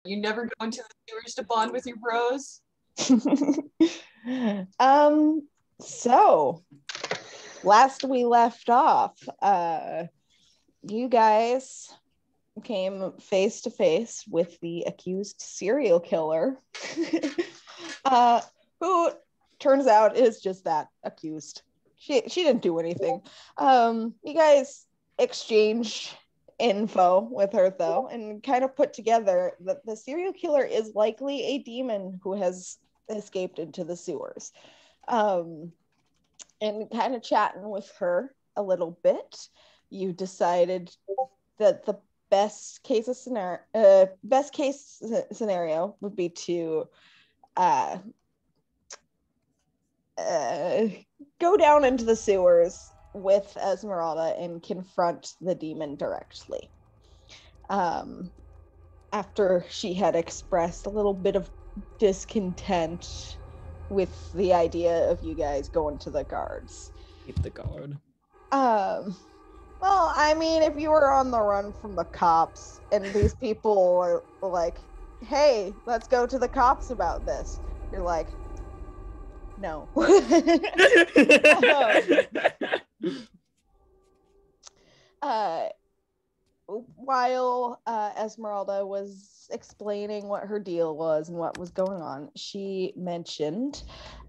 You never go into the sewers to bond with your bros? So last we left off, you guys came face to face with the accused serial killer, who turns out is just that, accused. She didn't do anything. You guys exchanged info with her though, and kind of put together that the serial killer is likely a demon who has escaped into the sewers. And kind of chatting with her a little bit, you decided that the best case scenario would be to go down into the sewers with Esmeralda and confront the demon directly. After she had expressed a little bit of discontent with the idea of you guys going to the guards. Keep the guard. Well, I mean, if you were on the run from the cops and these people are like, hey, let's go to the cops about this, you're like, no. While Esmeralda was explaining what her deal was and what was going on, she mentioned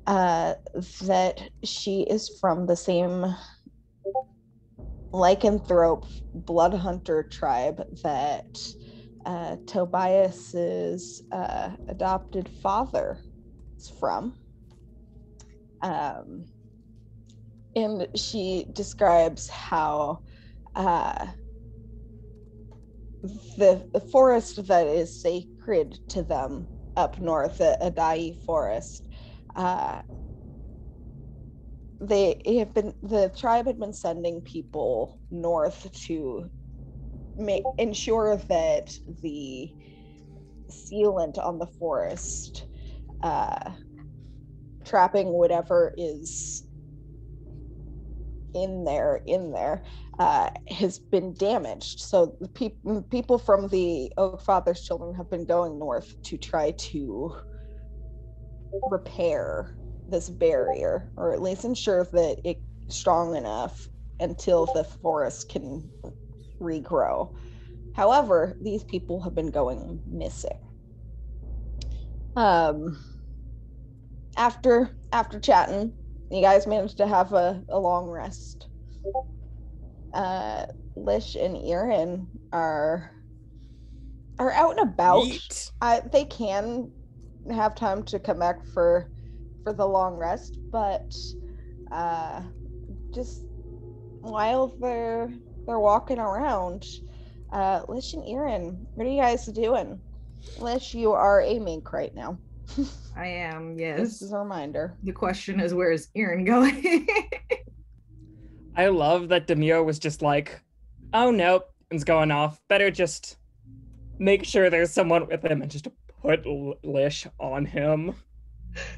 that she is from the same lycanthrope blood hunter tribe that Tobias's adopted father is from. And she describes how the forest that is sacred to them up north, the Adai forest, the tribe had been sending people north to ensure that the sealant on the forest, trapping whatever is in there, has been damaged. So the people from the Oak Father's children have been going north to try to repair this barrier, or at least ensure that it's strong enough until the forest can regrow. However, these people have been going missing. After chatting, you guys managed to have a long rest. Lish and Eirran are out and about. They can have time to come back for the long rest, but just while they're walking around, Lish and Eirran, what are you guys doing? Lish, you are a mink right now. I am, yes. This is a reminder. The question is, where is Eirran going? I love that Demure was just like, oh nope, it's going off. Better just make sure there's someone with him and just put Lish on him.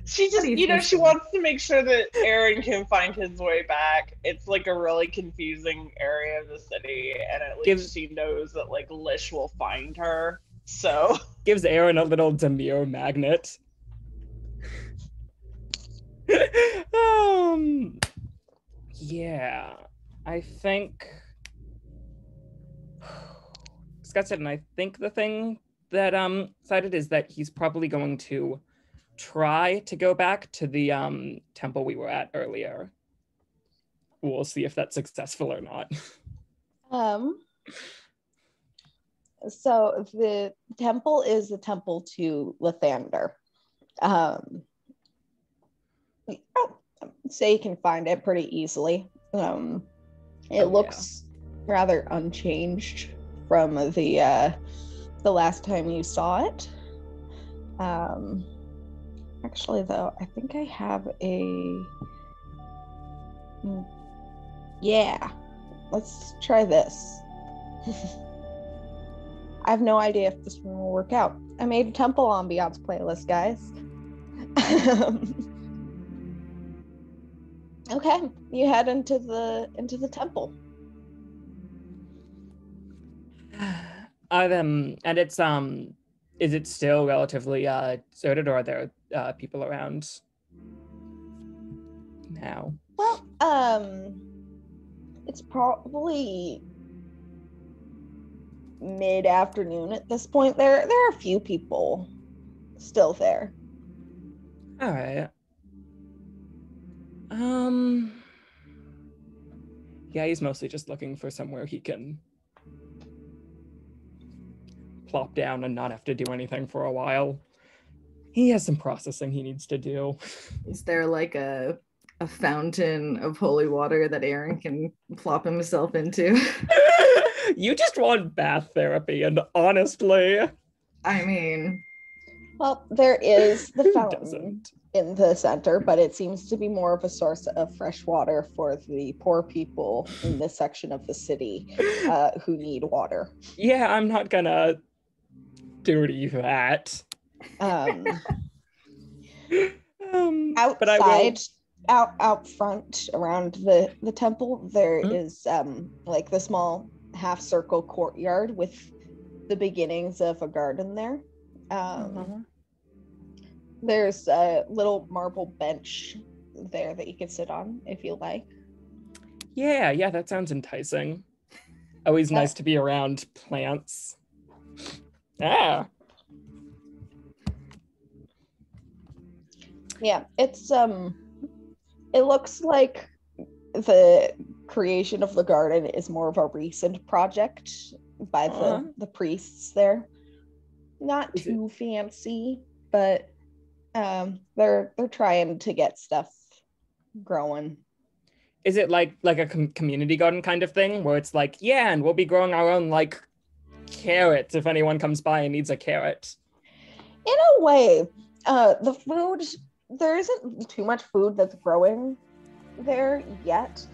She just, she wants to make sure that Eirran can find his way back. It's like a really confusing area of the city, and at least she knows that like Lish will find her. So gives Eirran a little Demure magnet. Yeah, I think Scott said, and I think the thing that decided is that he's probably going to try to go back to the temple we were at earlier. We'll see if that's successful or not. So the temple is the temple to Lathander. Say you can find it pretty easily. It looks rather unchanged from the last time you saw it. Actually, though, I think I have let's try this. I have no idea if this one will work out. I made a temple ambiance playlist, guys. Okay, you head into the temple. And it's Is it still relatively deserted, or are there people around now? Well, it's probably mid-afternoon at this point. There are a few people still there. All right. Yeah, he's mostly just looking for somewhere he can plop down and not have to do anything for a while. He has some processing he needs to do. Is there like a fountain of holy water that Eirran can plop himself into? You just want bath therapy, and honestly, I mean, well, there is the who fountain doesn't? in the center, but it seems to be more of a source of fresh water for the poor people in this section of the city who need water. Yeah, I'm not gonna dirty that. But I will. Out front around the temple, there is like the small half circle courtyard with the beginnings of a garden there. There's a little marble bench there that you can sit on if you like. Yeah, that sounds enticing. Always nice to be around plants. Yeah, it's it looks like the creation of the garden is more of a recent project by the priests there. Not too fancy, but they're trying to get stuff growing. Is it like a community garden kind of thing where it's like, yeah, and we'll be growing our own like carrots if anyone comes by and needs a carrot? In a way, the food, there isn't too much food that's growing there yet.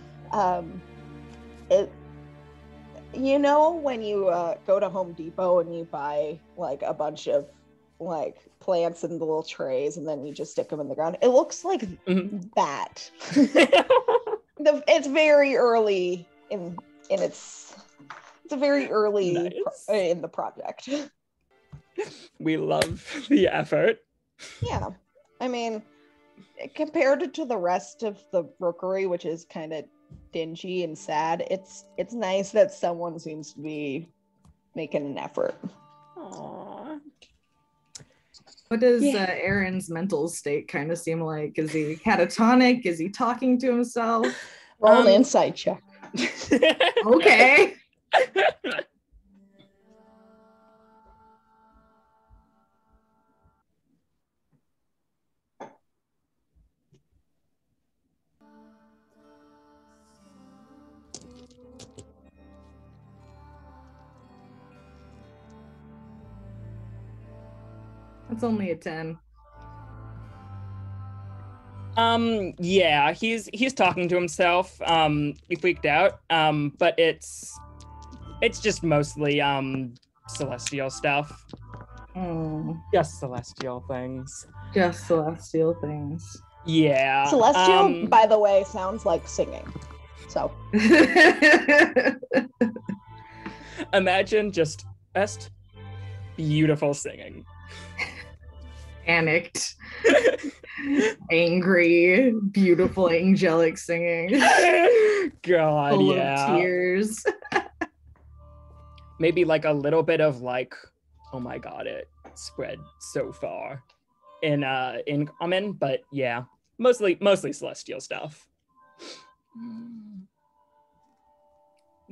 You know when you go to Home Depot and you buy like a bunch of like plants in the little trays and then you just stick them in the ground? It looks like that. It's very early in it's very early in the project. We love the effort. Yeah, I mean, compared to the rest of the rookery, which is kind of dingy and sad, it's nice that someone seems to be making an effort. Aww. What does Aaron's mental state kind of seem like? Is he catatonic? Is he talking to himself? Roll an insight check. Okay. It's only a 10. Yeah, he's talking to himself. He freaked out. But it's just mostly celestial stuff. Just celestial things. Just celestial things. Yeah. Celestial, by the way, sounds like singing. So imagine just best beautiful singing. Panicked, angry, beautiful, angelic singing. God, full yeah. of tears. Maybe like a little bit of like, oh my God, it spread so far in common, but yeah, mostly celestial stuff.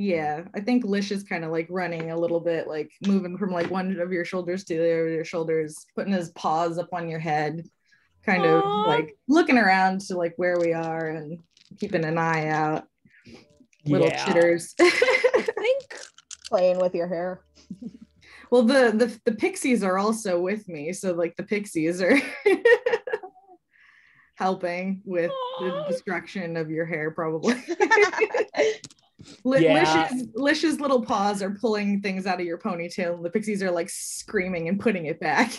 Yeah, I think Lish is kind of like running a little bit, like moving from like one of your shoulders to the other of your shoulders, putting his paws up on your head, kind of like looking around to like where we are and keeping an eye out. Little chitters. I think playing with your hair. Well, the pixies are also with me, so like the pixies are helping with the destruction of your hair, probably. Lish's little paws are pulling things out of your ponytail, and the pixies are like screaming and putting it back.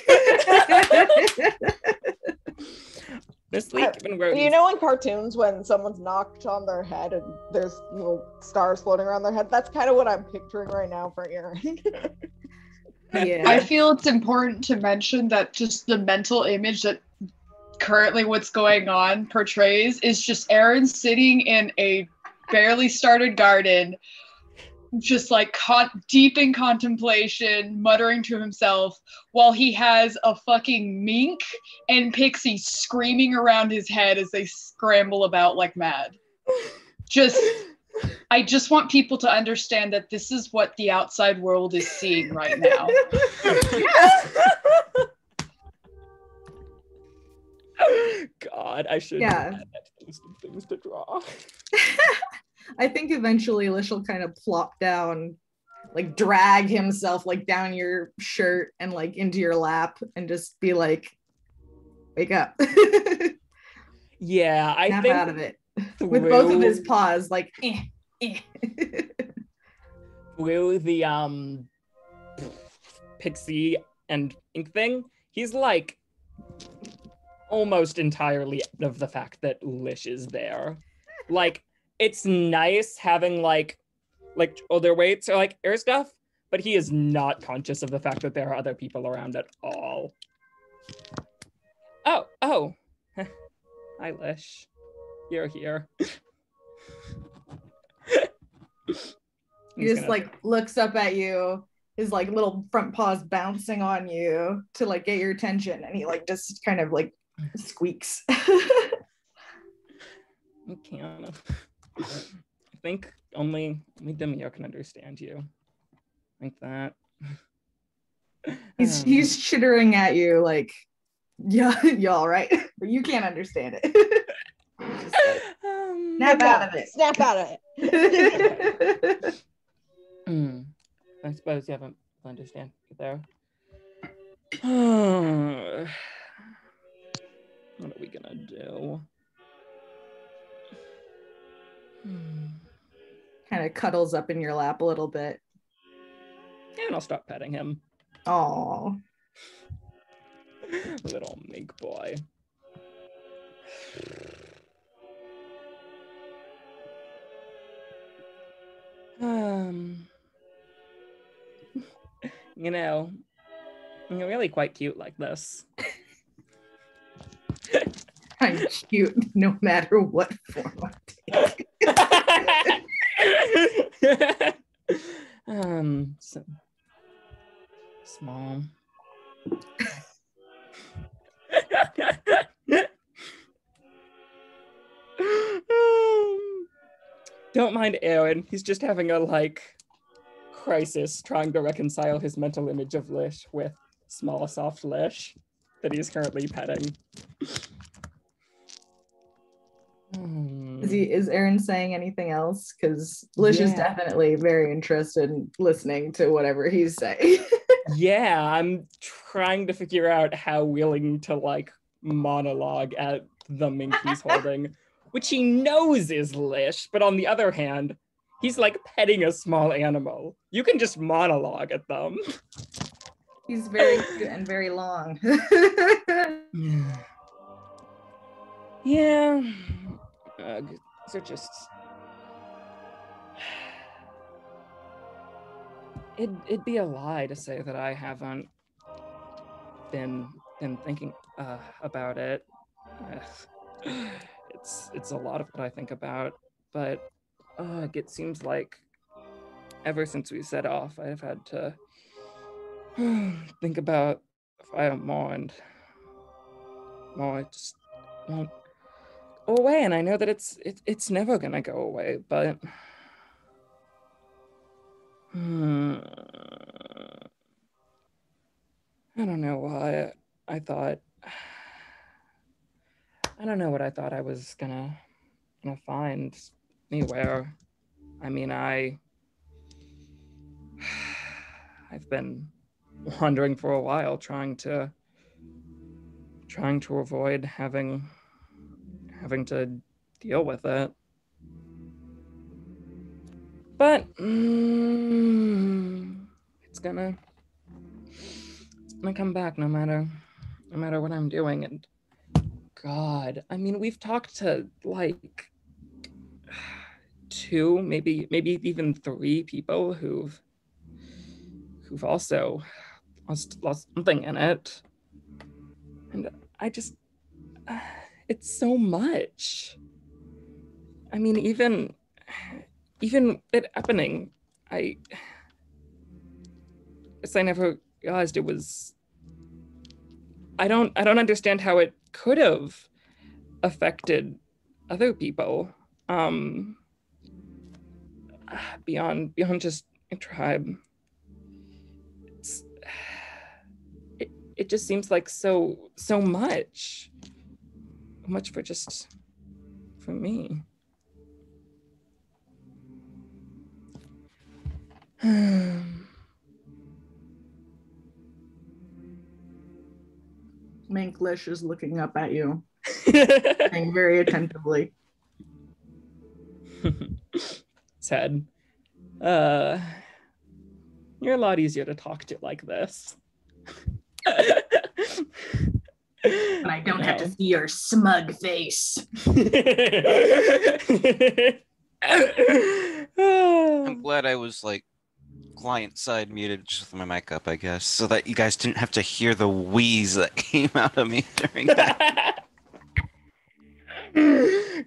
You know in cartoons when someone's knocked on their head and there's little stars floating around their head? That's kind of what I'm picturing right now for Eirran. Yeah. I feel it's important to mention that just the mental image that currently what's going on portrays is just Eirran sitting in a barely started garden, just like deep in contemplation, muttering to himself while he has a fucking mink and pixie screaming around his head as they scramble about like mad. I just want people to understand that this is what the outside world is seeing right now. God, I should add that to the list of things to draw. I think eventually Lish will kind of plop down, like drag himself like down your shirt and like into your lap and just be like, wake up. Yeah, I Snap think out of it. With both of his paws, like through the pixie and ink thing, he's like almost entirely out of the fact that Lish is there. Like, it's nice having like other weights or like air stuff, but he is not conscious of the fact that there are other people around at all. Oh. Hi, Lish. You're here. He just like looks up at you, his like little front paws bouncing on you to like get your attention, and he like just kind of like squeaks. I can't. I think only Demir can understand you. Like that. He's chittering at you like, yeah, y'all right, but you can't understand it. Snap out of it. Snap out of it. I suppose you haven't understand there. What are we gonna do? Kind of cuddles up in your lap a little bit. And I'll start petting him. Oh, Little mink boy. You know, you're really quite cute like this. I'm cute no matter what form I take. So small. Don't mind Eirran. He's just having a like crisis trying to reconcile his mental image of Lish with small, soft Lish that he's currently petting. Is Eirran saying anything else? Because Lish is definitely very interested in listening to whatever he's saying. Yeah, I'm trying to figure out how willing to like monologue at the mink he's holding, which he knows is Lish, but on the other hand, he's like petting a small animal. You can just monologue at them. He's very cute and very long. Yeah. These are just... It'd be a lie to say that I haven't been thinking about it. It's a lot of what I think about, but it seems like ever since we set off, I've had to think about if I am more and more. It just won't go away, and I know that it's never gonna go away, but I don't know why I thought. I don't know what I thought I was gonna find anywhere. I mean, I've been wandering for a while, trying to avoid having to deal with it. But it's gonna come back no matter what I'm doing. And God, I mean, we've talked to like 2, maybe even 3 people who've also lost something in it. And I just, it's so much. I mean, even it happening, I guess I never realized it was, I don't understand how it could have affected other people, beyond just a tribe. It just seems like so much for me. Mink Lish is looking up at you, listening very attentively. Said, you're a lot easier to talk to like this. And I don't have to see your smug face. I'm glad I was like client side muted just with my mic up, I guess, so that you guys didn't have to hear the wheeze that came out of me during that.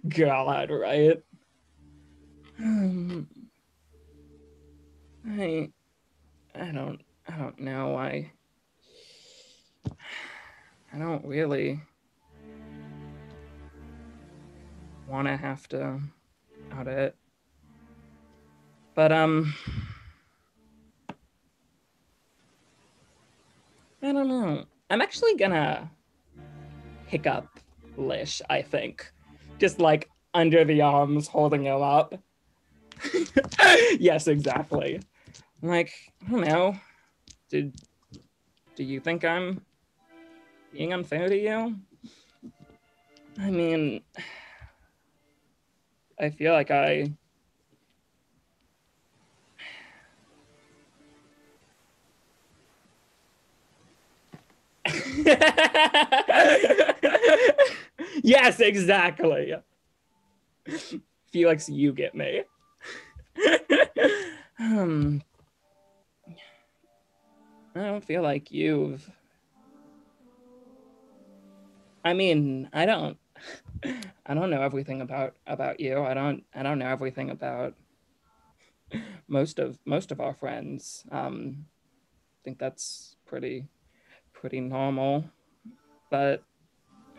God, right? I don't know. I don't really want to have to out it, but I don't know. I'm actually gonna hiccup Lish, I think, just like under the arms, holding him up. Yes, exactly. Like, I don't know. Do you think I'm being unfair to you? I mean, I feel like I yes, exactly. Felix, you get me. I don't feel like you've, I mean, I don't know everything about you. I don't know everything about most of our friends. I think that's pretty normal, but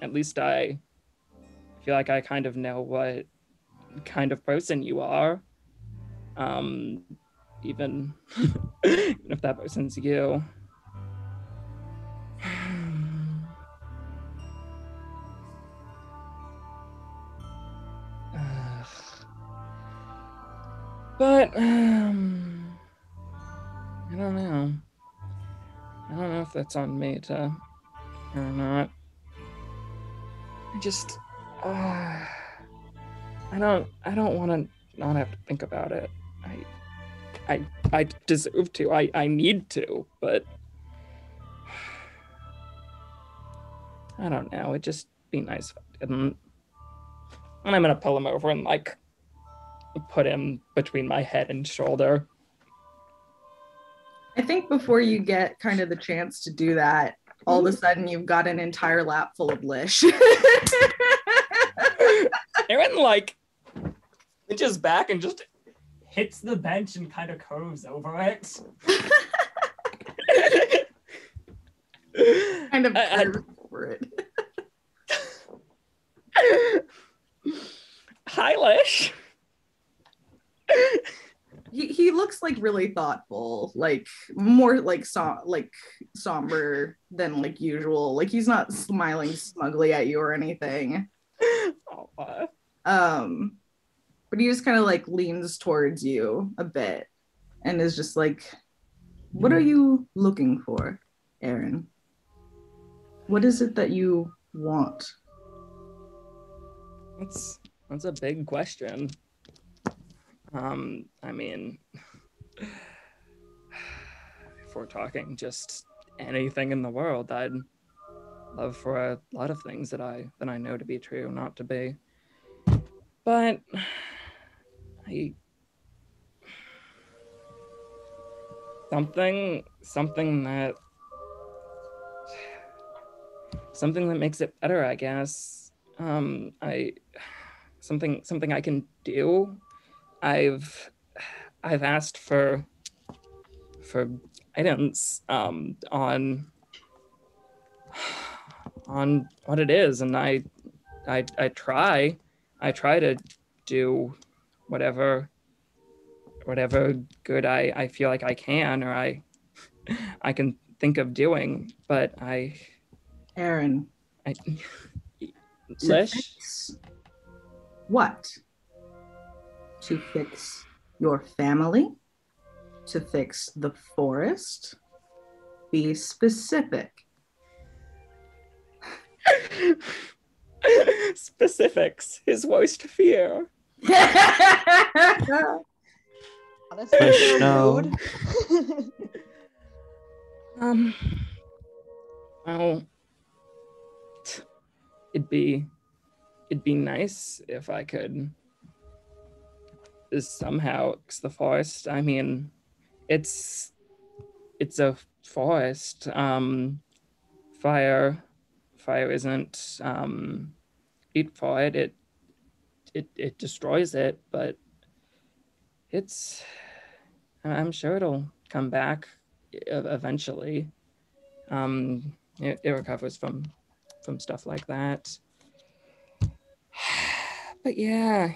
at least I feel like I kind of know what kind of person you are, even if that person's you. But I don't know. I don't know if that's on me to or not. I just I don't want to not have to think about it. I deserve to. I need to, but I don't know. It'd just be nice if I didn't. And I'm gonna pull him over and like put him between my head and shoulder. I think before you get kind of the chance to do that, all of a sudden you've got an entire lap full of Lish. Eirran like inches back and just hits the bench and kind of curves over it. Kind of curves over it. Hi, Lish. He looks like really thoughtful, like more like somber than like usual. Like he's not smiling smugly at you or anything. But he just kind of like leans towards you a bit and is just like, "What are you looking for, Eirran? What is it that you want?" That's a big question. I mean, if we're talking just anything in the world, I'd love for a lot of things that I know to be true, not to be. But something that something that makes it better, I guess. Something I can do. I've asked for guidance on what it is, and I try to do whatever good I feel like I can, or I can think of doing, but Eirran, Lish? What? To fix your family? To fix the forest? Be specific. Specifics, his worst fear. Honestly, Lish, no. Well, it'd be nice if I could somehow fix the forest. I mean, it's a forest. Fire isn't eat for it. It destroys it, but I'm sure it'll come back eventually. It recovers from stuff like that. But yeah.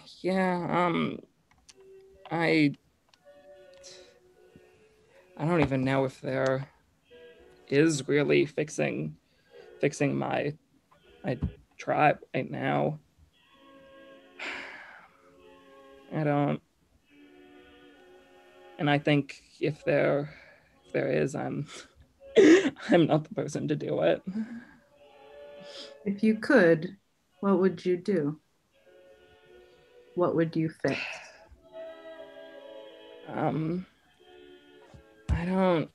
I don't even know if there is really fixing my tribe right now. I don't, and I think if there is, I'm not the person to do it. If you could, what would you do? What would you fix? I don't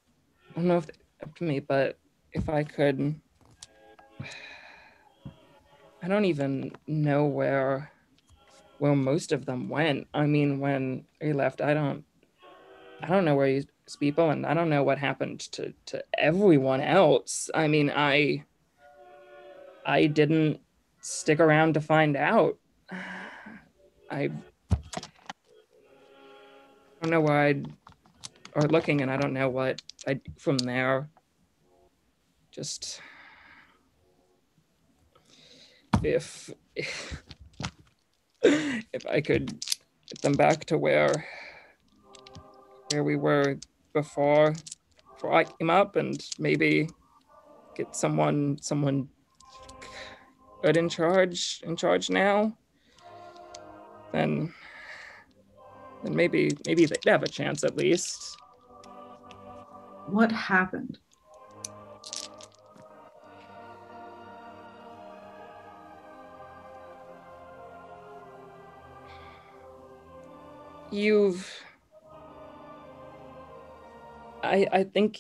know if it's up to me, but if I could, I don't even know where most of them went. I mean, when he left, I don't know where he's people, and I don't know what happened to everyone else. I mean, I didn't stick around to find out. I don't know where I'd or looking, and I don't know what I from there. Just if I could get them back to where we were before I came up, and maybe get someone good in charge now, then maybe they'd have a chance at least. What happened? I think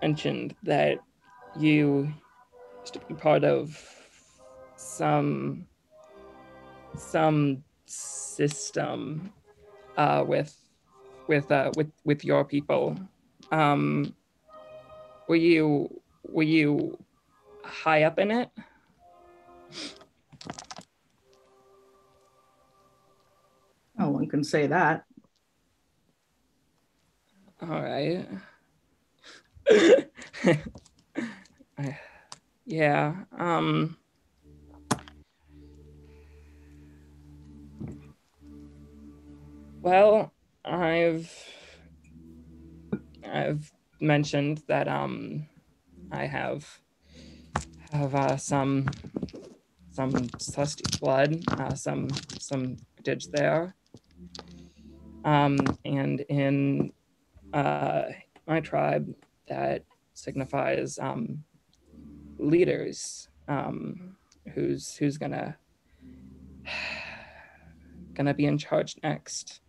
mentioned that you used to be part of some system with your people. Were you high up in it? Oh, one can say that. All right. Yeah. Well, I've mentioned that I have some celestial blood, some ditch there, and in my tribe that signifies leaders, who's gonna be in charge next.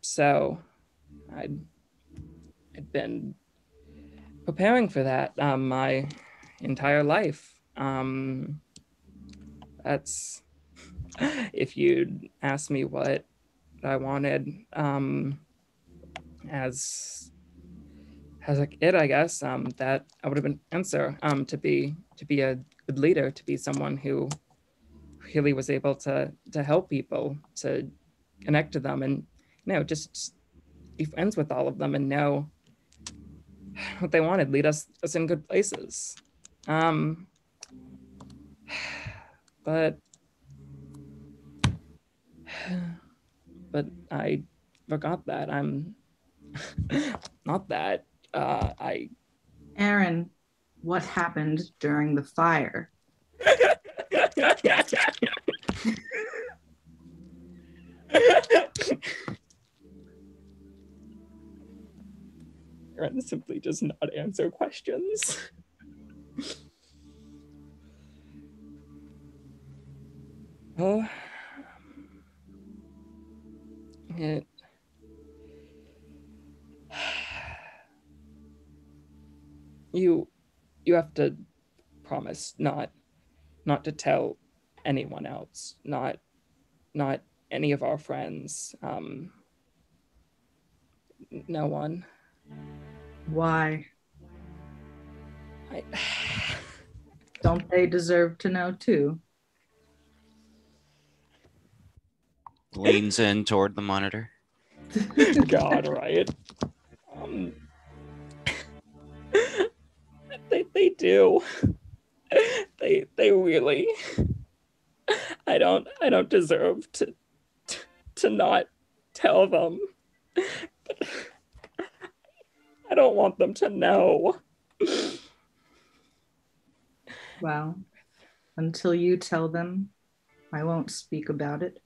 So I'd been preparing for that my entire life. That's if you'd asked me what I wanted as as a kid, I guess, that I would have been answer to be a good leader, to be someone who really was able to help people, to connect to them, and just be friends with all of them and know what they wanted, lead us in good places. But I forgot that I'm not that. Eirran, what happened during the fire? Eirran simply does not answer questions. Well, you have to promise not to tell anyone else, not any of our friends, no one. Why? I Don't they deserve to know too? Leans in toward the monitor. God, right? They do. They really. I don't deserve to not tell them. But I don't want them to know. Well, until you tell them, I won't speak about it.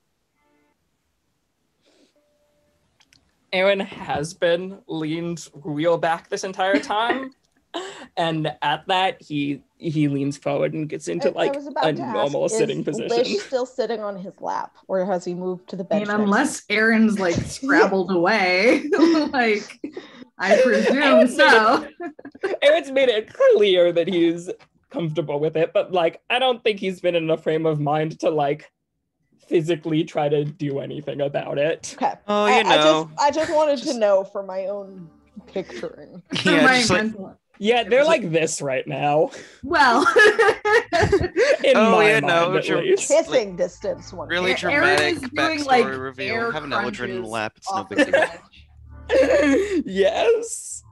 Eirran has been leaned real back this entire time. And at that, he leans forward and gets into a normal sitting position. Is Lish still sitting on his lap, or has he moved to the bench? Unless Aaron's scrabbled away, I presume so. Aaron's made it clear that he's comfortable with it, but I don't think he's been in a frame of mind to physically try to do anything about it. Okay. Oh, I just wanted to know for my own picturing. Yeah, they're this right now. Well, in my mind, at least. Kissing distance. Really dramatic backstory reveal. Have an Eldrin in the lap. It's no big deal. Yes.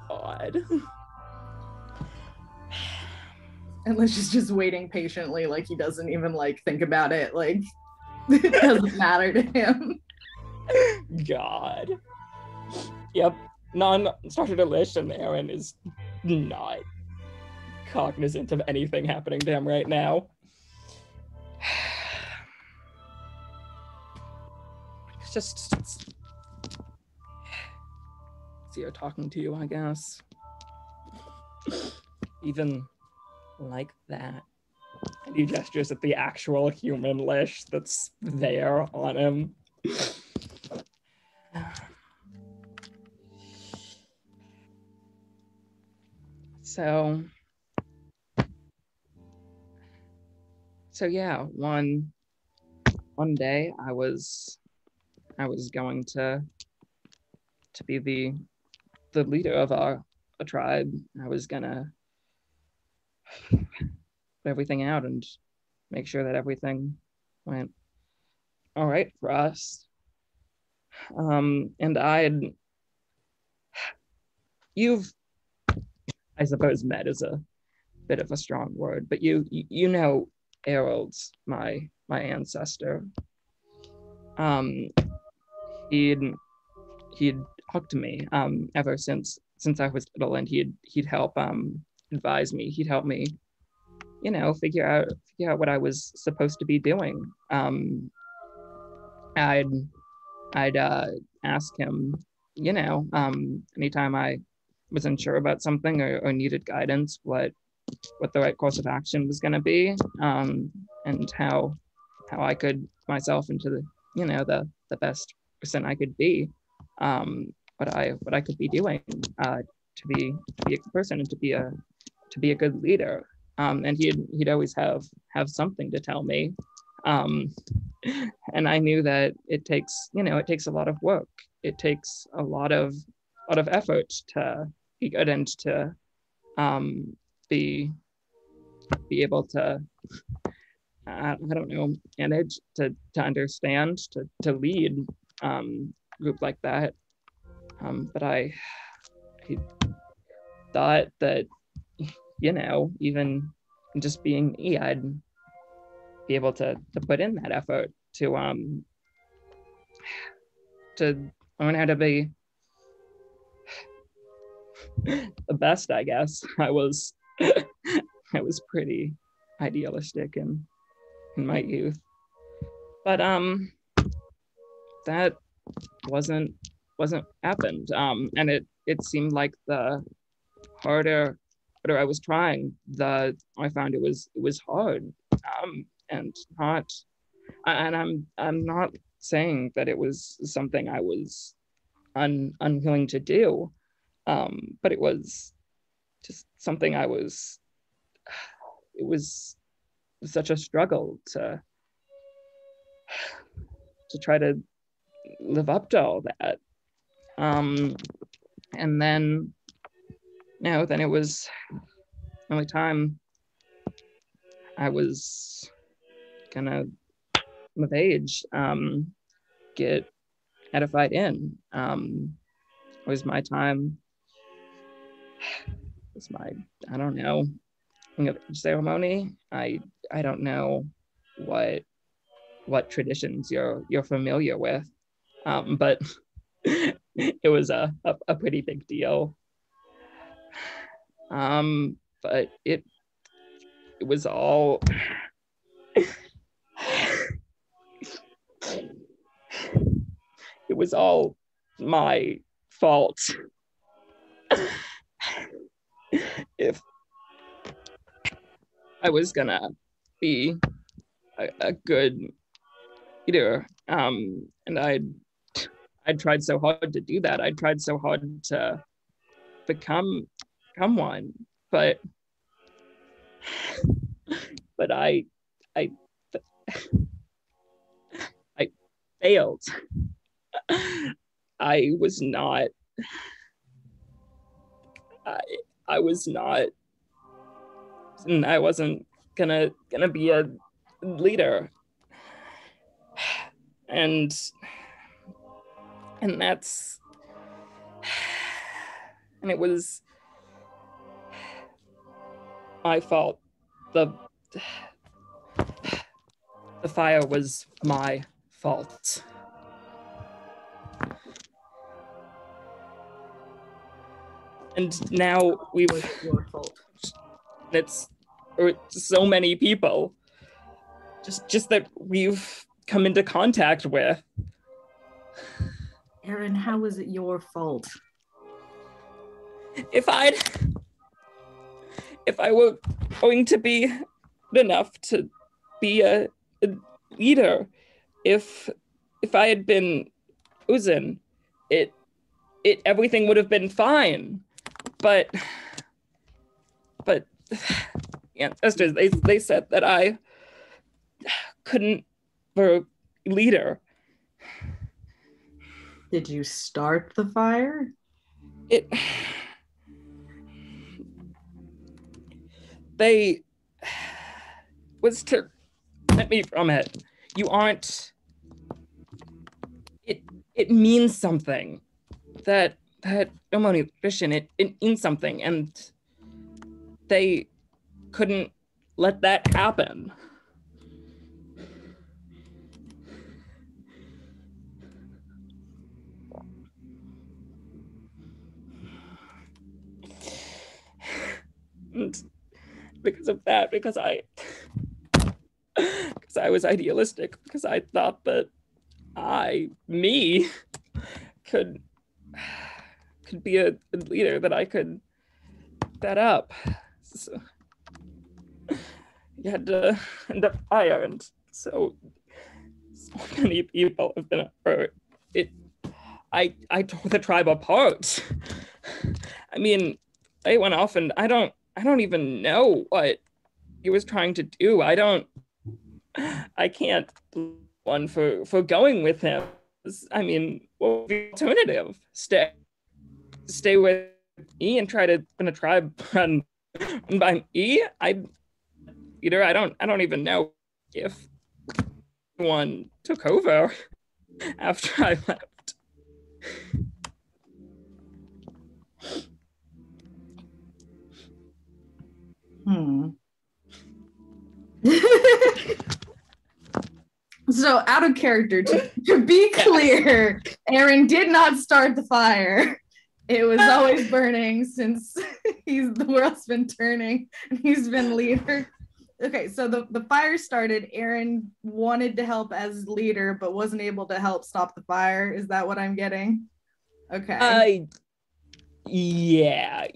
God. And Lish is just waiting patiently, he doesn't even think about it. It doesn't matter to him. God. Yep. Non-starter Lish and Eirran is not cognizant of anything happening to him right now. It's just easier talking to you, I guess. Even like that. And he gestures at the actual human Lish that's there on him. So yeah, one day I was going to be the leader of a tribe. I was gonna put everything out and make sure that everything went all right for us. And you've, I suppose, met is a bit of a strong word, but you know Errol's my ancestor. He'd talked to me ever since I was little, and he'd help advise me. He'd help me, figure out what I was supposed to be doing. I'd ask him, anytime I was unsure about something or needed guidance, what the right course of action was going to be, and how I could myself into the best person I could be, what I could be doing to be a good person and to be a good leader. And he'd always have something to tell me. And I knew that it takes a lot of work it takes a lot of effort to be good and to be able to I don't know, manage to understand, to lead group like that. But I thought that, you know, even just being me, I'd be able to put in that effort to learn how to be the best, I guess. I was pretty idealistic in my youth, but that wasn't happened, and it seemed like the harder I was trying, I found it was hard, and not, and I'm not saying that it was something I was unwilling to do, but it was just something it was such a struggle to try to live up to all that. And then, you know, then it was the only time I was gonna, of age, get edified in. It was my time. It was my, I don't know, ceremony. I don't know what traditions you're familiar with, but it was a pretty big deal. But it was all it was all my fault. If I was gonna be a good leader, and I'd tried so hard to do that. I tried so hard to become one, but I failed. I was not and I wasn't gonna be a leader, and that's, and it was my fault. The fire was my fault. And now we've, your fault. It's so many people just that we've come into contact with. Eirran, how was it your fault? If I were going to be good enough to be a leader, if I had been Uzin, everything would have been fine. But ancestors, they said that I couldn't be a leader. Did you start the fire? They was to let me from it. You aren't. It means something. That ceremony tradition, it means something, and they couldn't let that happen. And because of that, because I was idealistic, because I thought that me could be a leader, that I could that up. So you had to end up fire, and so many people have been hurt. I tore the tribe apart. I mean, they went off, and I don't even know what he was trying to do. I can't one for going with him. I mean, what would be the alternative? Stay with E and try to win a tribe run by E? Peter, I don't even know if one took over after I left. So out of character, to be clear, Eirran did not start the fire. It was always burning since the world's been turning and he's been leader. Okay, so the fire started. Eirran wanted to help as leader, but wasn't able to help stop the fire. Is that what I'm getting? Okay. Yeah.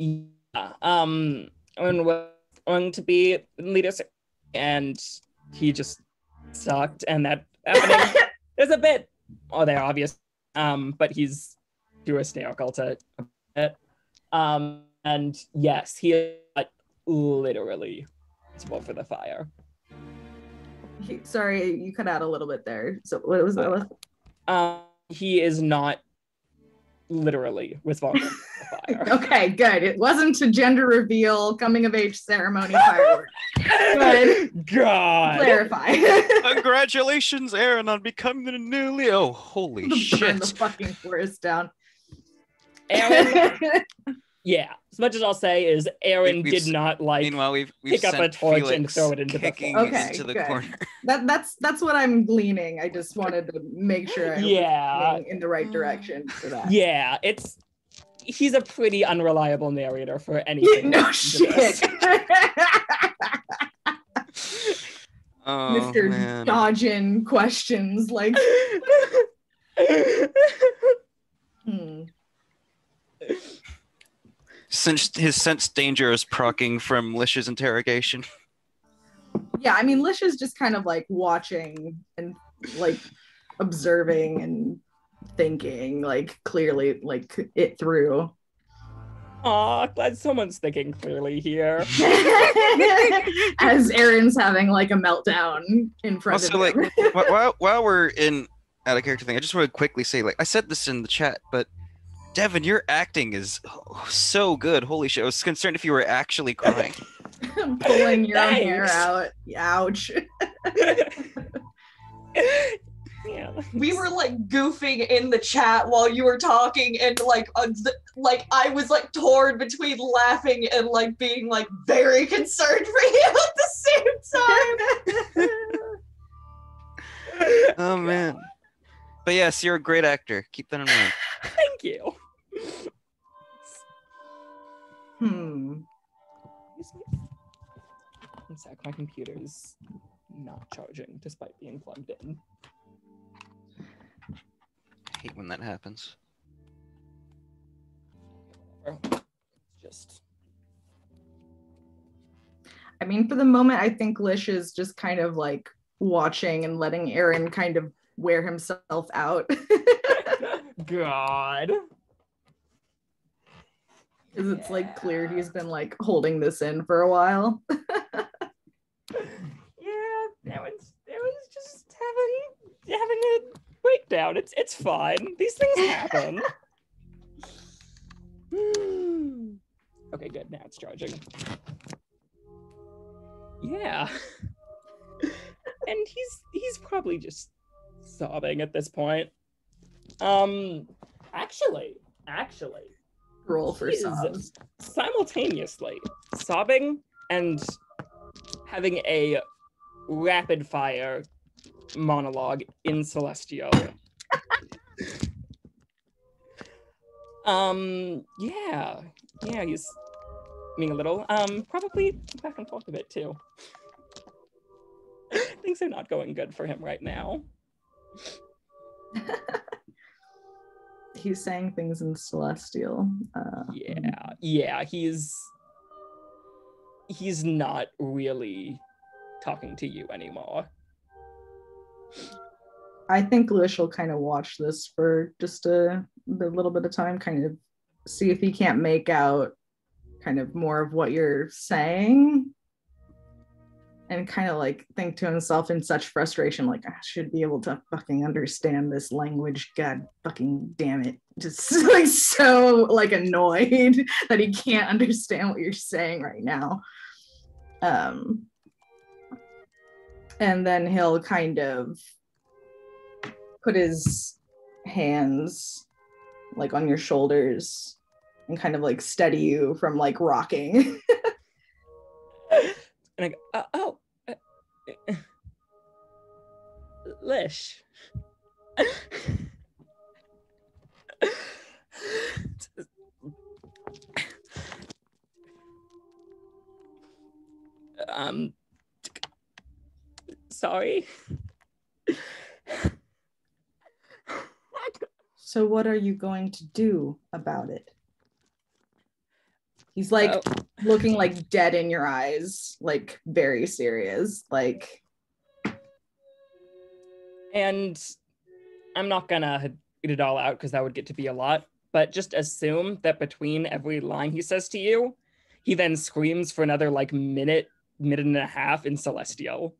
And was going to be leader, and he just sucked, and that happening is a bit, they're obvious. But he's too hysterical to it. And yes, he is literally responsible for the fire. Sorry, you cut out a little bit there. So what was that? He is not literally responsible for the fire. Okay, good. It wasn't a gender reveal, coming of age ceremony fireworks. Good. God. Clarify. Congratulations, Eirran, on becoming the new Leo. Oh, holy shit. Burn the fucking forest down. Eirran, yeah. As much as I'll say is Eirran did not meanwhile, we've pick up a torch Felix and throw it into the kicking fire. Okay, into the good. corner. That's what I'm gleaning. I just wanted to make sure I was moving in the right direction for that. Yeah, he's a pretty unreliable narrator for anything. No shit. Oh, Mr. man. Dodging questions like Since his sense danger is proccing from Lish's interrogation. Yeah, I mean Lish is just kind of like watching and like observing and thinking like clearly like it through. Aw, glad someone's thinking clearly here. As Eirran's having like a meltdown in front Also, of him. like, while we're in out of character thing, I just want to quickly say, like, I said this in the chat, but Devin, your acting is so good. Holy shit! I was concerned if you were actually crying. Pulling your own hair out. Ouch. Yeah. We were like goofing in the chat while you were talking, and like I was like torn between laughing and like being like very concerned for you at the same time. Oh man. But yes, you're a great actor. Keep that in mind. Thank you. One sec, my computer's not charging despite being plugged in. I hate when that happens. Just. I mean, for the moment, I think Lish is just kind of like watching and letting Eirran kind of wear himself out. God. Because it's like clear he's been like holding this in for a while. Yeah, that was just having a breakdown. It's fine. These things happen. Okay, good. Now it's charging. Yeah. And he's probably just sobbing at this point. Actually, Roll for sobs. simultaneously sobbing and having a rapid fire monologue in Celestial. Yeah, he's being a little probably back and forth a bit too. Things are not going good for him right now. He's saying things in Celestial. Yeah, he's not really talking to you anymore. I think Lish will kind of watch this for just a little bit of time, kind of see if he can't make out kind of more of what you're saying. and kind of like think to himself in such frustration, like, I should be able to fucking understand this language. God fucking damn it. Just like so like annoyed that he can't understand what you're saying right now. And then he'll kind of put his hands like on your shoulders and kind of like steady you from like rocking. And I go, Lish. Sorry. So what are you going to do about it? He's like looking like dead in your eyes, like very serious, like. And I'm not gonna read it all out because that would get to be a lot, but just assume that between every line he says to you, he then screams for another like minute and a half in Celestial.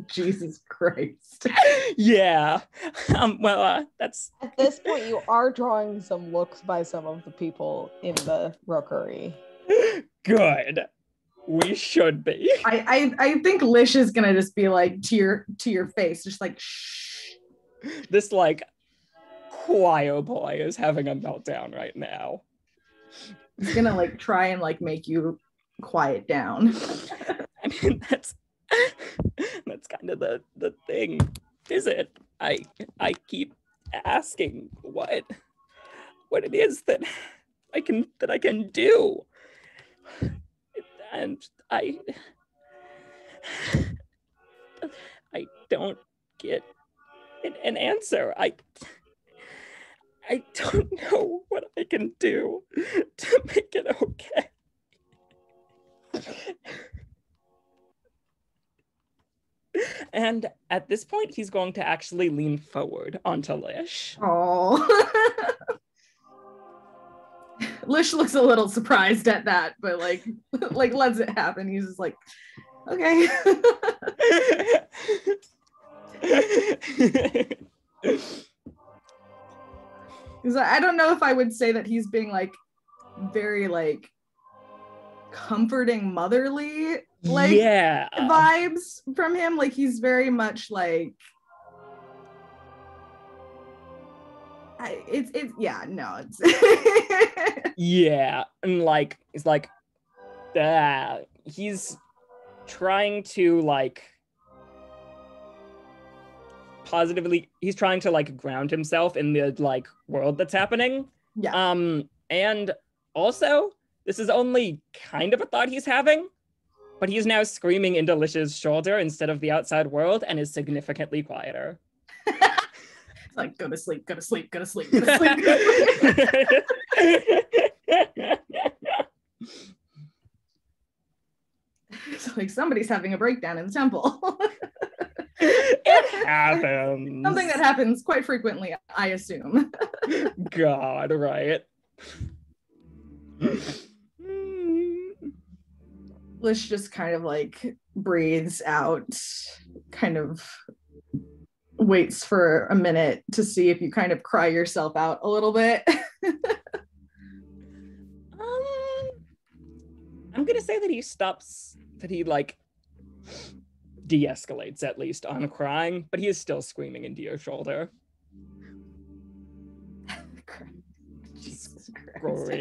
Jesus Christ. Yeah. That's... At this point, you are drawing some looks by some of the people in the rookery. Good. We should be. I think Lish is gonna just be like to your face, just like shh. This like choir boy is having a meltdown right now. He's gonna like try and like make you quiet down. I mean, that's kind of the thing, is it? I keep asking what it is that I can do, and I don't get an answer. I don't know what I can do to make it okay. And at this point, he's going to actually lean forward onto Lish. Oh. Lish looks a little surprised at that, but like lets it happen. He's just like, okay. Because I don't know if I would say that he's being like very like comforting motherly like vibes from him. Like he's very much like it's yeah, and like it's like he's trying to like he's trying to like ground himself in the like world that's happening. And also this is only kind of a thought he's having, but he's now screaming into Lish's shoulder instead of the outside world and is significantly quieter. Like, go to sleep, go to sleep, go to sleep, go to sleep. Go to sleep. It's like somebody's having a breakdown in the temple. It happens. Something that happens quite frequently, I assume. God, right? Lish just kind of like breathes out, kind of waits for a minute to see if you kind of cry yourself out a little bit. I'm gonna say that he like de-escalates at least on crying, but he is still screaming into your shoulder. Jesus Christ.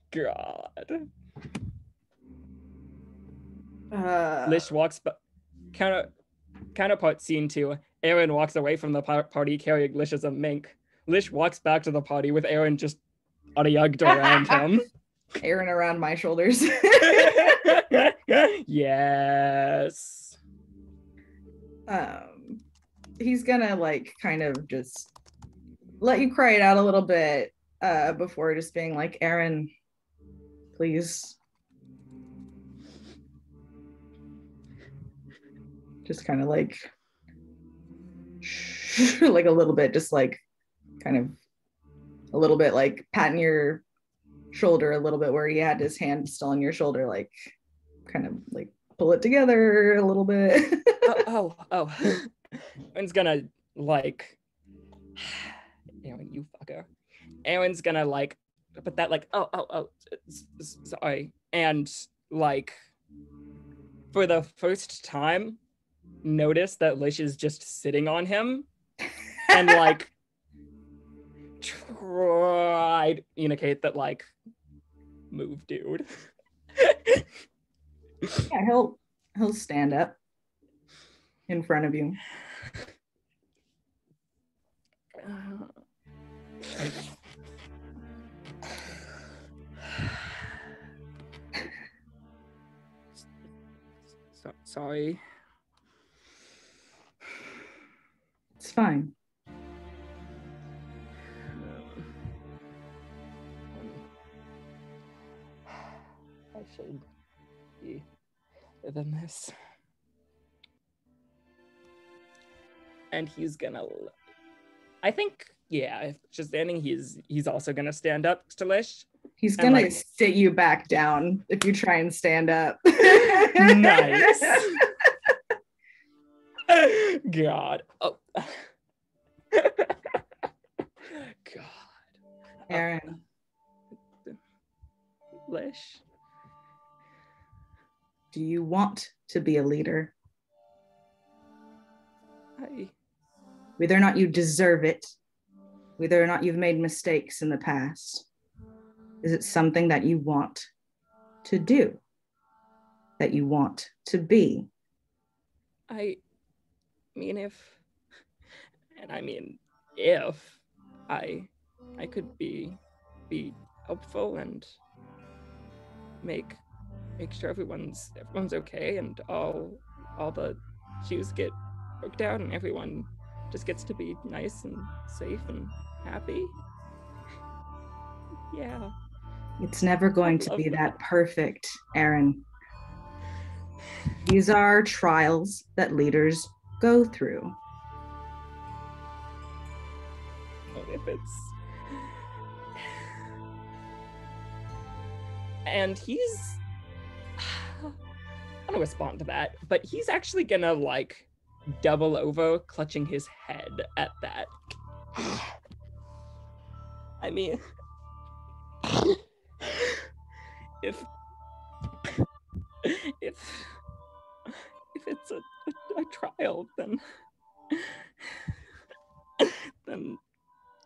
God. Lish walks counterpart scene 2. Eirran walks away from the party carrying Lish as a mink. Lish walks back to the party with Eirran just yugged around him. Eirran around my shoulders. Yes. He's gonna like kind of just let you cry it out a little bit before just being like, Eirran, please. Just kind of like like a little bit, just like kind of a little bit like patting your shoulder a little bit, where he had his hand still on your shoulder, like kind of like pull it together a little bit. oh. Aaron's gonna like, Aaron, you fucker. Aaron's gonna like put that like, sorry, and like for the first time notice that Lish is just sitting on him and like try to communicate that like, move, dude. Yeah, he'll stand up in front of you. Sorry. It's fine. I should be better than this. And he's gonna, I think, yeah, if just standing, he's also gonna stand up to Lish. He's gonna like, sit you back down if you try and stand up. Nice. God. Oh. God. Aaron. Lish. Do you want to be a leader? Whether or not you deserve it, whether or not you've made mistakes in the past, is it something that you want to do? That you want to be? I mean, if I could be helpful and make sure everyone's okay and all the shoes get worked out and everyone just gets to be nice and safe and happy. Yeah. It's never going to be that perfect, Aaron. These are trials that leaders go through. If it's... And he's... I'm gonna respond to that, but he's actually gonna, like, double over, clutching his head at that. I mean... If it's a trial, then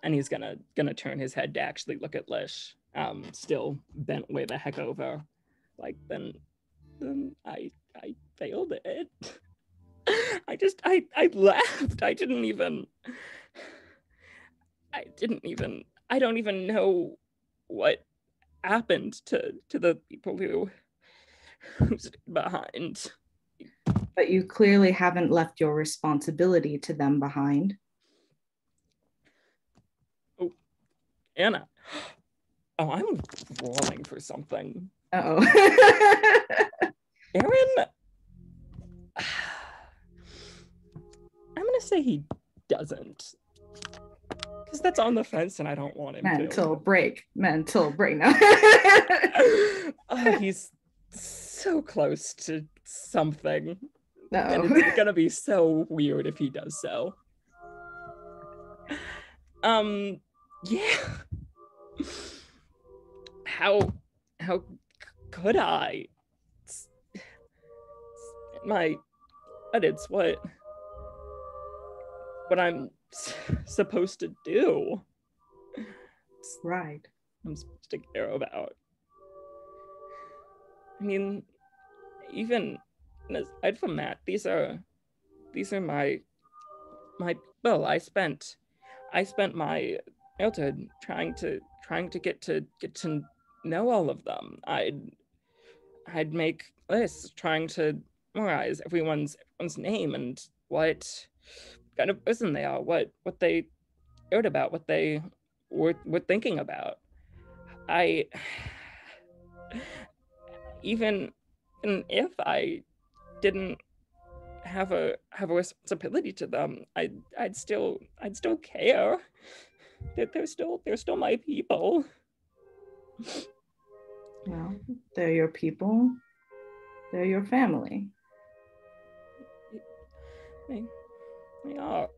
and he's gonna turn his head to actually look at Lish, still bent way the heck over, like then I failed it. I laughed. I don't even know what happened to the people who stood behind. But you clearly haven't left your responsibility to them behind. Oh, Anna. Oh, I'm rolling for something. Uh-oh. Aaron, I'm gonna say he doesn't. Because that's on the fence and I don't want him Mental to. break. No. Oh, he's so close to something. No. And it's gonna be so weird if he does so. Yeah. How could I? It's what I'm supposed to do. Right. I'm supposed to care about. I mean, even aside from that, these are my well, I spent my childhood trying to get to know all of them. I'd make lists trying to memorize everyone's name and what kind of person they are, what they cared about, what they were thinking about. Even if I didn't have a responsibility to them, I'd still care that they're still my people. Well, they're your people. They're your family. They are.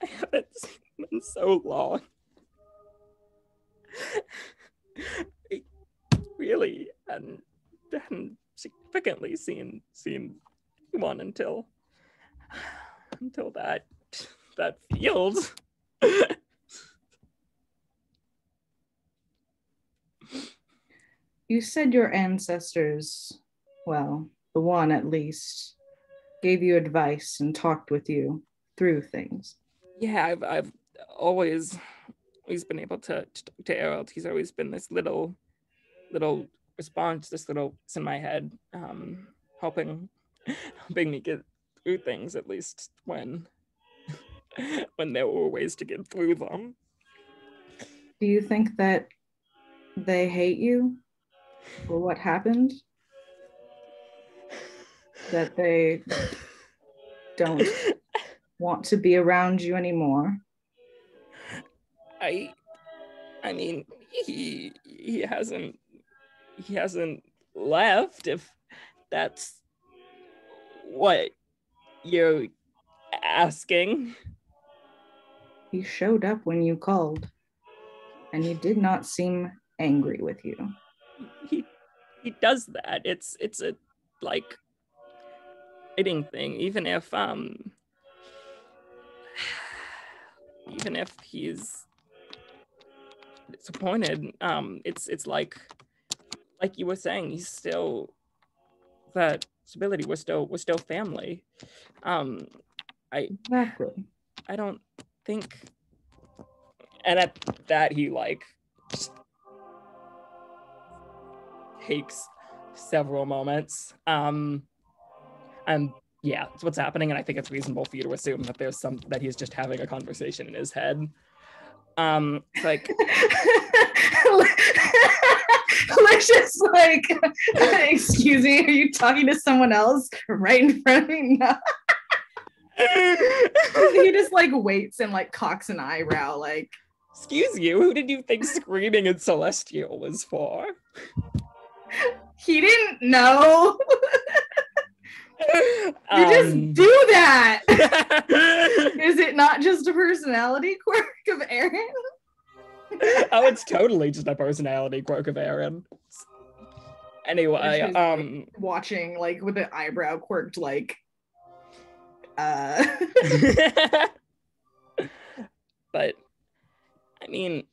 I haven't seen them in so long. I really hadn't significantly seen one until that field. You said your ancestors, well, the one at least, gave you advice and talked with you through things. Yeah, I've always been able to talk to Errol. He's always been this little response, this little voice in my head, helping me get through things, at least when there were ways to get through them. Do you think that they hate you for what happened? That they don't want to be around you anymore? I mean, he hasn't left, if that's what you're asking. He showed up when you called, and he did not seem angry with you. He does that. It's a like fighting thing. Even if he's disappointed, it's like you were saying, he's still that stability. We're still family. Exactly. I don't think, and at that he like just takes several moments. And yeah, that's what's happening, and I think it's reasonable for you to assume that that he's just having a conversation in his head. Like Lish just like, excuse me, are you talking to someone else right in front of me? No. He just like waits and like cocks an eyebrow like, excuse you, who did you think screaming in Celestial was for? He didn't know. You just do that. Is it not just a personality quirk of Eirran? Oh, it's totally just a personality quirk of Eirran. Anyway, watching like with the eyebrow quirked like but I mean,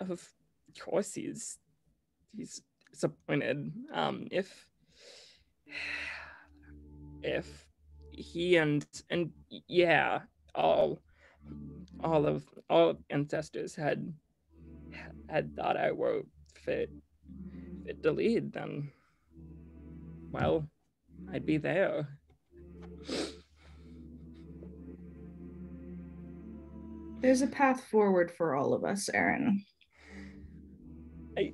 of course he's disappointed. If he and yeah, all ancestors had thought I were fit to lead, then well, I'd be there. There's a path forward for all of us, Eirran. I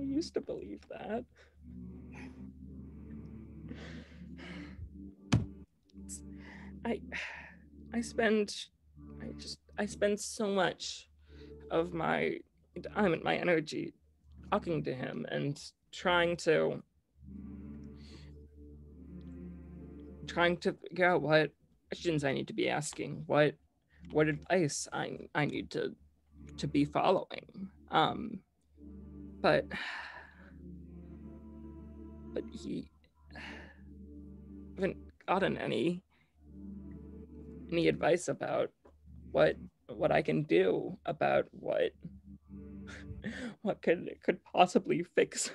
used to believe that. I spend so much of my time and my energy talking to him and trying to figure out what questions I need to be asking, what advice I need to be following. But he haven't gotten any advice about what I can do, about what could possibly fix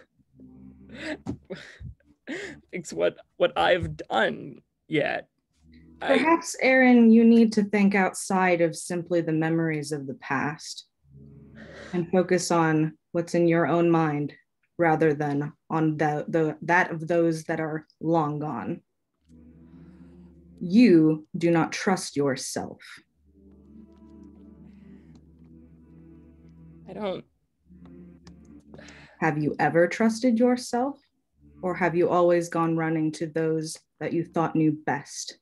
what I've done yet. Perhaps, Eirran, you need to think outside of simply the memories of the past and focus on what's in your own mind rather than on that of those that are long gone. You do not trust yourself. I don't. Have you ever trusted yourself? Or have you always gone running to those that you thought knew best.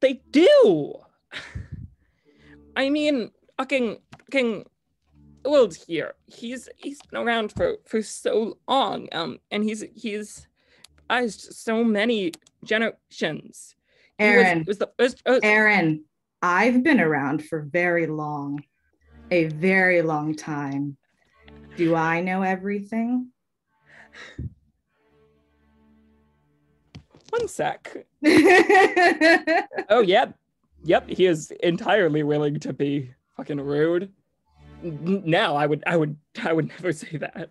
They do. I mean, fucking Old here. He's been around for so long. And he's raised so many generations. Eirran, Eirran, I've been around for very long, a very long time. Do I know everything? One sec. Oh, yep. He is entirely willing to be fucking rude. No, I would never say that.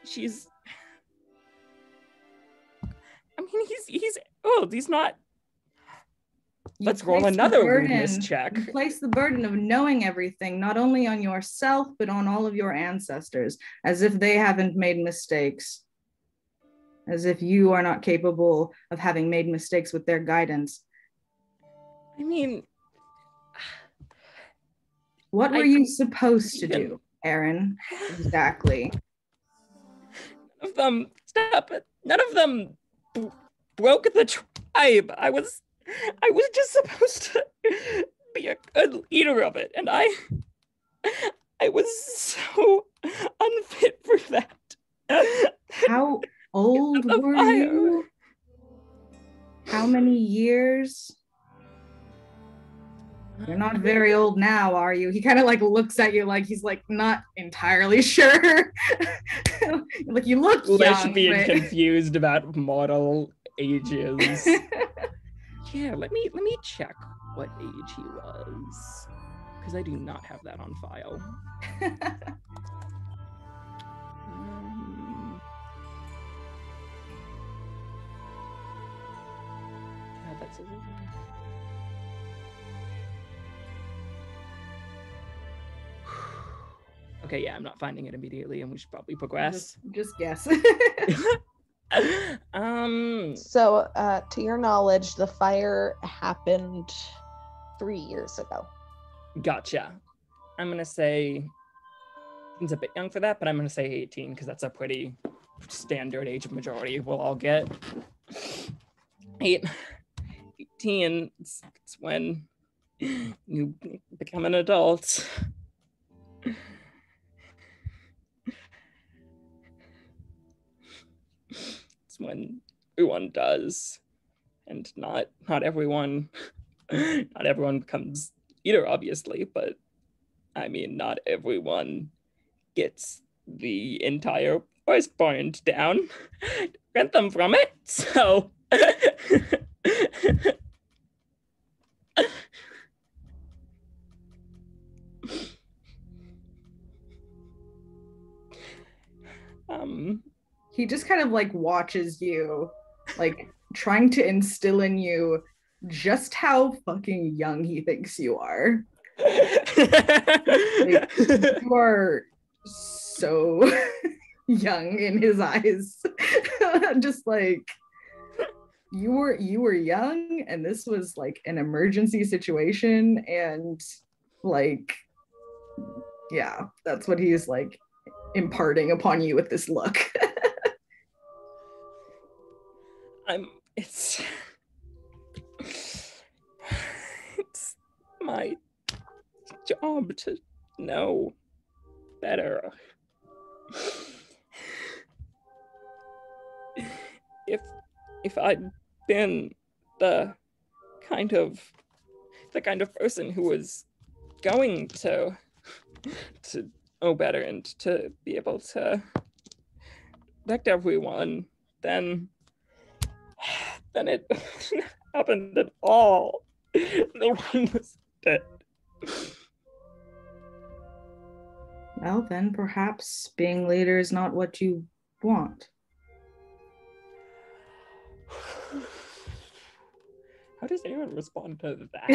He's old. He's not. Let's roll another rudeness check. You place the burden of knowing everything, not only on yourself, but on all of your ancestors, as if they haven't made mistakes, as if you are not capable of having made mistakes with their guidance. I mean, what were you supposed to do, Eirran? Exactly. None of them broke the tribe. I was just supposed to be a good leader of it, and I was so unfit for that. How old were you? How many years? You're not very old now, are you? He kind of like looks at you like he's like not entirely sure. Like you look young, being confused about mortal ages. Yeah, let me check what age he was, because I do not have that on file. Yeah, that's a little... Okay, yeah, I'm not finding it immediately, and we should probably progress. Just guess. So, to your knowledge, the fire happened 3 years ago. Gotcha. I'm gonna say he's a bit young for that, but I'm gonna say 18 because that's a pretty standard age of majority we'll all get. 18. It's when you become an adult. It's when everyone does, and not everyone becomes leader, obviously, but I mean, not everyone gets the entire forest burned down to prevent them from it. So he just kind of like watches you, like trying to instill in you just how fucking young he thinks you are. Like, you are so young in his eyes. Just like you were young, and this was like an emergency situation, and like, yeah, that's what he's like imparting upon you with this look. It's my job to know better. If I'd been the kind of person who was going to know better and to be able to protect everyone, then it happened at all. No one was dead. Well, then perhaps being leader is not what you want. How does anyone respond to that?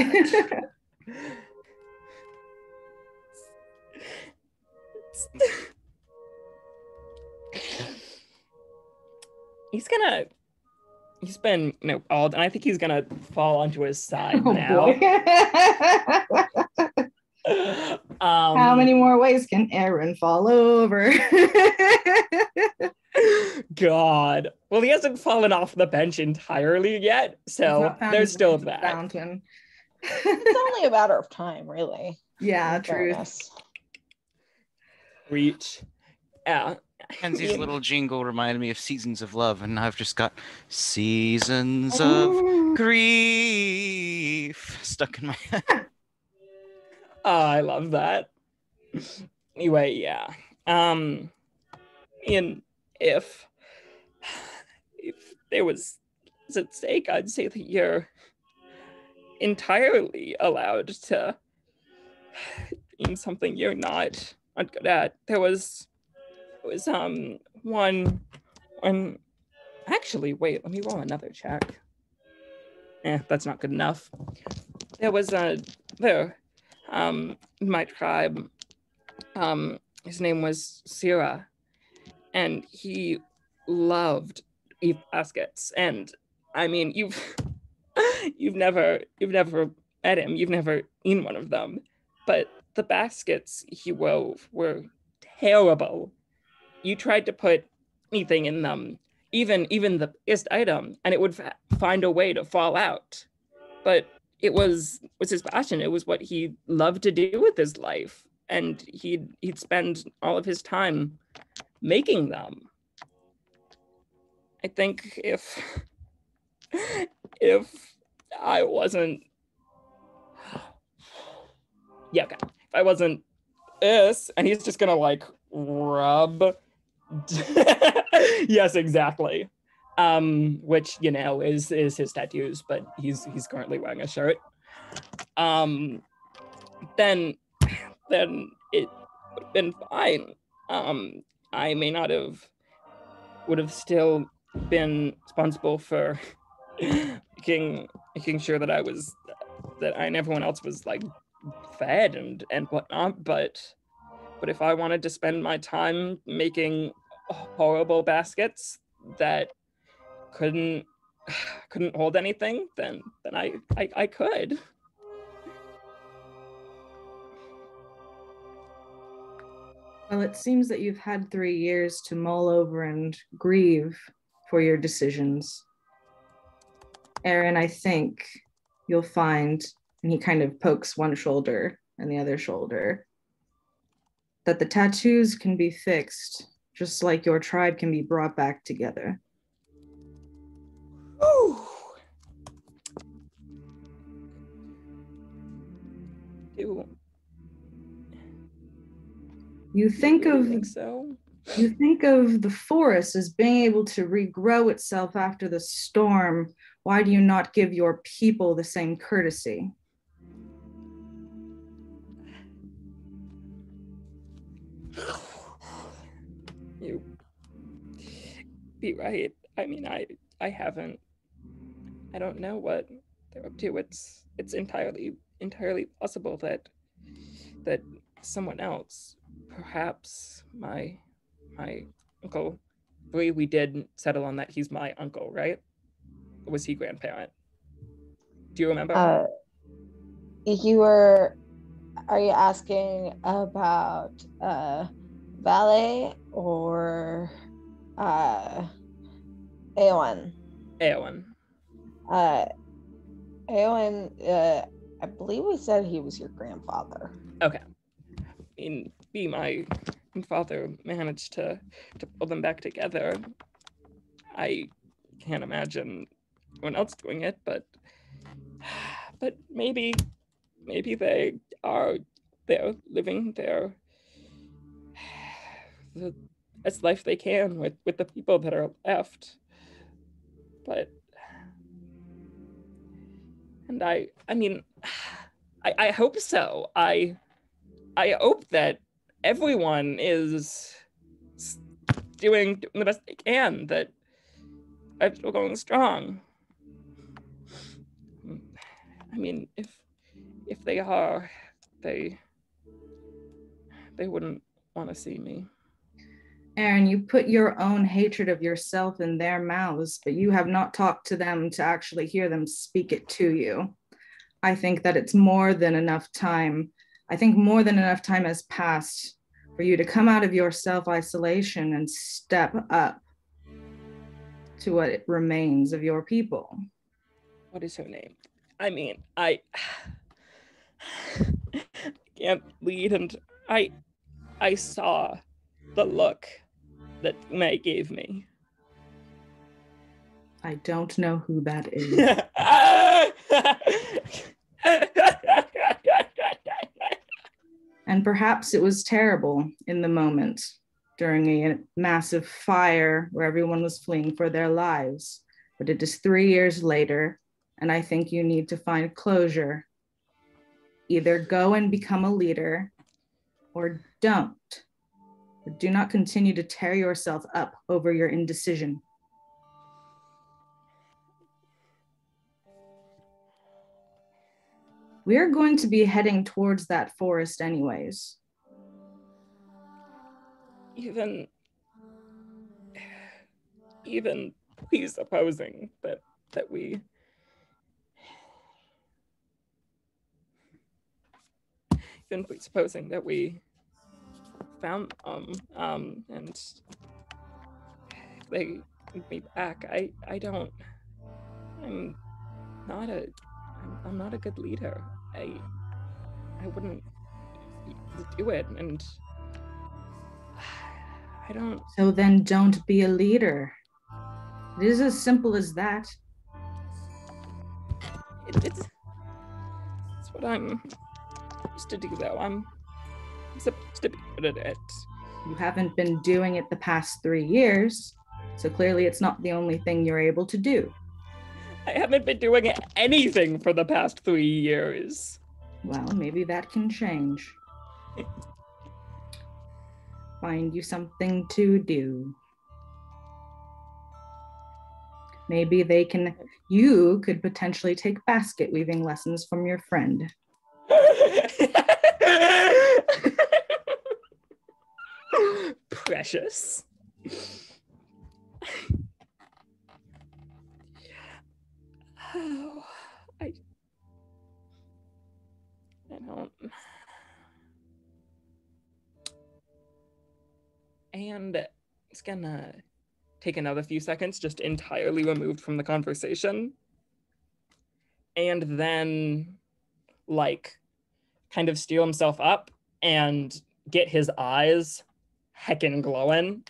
He's been, bald, and I think he's gonna fall onto his side now. How many more ways can Eirran fall over? God. Well, he hasn't fallen off the bench entirely yet, so there's still that. Fountain. It's only a matter of time, really. Yeah, true. Reach. Yeah. Kenzie's little jingle reminded me of Seasons of Love, and I've just got Seasons of Grief stuck in my head. Oh, I love that. Anyway, yeah. And if there was at stake, I'd say that you're entirely allowed to in something you're not good at. There was one actually, wait, let me roll another check. That's not good enough. There was my tribe, his name was Sira, and he loved Eve baskets. And I mean, you've never met him, you've never eaten one of them, but the baskets he wove were terrible. You tried to put anything in them, even the biggest item, and it would find a way to fall out. But it was his passion. It was what he loved to do with his life, and he'd spend all of his time making them. I think if I wasn't, if I wasn't this, and he's just gonna like rub. Yes, exactly. Which is his tattoos, but he's currently wearing a shirt. Then it would have been fine. I may not would have still been responsible for making sure that I and everyone else was like fed and whatnot, but if I wanted to spend my time making horrible baskets that couldn't hold anything, then I could. Well, it seems that you've had 3 years to mull over and grieve for your decisions. Eirran, I think you'll find, and he kind of pokes one shoulder and the other shoulder, that the tattoos can be fixed, just like your tribe can be brought back together. Ooh. You think of the forest as being able to regrow itself after the storm. Why do you not give your people the same courtesy? You be right. I mean, I don't know what they're up to. It's entirely possible that someone else, perhaps my uncle, we did settle on that he's my uncle, right? Or was he grandparent? Do you remember? Are you asking about Valet or Eowyn? Eowyn. Eowyn, I believe we said he was your grandfather. Okay. My father managed to pull them back together. I can't imagine anyone else doing it, but maybe they're living the best life they can with the people that are left. But I hope so. I hope that everyone is doing the best they can, that I'm still going strong. I mean, if they are, they wouldn't want to see me. Eirran, you put your own hatred of yourself in their mouths, but you have not talked to them to actually hear them speak it to you. I think that it's more than enough time I think more than enough time has passed for you to come out of your self-isolation and step up to what remains of your people. What is her name? I mean, I can't lead, and I saw the look that May gave me. I don't know who that is. And perhaps it was terrible in the moment during a massive fire where everyone was fleeing for their lives. But it is 3 years later, and I think you need to find closure. Either go and become a leader or don't. But do not continue to tear yourself up over your indecision. We're going to be heading towards that forest anyways. Even presupposing that we found and they bring me back. I'm not a good leader. I wouldn't do it, and I don't. So then don't be a leader. It is as simple as that. It's what I'm supposed to do, though. I'm supposed to be good at it. You haven't been doing it the past 3 years, so clearly it's not the only thing you're able to do. I haven't been doing anything for the past 3 years. Well, maybe that can change. Find you something to do. Maybe you could potentially take basket weaving lessons from your friend. Precious. Oh, I don't. And it's gonna take another few seconds, just entirely removed from the conversation. And then, like, kind of steal himself up and get his eyes heckin' glowing.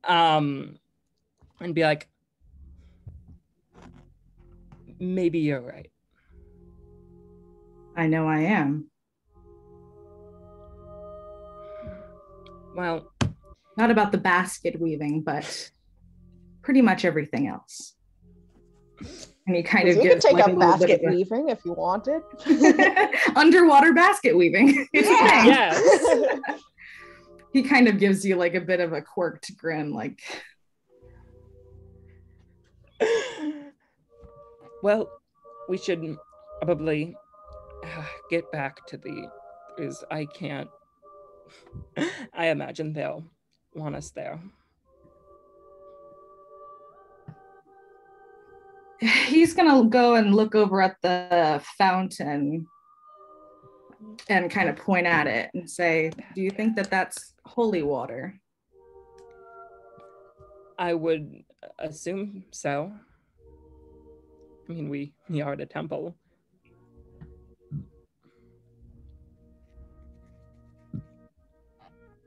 And be like, maybe you're right. I know I am. Well, not about the basket weaving, but pretty much everything else. And he kind of you gives could take like up basket weaving if you wanted. Underwater basket weaving. Yes. He kind of gives you like a bit of a quirked grin, like. Well, we should probably get back to because I can't. I imagine they'll want us there. He's gonna go and look over at the fountain and kind of point at it and say, do you think that that's holy water? I would assume so. I mean, we are at a temple.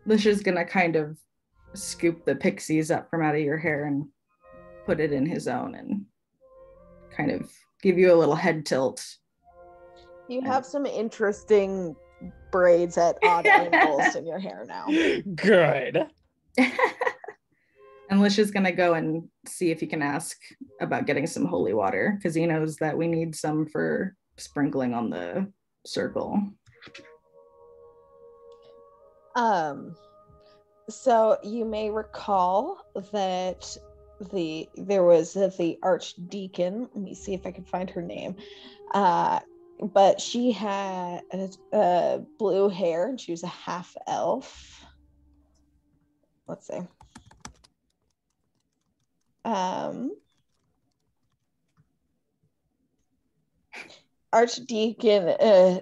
Lish is gonna kind of scoop the pixies up from out of your hair and put it in his own and kind of give you a little head tilt. You have some interesting braids at odd angles in your hair now. Good. And Lish is gonna go and see if he can ask about getting some holy water, because he knows that we need some for sprinkling on the circle. So you may recall that there was the archdeacon. Let me see if I can find her name. But she had blue hair and she was a half elf. Let's see. Archdeacon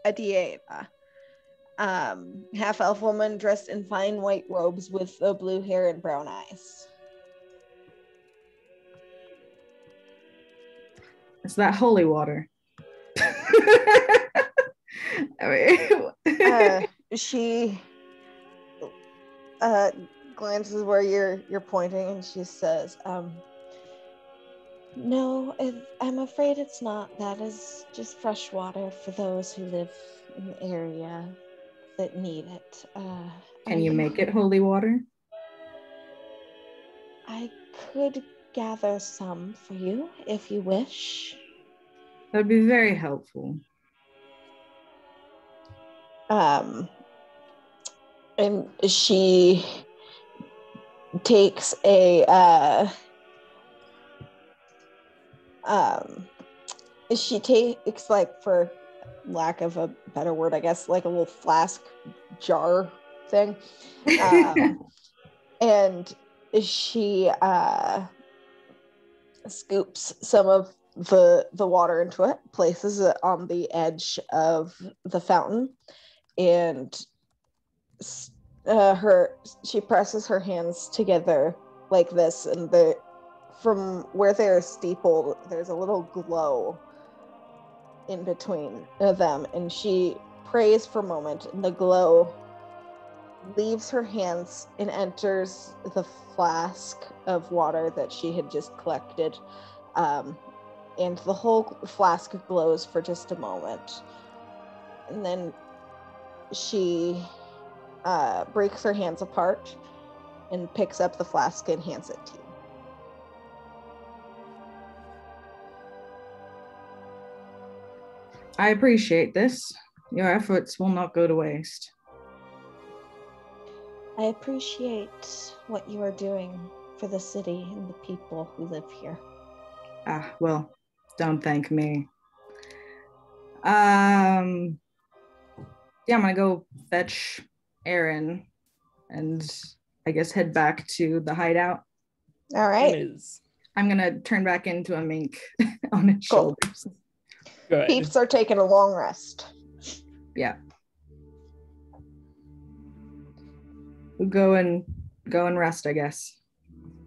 Adiana. Half-elf woman dressed in fine white robes with blue hair and brown eyes. It's that holy water. I mean, She glances where you're pointing, and she says, "No, I'm afraid it's not. That is just fresh water for those who live in the area that need it." Can you make it holy water? I could gather some for you if you wish. That would be very helpful. And she takes she takes, like, for lack of a better word, I guess, like a little flask jar thing. And she scoops some of the water into it, places it on the edge of the fountain, and she presses her hands together like this, and from where they're steepled, there's a little glow in between them, and she prays for a moment, and the glow leaves her hands and enters the flask of water that she had just collected, and the whole flask glows for just a moment, and then she breaks her hands apart and picks up the flask and hands it to you. I appreciate this. Your efforts will not go to waste. I appreciate what you are doing for the city and the people who live here. Well, don't thank me. Yeah, I'm gonna go fetch Eirran and I guess head back to the hideout. All right. I'm gonna turn back into a mink on its Cool. shoulders. Good. Peeps are taking a long rest. Yeah. We'll go and rest, I guess.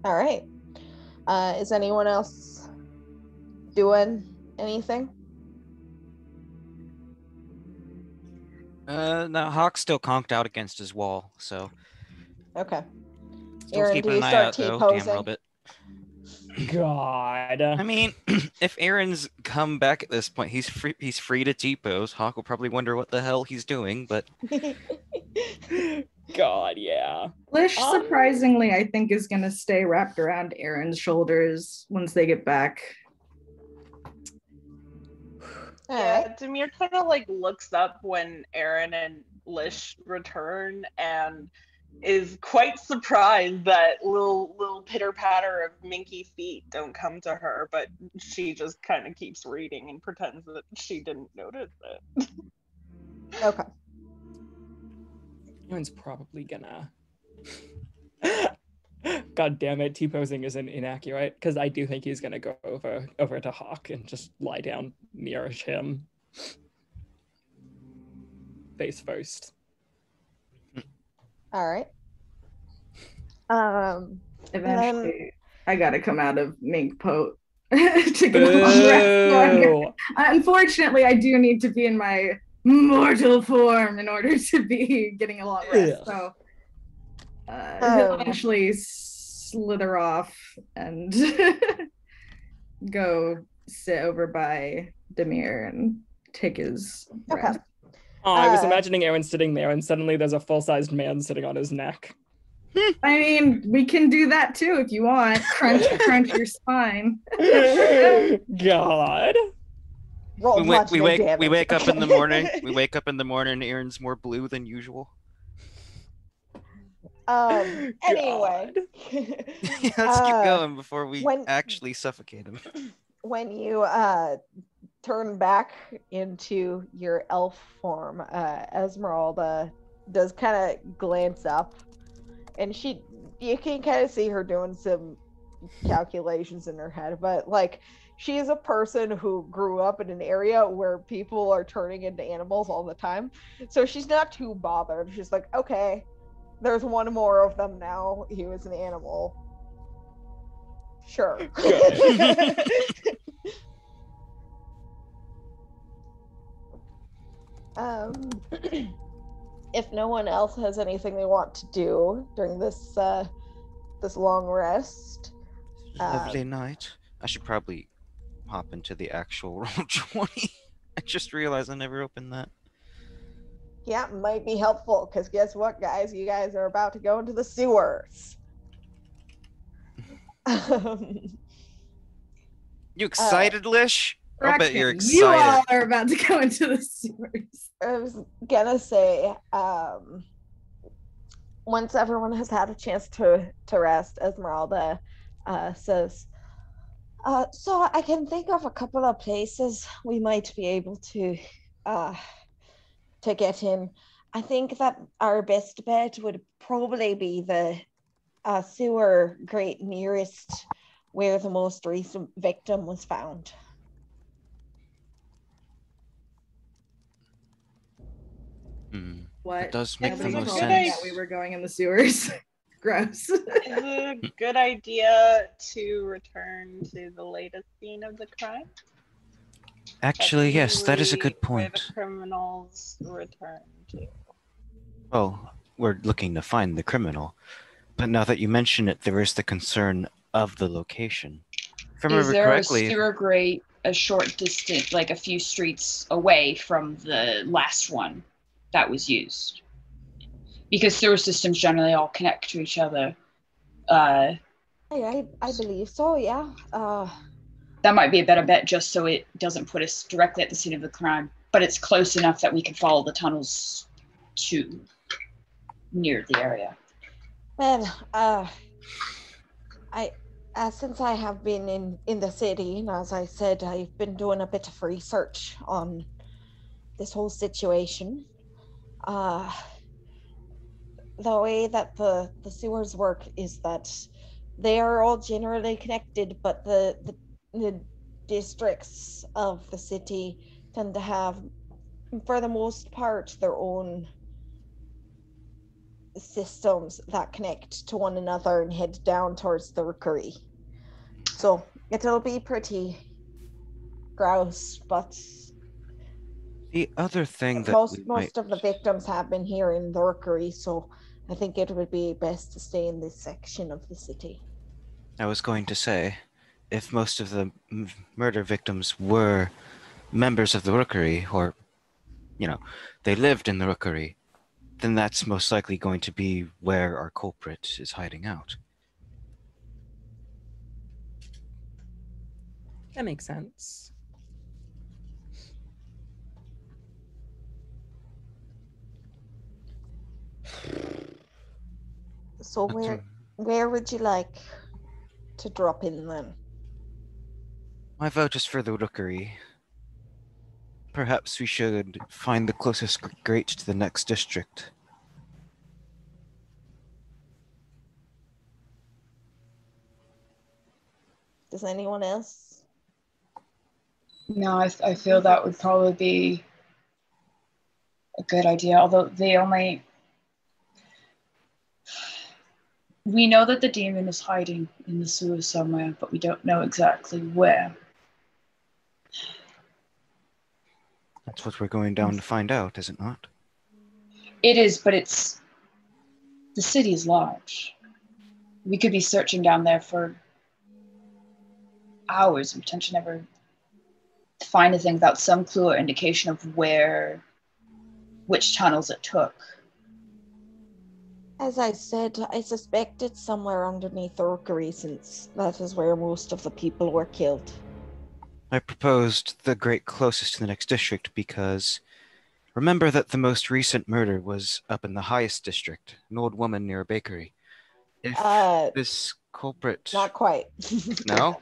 All right. Is anyone else doing anything? No, Hawk's still conked out against his wall, so. Okay. Still Eirran, keeping do you an eye start out, though. T-posing? Damn Robit. God. I mean, if Aaron's come back at this point, he's free to T-pose. Hawk will probably wonder what the hell he's doing, but God, yeah. Lish, surprisingly, I think is gonna stay wrapped around Aaron's shoulders once they get back. Yeah, Demir kind of like looks up when Eirran and Lish return and is quite surprised that little pitter patter of minky feet don't come to her, but she just kind of keeps reading and pretends that she didn't notice it. Okay. Aaron's probably gonna. God damn it, T-posing isn't inaccurate, because I do think he's gonna go over to Hawk and just lie down near him. Face first. All right. Eventually, I gotta come out of mink pote to go on rest. Unfortunately, I do need to be in my mortal form in order to be getting a long rest. So he'll eventually slither off and go sit over by Demir and take his rest. Oh, I was imagining Aaron sitting there, and suddenly there's a full-sized man sitting on his neck. I mean, we can do that too if you want. Crunch your spine. God. We wake up in the morning. We wake up in the morning. Aaron's more blue than usual. Anyway. Let's keep going before we actually suffocate him. When you turn back into your elf form, Esmeralda does kind of glance up, and you can kind of see her doing some calculations in her head, but like she is a person who grew up in an area where people are turning into animals all the time. So she's not too bothered. She's like, okay, there's one more of them now. He was an animal. Sure. If no one else has anything they want to do during this this long rest, Lovely night. I should probably hop into the actual Roll20. I just realized I never opened that. Yeah, might be helpful, because guess what, guys? You guys are about to go into the sewers. You excited, Lish? I'll bet you're Braxton, you all excited. are about to go into the sewers. I was gonna say, once everyone has had a chance to rest, Esmeralda says, so I can think of a couple of places we might be able to get in. I think that our best bet would probably be the sewer grate nearest where the most recent victim was found. What? That does make the Nobody most told sense. me That we were going in the sewers. Gross. Is it a good idea to return to the latest scene of the crime? Actually, yes, that is a good Where point. the criminals return to. Well, we're looking to find the criminal, but now that you mention it, there is the concern of the location. If I Is remember there correctly, a sewer grate a short distance, like a few streets away from the last one that was used? Because sewer systems generally all connect to each other. I believe so, yeah. That might be a better bet, just so it doesn't put us directly at the scene of the crime, but it's close enough that we can follow the tunnels to near the area. Well, since I have been in the city, and as I said, I've been doing a bit of research on this whole situation. The way that the sewers work is that they are all generally connected, but the districts of the city tend to have, for the most part, their own systems that connect to one another and head down towards the rookery. So it'll be pretty gross, but the other thing that most of the victims have been here in the rookery, so I think it would be best to stay in this section of the city. I was going to say, if most of the murder victims were members of the rookery, or, they lived in the rookery, then that's most likely going to be where our culprit is hiding out. That makes sense. So where would you like to drop in then? My vote is for the rookery. Perhaps we should find the closest grate to the next district. Does anyone else? No, I feel that would probably be a good idea, although we know that the demon is hiding in the sewer somewhere, but we don't know exactly where. That's what we're going down to find out, is it not? It is, but the city is large. We could be searching down there for hours and potentially never find anything without some clue or indication of which tunnels it took. As I said, I suspect it's somewhere underneath the rookery, since that is where most of the people were killed. I proposed the grate closest to the next district because remember that the most recent murder was up in the highest district, an old woman near a bakery. If this culprit... Not quite. No?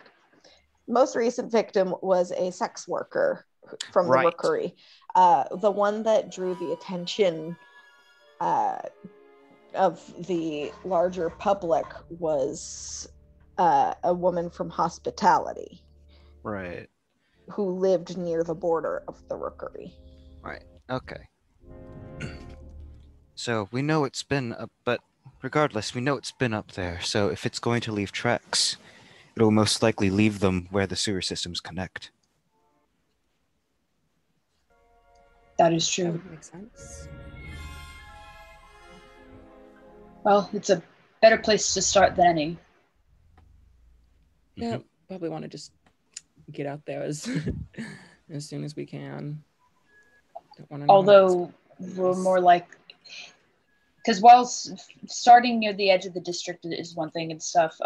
Most recent victim was a sex worker from the rookery. The one that drew the attention of the larger public was a woman from hospitality. Right. who lived near the border of the rookery. Right. Okay. So we know it's been up, but regardless, we know it's been up there. So if it's going to leave tracks, it'll most likely leave them where the sewer systems connect. That is That true. would make sense. Well, it's a better place to start than any. Yeah, probably want to just get out there as as soon as we can. Don't want to. Although we're more like, because while starting near the edge of the district is one thing and stuff,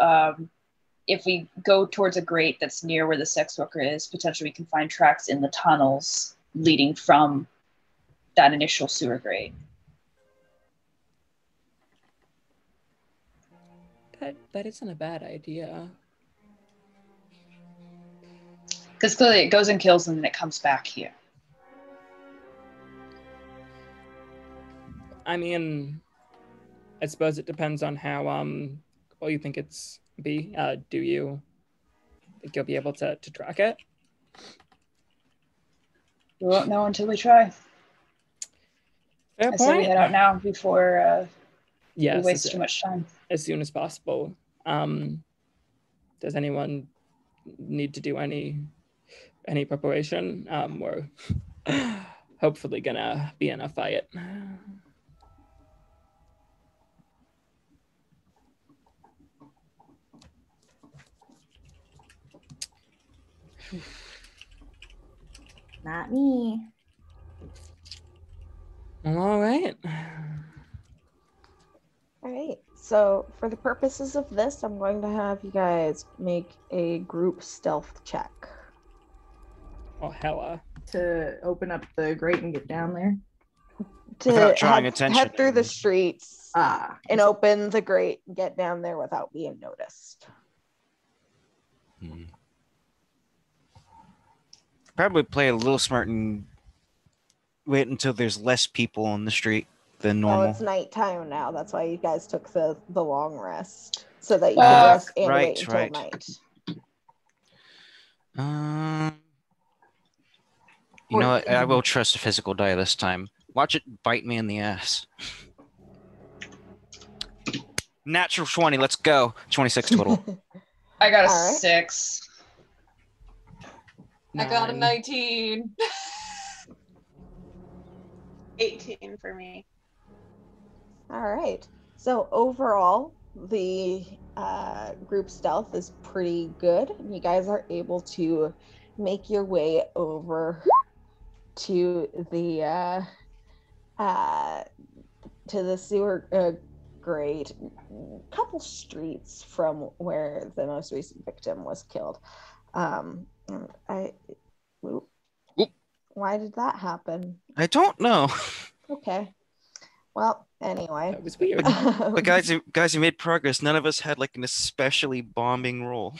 if we go towards a grate that's near where the sex worker is, potentially we can find tracks in the tunnels leading from that initial sewer grate. That isn't a bad idea. Because clearly it goes and kills them and it comes back here. I mean, I suppose it depends on how well you think it's be. Do you think you'll be able to track it? We won't know until we try. Fair I say we point. head out now before we Yes, waste too much time. as soon as possible. Does anyone need to do any preparation? We're hopefully gonna be in a fight. Not me. All right. All right. So for the purposes of this, I'm going to have you guys make a group stealth check. Oh, hella. To open up the grate and get down there. Without drawing attention. Head through the streets Ah. and open the grate and get down there without being noticed. Probably play a little smart and wait until there's less people on the street than normal. Well, it's nighttime now. That's why you guys took the long rest. So that you can rest and wait until night. You know what? I will trust a physical die this time. Watch it bite me in the ass. Natural 20, let's go. 26 total. I got a All right. 6. I got a 19. 18 for me. All right. So overall, the group stealth is pretty good. You guys are able to make your way over to the sewer grate, a couple streets from where the most recent victim was killed. Why did that happen? I don't know. Okay. Well, anyway. That was weird. But guys, you made progress. None of us had like an especially bombing roll.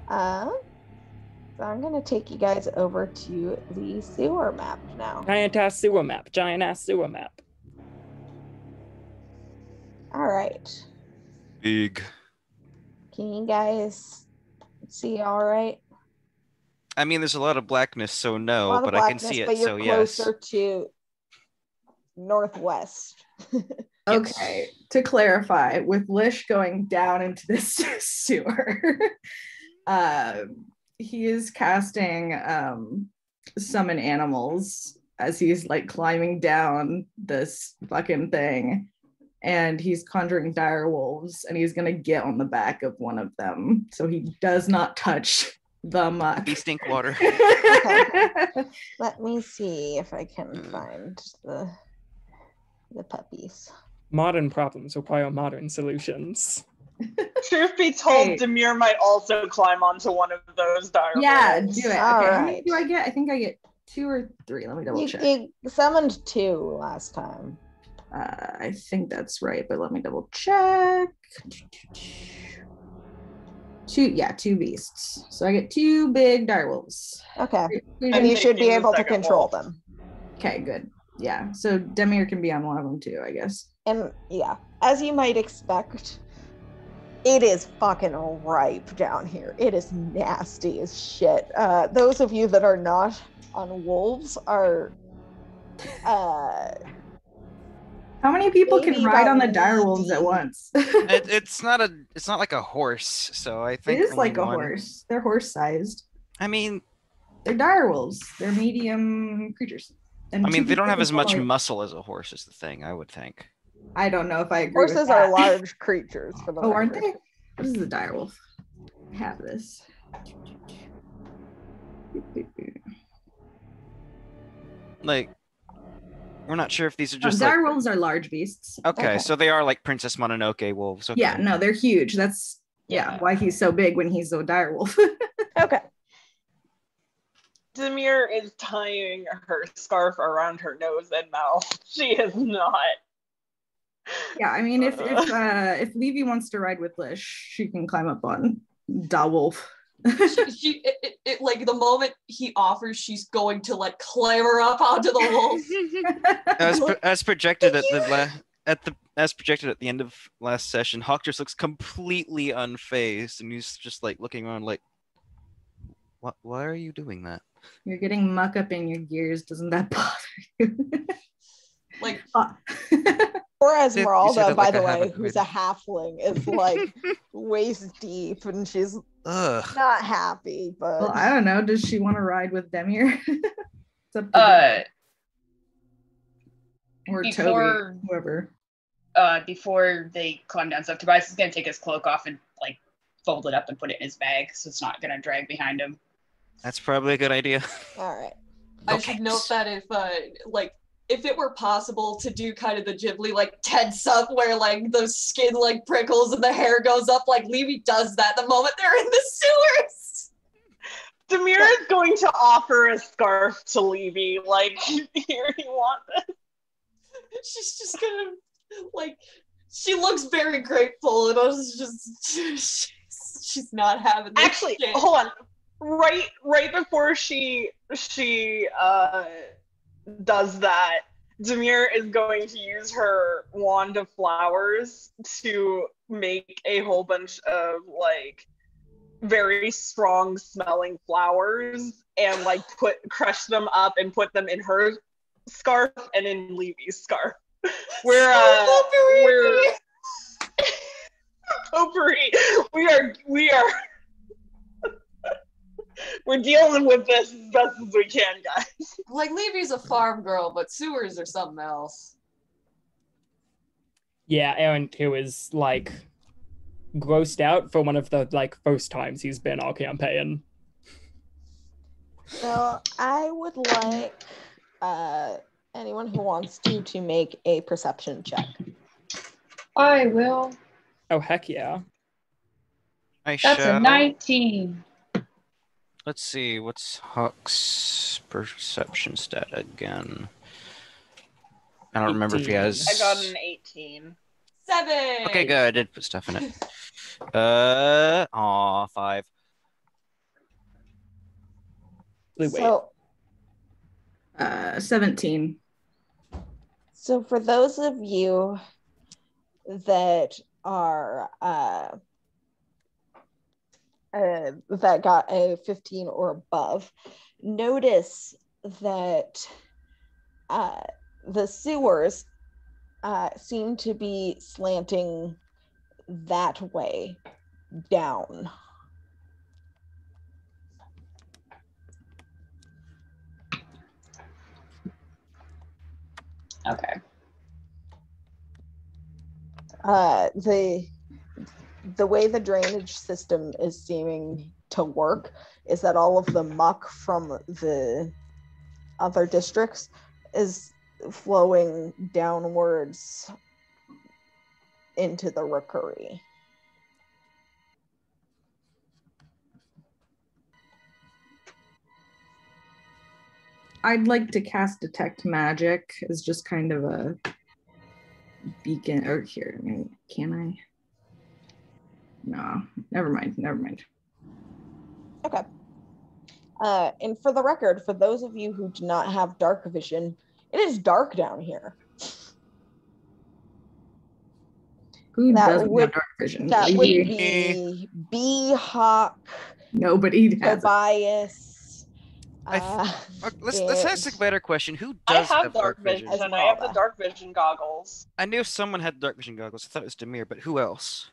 So I'm gonna take you guys over to the sewer map now. Giant ass sewer map. All right. Big. Can you guys see all right? I mean, there's a lot of blackness, so no, but I can see it, but you're so yes. closer to northwest. Okay, to clarify, with Lish going down into this sewer, he is casting summon animals as he's like climbing down this fucking thing, and he's conjuring dire wolves, and he's gonna get on the back of one of them so he does not touch the muck. Be stink water. Okay. Let me see if I can find the puppies. Modern problems require modern solutions. Truth be told, Hey. Demir might also climb onto one of those dire Yeah, wolves. do it. Okay, All how many right. do I get? I think I get 2 or 3. Let me double check. You summoned 2 last time. I think that's right, but let me double check. 2 beasts. So I get 2 big direwolves. Okay. And And you should be taking the able to second control wolf. them. Okay, good. Yeah, so Demir can be on one of them too, I guess. And yeah, as you might expect, It is fucking ripe down here. It is nasty as shit. Those of you that are not on wolves are How many people maybe can ride on the about direwolves at knee-deep. once? It's not like a horse, so I It think is only like a one. horse. They're horse-sized. I mean, They're direwolves. They're medium creatures. And I mean, two they don't people have can as much follow- muscle as a horse is the thing, I would think. I don't know if I agree Horses with are that. large creatures for the Oh, aren't record. they? What is the direwolf? I have this. Like, we're not sure if these are just direwolves are large beasts. Okay, so they are like Princess Mononoke wolves. Okay. Yeah, no, they're huge. That's why he's so big when he's a direwolf. Okay. Demir is tying her scarf around her nose and mouth. She is not. Yeah, I mean, if Levy wants to ride with Lish, she can climb up on Da Wolf. It like the moment he offers, she's going to like clamber up onto the wolf. As projected at the end of last session, Hawk just looks completely unfazed, and he's just like looking around like, "What? Why are you doing that?" You're getting muck up in your gears. Doesn't that bother you? Like, Or Esmeralda, it by like the I way, haven't who's read a halfling, is like waist deep, and she's Ugh. not happy. But well, I don't know. Does she want to ride with Demir? It's up to or Toby, whoever. Before they climb down, so Tobias is gonna take his cloak off and like fold it up and put it in his bag, so it's not gonna drag behind him. That's probably a good idea. all right. I should note that if it were possible to do kind of the Ghibli like tense up where like the skin like prickles and the hair goes up, like Levy does that the moment they're in the sewers. Demir is going to offer a scarf to Levy. Like, here, you want this? She's just gonna like. She looks very grateful, and I was just she's not having this Actually, shit. hold on. Right before she does that, Demir is going to use her wand of flowers to make a whole bunch of like very strong smelling flowers and like crush them up and put them in her scarf and in Levy's scarf. We're potpourri. We are we're dealing with this as best as we can, guys. Like Levy's a farm girl, but sewers are something else. Yeah, Aaron too is like grossed out for one of the like first times he's been all campaign. So I would like anyone who wants to make a perception check. I will. Oh heck yeah. That's a 19. Let's see, what's Hawk's perception stat again? I don't remember if he has. I got an 18. 7. Okay, good. I did put stuff in it. 5. Wait. So 17. So for those of you that are that got a 15 or above, notice that the sewers seem to be slanting that way down. Okay. The way the drainage system is seeming to work is that all of the muck from the other districts is flowing downwards into the rookery. I'd like to cast Detect Magic as just kind of a beacon. Or here, can I? No, never mind. Okay. And for the record, for those of you who do not have dark vision, it is dark down here. Who That doesn't would- have dark vision? That would Maybe. be B Hawk, Nobody has it. Tobias. Let's ask a better question. Who I does have dark vision. Esmeralda. I have the dark vision goggles. I knew someone had dark vision goggles. I thought it was Demir, but who else?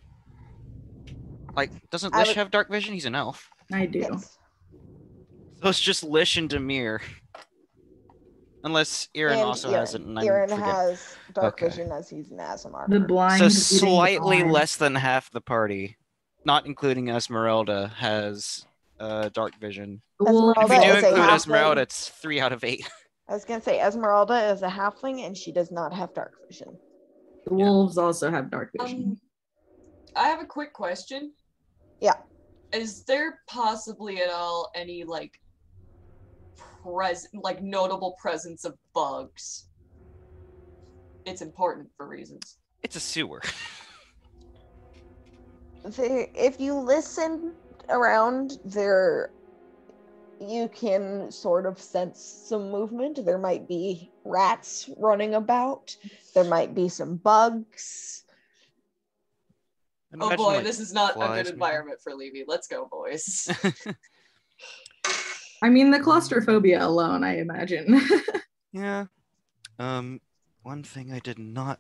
Like, doesn't I Lish would- have dark vision? He's an elf. I do. Yes. So it's just Lish and Demir. Unless Eirran And also has it, and I Eirran forget. has dark Okay. vision as he's an Asimar. The blind. So leading the slightly blind. less than half the party, not including Esmeralda, has dark vision. Well, If Esmeralda you do is a include halfling. Esmeralda, it's 3 out of 8. I was gonna say Esmeralda is a halfling and she does not have dark vision. the wolves also have dark vision. I have a quick question. Yeah. Is there possibly at all any notable presence of bugs? It's important for reasons. It's a sewer. If you listen around there, you can sort of sense some movement. There might be rats running about. There might be some bugs. Oh Imagine, boy, like, this is not a flies good moving. environment for Levy. Let's go, boys. I mean, the claustrophobia alone, I imagine. Yeah. One thing I did not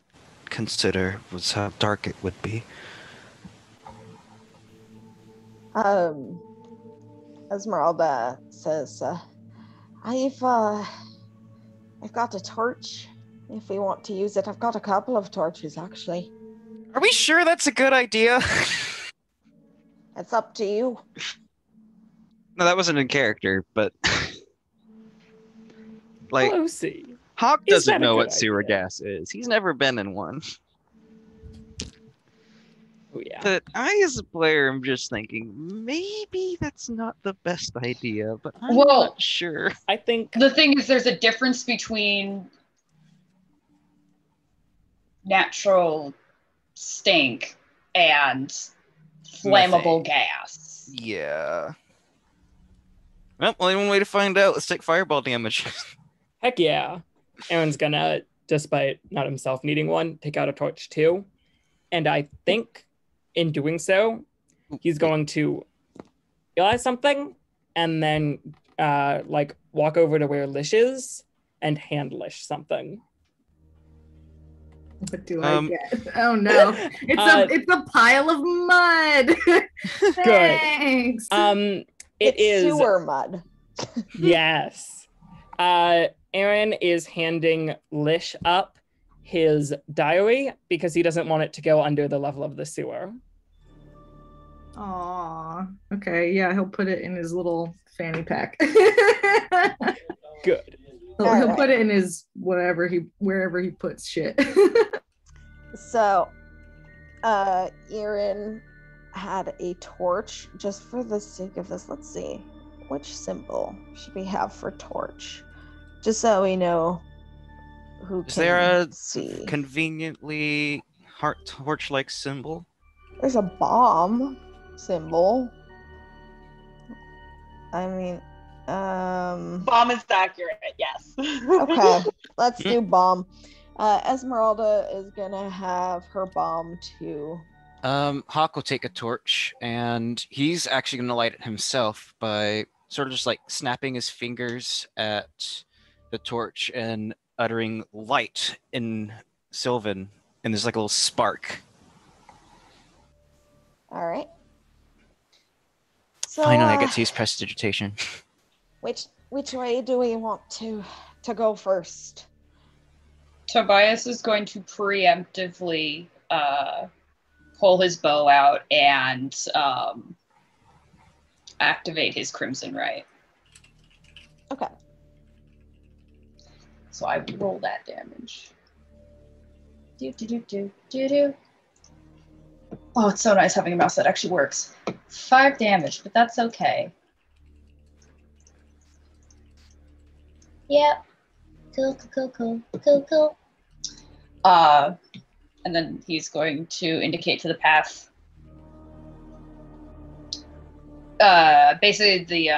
consider was how dark it would be. Esmeralda says, I've got a torch if we want to use it. I've got a couple of torches actually. Are we sure that's a good idea? It's up to you. No, that wasn't in character, but like Lucy. Hawk Is doesn't that a know good what sewer idea? gas is. He's never been in one. Oh yeah. But I, as a player, am just thinking maybe that's not the best idea. But I'm Well, not sure. I think The thing is, there's a difference between natural stink and flammable Methane. gas. Yeah. Well, only one way to find out. Let's take fireball damage. heck yeah. Aaron's gonna, despite not himself needing one, take out a torch too. And I think in doing so, he's going to realize something and then walk over to where Lish is and hand Lish something. What do I get? Oh no. It's a pile of mud. Thanks. It It's is sewer mud. yes. Aaron is handing Lish up his diary because he doesn't want it to go under the level of the sewer. Aw. Okay, yeah, he'll put it in his little fanny pack. Good. He'll put it in his wherever he puts shit. So, Erin had a torch just for the sake of this. Let's see. Which symbol should we have for torch? Just so we know who Is can there a see. conveniently heart torch-like symbol? There's a bomb symbol. I mean, Bomb is accurate, yes. okay, let's do bomb. Esmeralda is gonna have her bomb too. Hawk will take a torch, and he's actually going to light it himself by sort of just like snapping his fingers at the torch and uttering light in Sylvan, and there's like a little spark. All right. So, Finally, I get to use prestidigitation. which way do we want to go first? Tobias is going to preemptively pull his bow out and activate his Crimson Right. Okay. So I will roll that damage. Do. Oh, it's so nice having a mouse that actually works. 5 damage, but that's okay. Yep. Cool. And then he's going to indicate to the path. Basically, the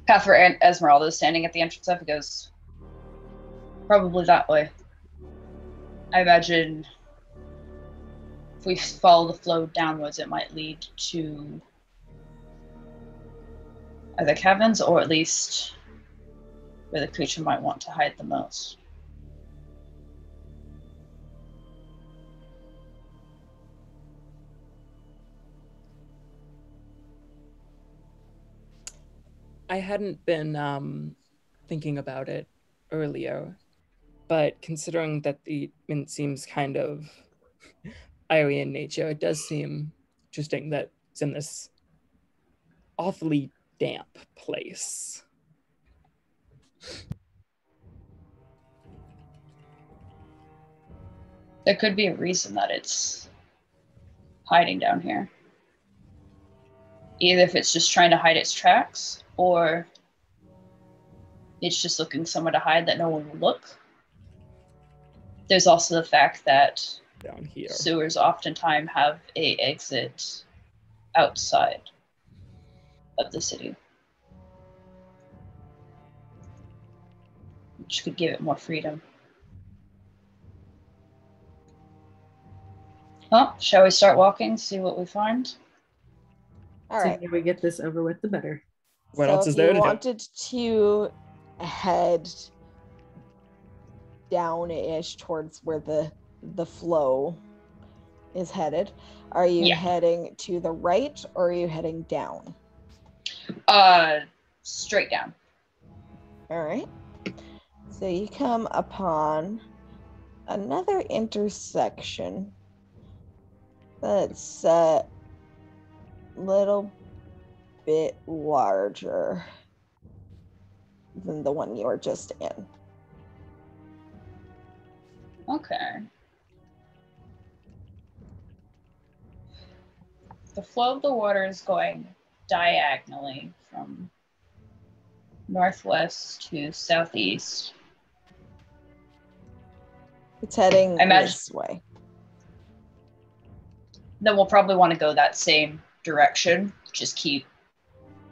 path where Esmeralda is standing at the entrance of. He goes, probably that way. I imagine if we follow the flow downwards, it might lead to either caverns or at least where the creature might want to hide the most. I hadn't been thinking about it earlier, but considering that the it seems kind of airy in nature, it does seem interesting that it's in this awfully damp place. There could be a reason that it's hiding down here. Either if it's just trying to hide its tracks, or it's just looking somewhere to hide that no one will look. There's also the fact that Down here, sewers oftentimes have a exit outside of the city, which could give it more freedom. Well, shall we start walking, see what we find? All right. The sooner we get this over with, the better. what else is there if to you do? wanted to head down-ish towards where the flow is headed, are you heading to the right or are you heading down? Straight down. All right. So you come upon another intersection that's a little bit larger than the one you were just in. Okay. The flow of the water is going diagonally from northwest to southeast. It's heading this way. Then we'll probably want to go that same direction. Just keep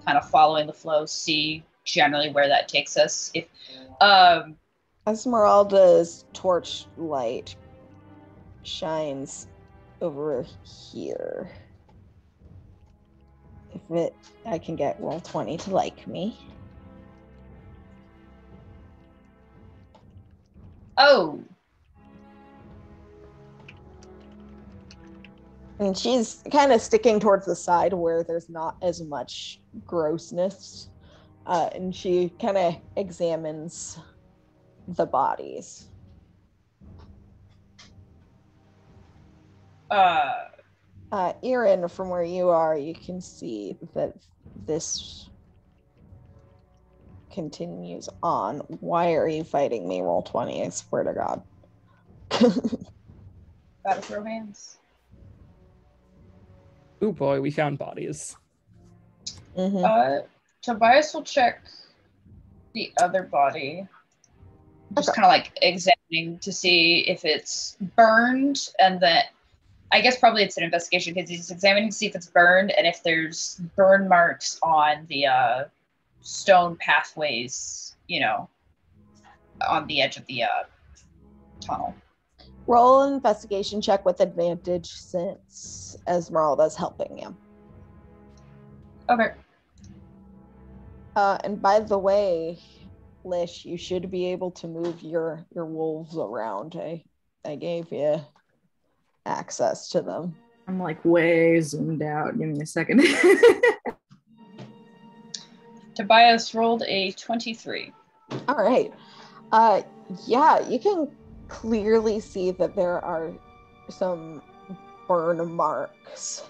kind of following the flow, see generally where that takes us. If Esmeralda's torch light shines over here. I can get roll 20 to like me. Oh. And she's kind of sticking towards the side where there's not as much grossness. And she kind of examines the bodies. Eirran, from where you are, you can see that this continues on. Why are you fighting me? Roll 20, I swear to God. Gotta throw hands. Oh boy, we found bodies. Mm-hmm. Tobias will check the other body. Just kind of like examining to see if it's burned, and then I guess probably it's an investigation because he's examining to see if it's burned and if there's burn marks on the stone pathways, on the edge of the tunnel. Roll an investigation check with advantage since Esmeralda's helping you. Okay. And by the way, Lish, you should be able to move your wolves around. I gave you access to them. I'm like way zoomed out. Give me a second. Tobias rolled a 23. All right. Yeah, you can clearly see that there are some burn marks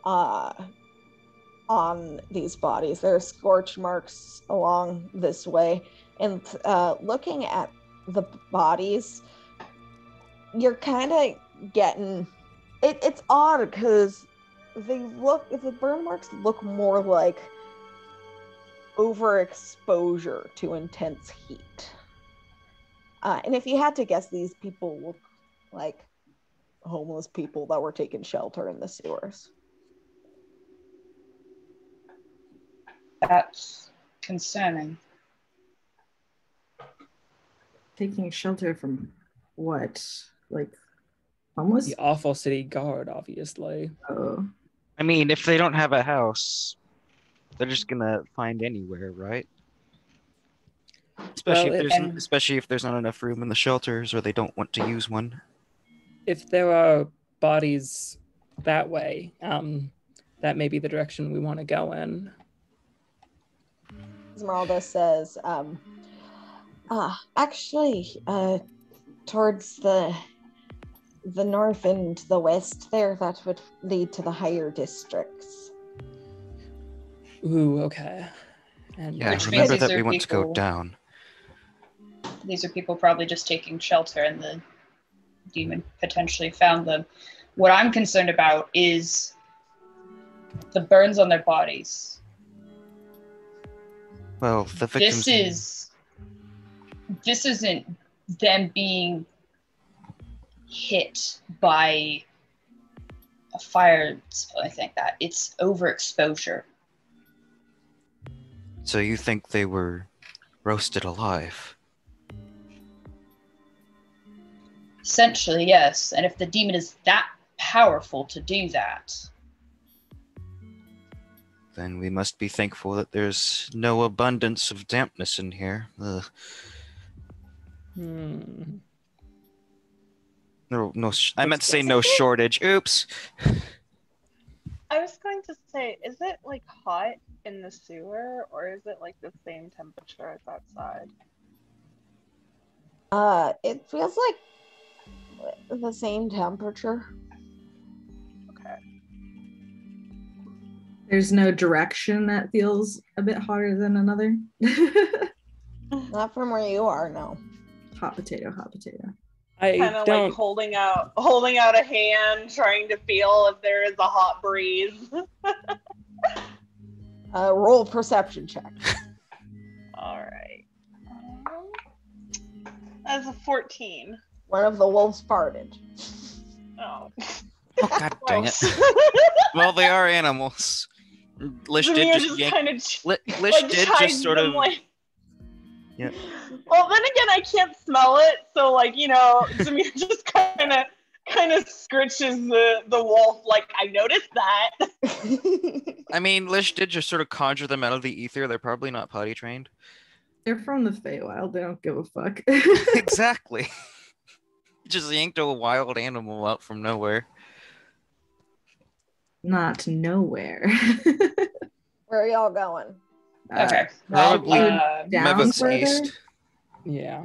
on these bodies. There are scorch marks along this way. And looking at the bodies, you're kind of getting... It's odd because the burn marks look more like overexposure to intense heat. And if you had to guess, these people look like homeless people that were taking shelter in the sewers. That's concerning. Taking shelter from what? Like Homeless? The awful city guard, obviously. Oh. I mean, if they don't have a house, they're just gonna find anywhere, right? Especially Well, especially if there's not enough room in the shelters or they don't want to use one. if there are bodies that way, that may be the direction we want to go in. Esmeralda says, actually, towards the north and the west there, that would lead to the higher districts. Ooh, okay. And Yeah, Which remember means that these we are want to go people- down. These are people probably just taking shelter and the demon potentially found them. What I'm concerned about is the burns on their bodies. Well, the victims. This isn't them being hit by a fire or anything like that. It's overexposure. So you think they were roasted alive? Essentially, yes. And if the demon is that powerful to do that, Then we must be thankful that there's no abundance of dampness in here. Ugh. I meant to say no shortage. Oops. I was going to say, is it like hot in the sewer or is it like the same temperature as outside? It feels like the same temperature. Okay. There's no direction that feels a bit hotter than another. Not from where you are, no. Hot potato, hot potato. I Kind of don't. like holding out a hand, trying to feel if there is a hot breeze. Roll perception check. All right. That's a 14. One of the wolves farted. Oh. Oh, God dang it. Gross. Well, they are animals. Lish did Zamir just yank. kind of Lish like, did chides just sort them, of. like... Yeah. Well, then again, I can't smell it, so like Zamir just kind of scritches the wolf. Like, I noticed that. I mean, Lish did just sort of conjure them out of the ether. They're probably not potty trained. They're from the Feywild. They don't give a fuck. Exactly. Just yanked a wild animal out from nowhere. Not nowhere. Where are y'all going? okay. Probably down Mevot's further? east. Yeah.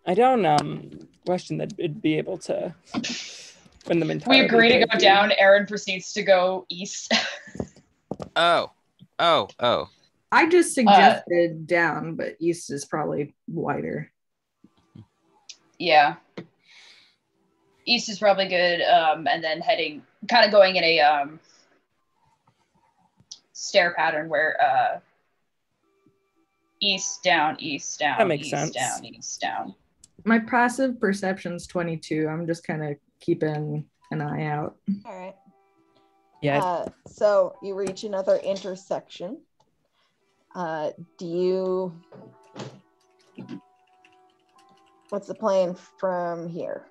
I don't question that it'd be able to win them entirely. We agree to but go down. Eirran proceeds to go east. Oh. I just suggested down, but east is probably wider. Yeah. East is probably good. And then kind of going in a stair pattern where east, down, That makes east, sense. down, east, down. My passive perception's 22. I'm just kind of keeping an eye out. All right. Yeah. So you reach another intersection. What's the plan from here?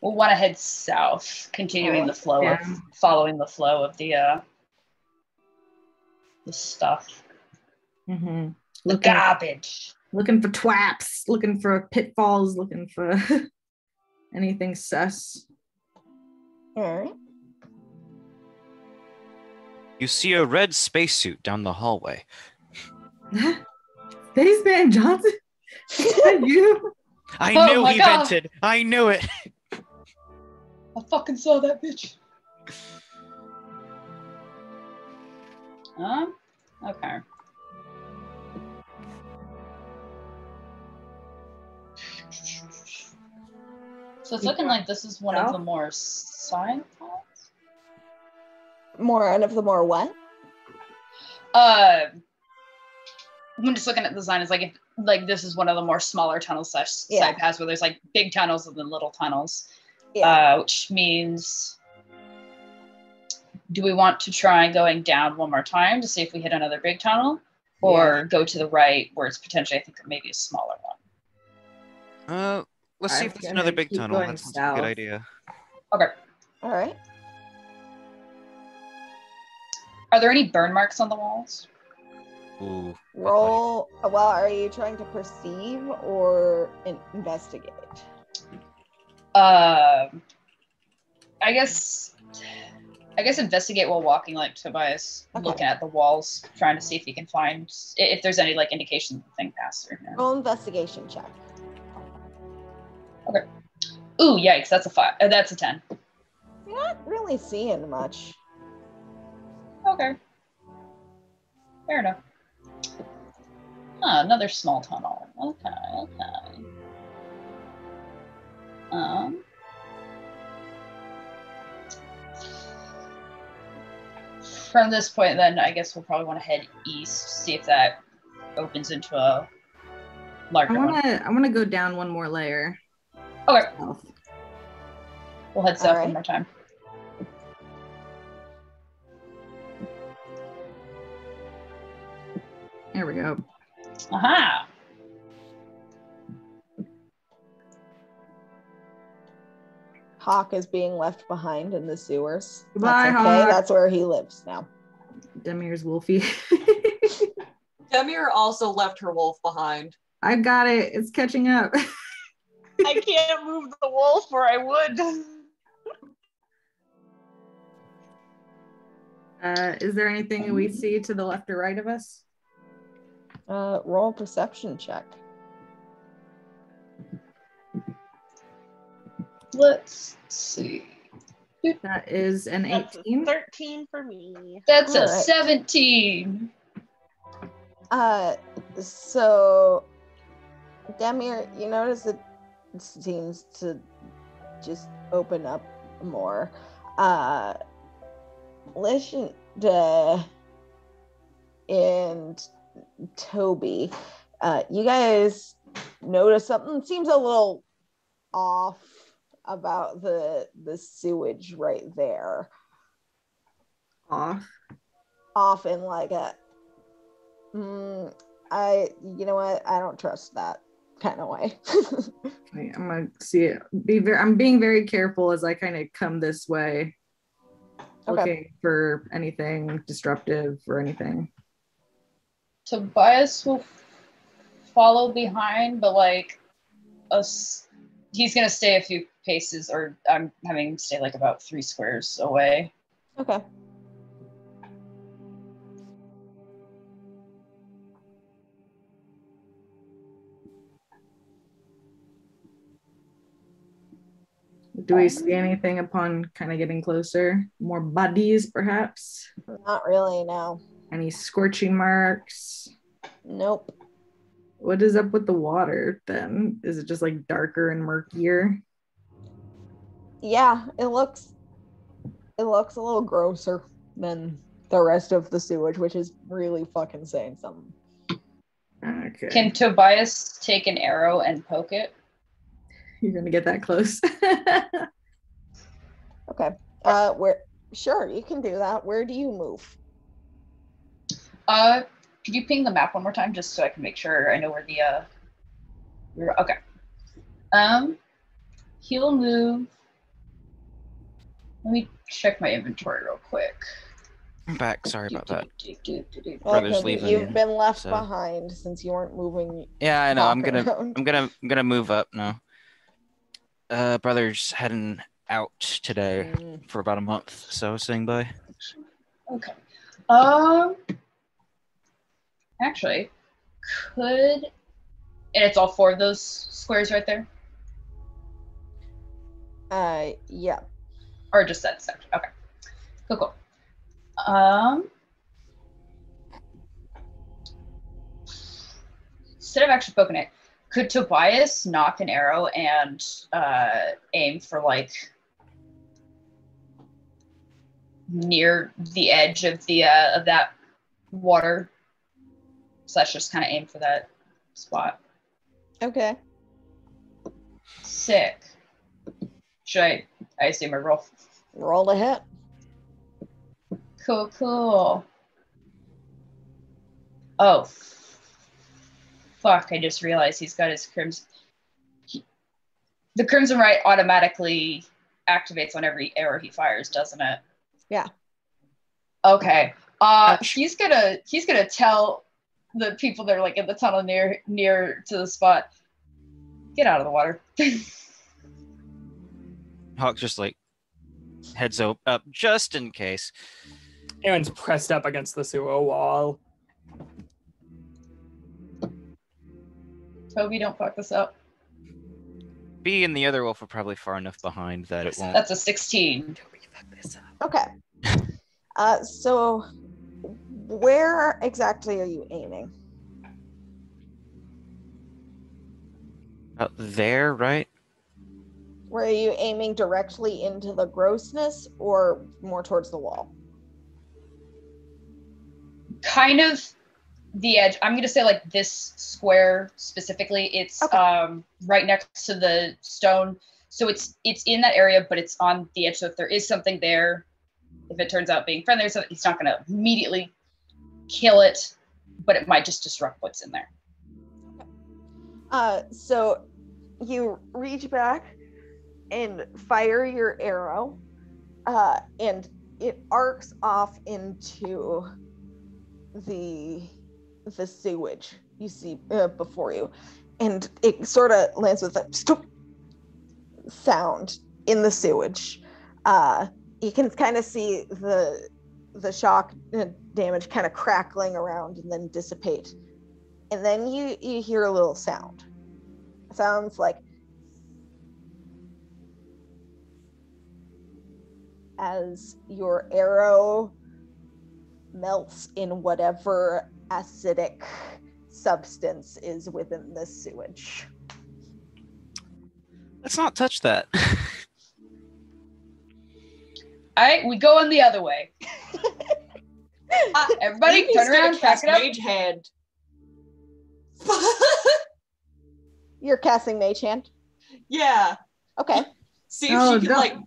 We'll want to head south, continuing the flow Yeah. following the flow of the stuff. Mm-hmm. The garbage. Looking for twaps, looking for pitfalls, looking for anything sus. All right. You see a red spacesuit down the hallway. Spaceman Johnson? Is that you? I Oh knew my he God. vented. I knew it. I fucking saw that bitch. Okay. So it's looking like this is one of the more science ones. One of the more what? I'm just looking at the design. It's like this is one of the more smaller tunnels / side paths where there's like big tunnels and then little tunnels. Yeah. Which means, do we want to try going down one more time to see if we hit another big tunnel, or go to the right where it's potentially, I think, maybe a smaller one? Let's see I'm if there's gonna another big keep tunnel. going That sounds like a south. good idea. Okay. All right. Are there any burn marks on the walls? Ooh. Roll. Well, are you trying to perceive or investigate? I guess investigate while walking, like Tobias, Okay. looking at the walls, trying to see if he can find if there's any like indication that the thing passed through here. Roll investigation check. Okay. Ooh, yikes! That's a 5. That's a 10. You're not really seeing much. Okay. Fair enough. Another small tunnel. Okay. From this point, then I guess we'll probably want to head east, see if that opens into a larger one. I wanna go down one more layer. Okay. South. We'll head south Alright. one more time. There we go. Aha! Hawk is being left behind in the sewers. Goodbye, That's okay. Hawk. That's where he lives now. Demir's Wolfie. Demir also left her wolf behind. I've got it. It's catching up. I can't move the wolf, or I would. Is there anything we see to the left or right of us? Roll a perception check. Let's see. That is an That's a 18. 13 for me. That's a Alright. 17. So Demir, you notice it seems to just open up more. Lish and Toby, you guys notice something seems a little off about the sewage right there. Off in like a you know what, I don't trust that kind of way. Okay, I'm gonna see it. I'm being very careful as I kind of come this way, looking for anything disruptive or anything. Tobias will follow behind, but like he's gonna stay a few paces, or I'm having him stay like about 3 squares away. Okay. Do we see anything upon kind of getting closer? More bodies, perhaps? Not really, no. Any scorching marks? Nope. What is up with the water then? Is it just like darker and murkier? Yeah, it looks a little grosser than the rest of the sewage, which is really fucking saying something. Okay. Can Tobias take an arrow and poke it? You're gonna get that close. Okay. Sure, you can do that. Where do you move? Could you ping the map one more time just so I can make sure I know where the okay. He'll move. Let me check my inventory real quick. I'm back. Sorry about that. Well, Brother's 'cause leaving, you've been left so- behind since you weren't moving. Yeah, I know. I'm around. gonna move up now. Brother's heading out today for about a month, so saying bye. Okay. Actually, and it's all 4 of those squares right there, Yeah. or just that section? Okay. Cool. Instead of actually poking it, could Tobias knock an arrow and aim for like near the edge of the of that water? So let's just kind of aim for that spot. Okay. Sick. Should I assume I roll? Roll a hit. Cool. Oh, fuck, I just realized he's got his crimson. The Crimson Right automatically activates on every arrow he fires, doesn't it? Yeah. Okay. He's gonna tell the people that are like in the tunnel near to the spot, get out of the water. Hawk just like heads up just in case. Aaron's pressed up against the sewer wall. Toby, don't fuck this up. B and the other wolf are probably far enough behind that it won't. That's a 16. Toby, fuck this up. Okay. So where exactly are you aiming? Out there, right? Were you aiming directly into the grossness or more towards the wall? Kind of the edge. I'm going to say like this square specifically. It's right next to the stone. So it's in that area, but it's on the edge. So if there is something there, if it turns out being friendly, so he's not going to immediately kill it, but it might just disrupt what's in there. So you reach back and fire your arrow, and it arcs off into the sewage you see before you, and it sort of lands with a stop sound in the sewage. You can kind of see the shock damage kind of crackling around and then dissipate, and then you hear a little sound. It sounds like as your arrow melts in whatever acidic substance is within the sewage. Let's not touch that. All right, we go on the other way. Everybody, turn around, cast back it up. Mage Hand. You're casting Mage Hand? Yeah. Okay. See if she can like.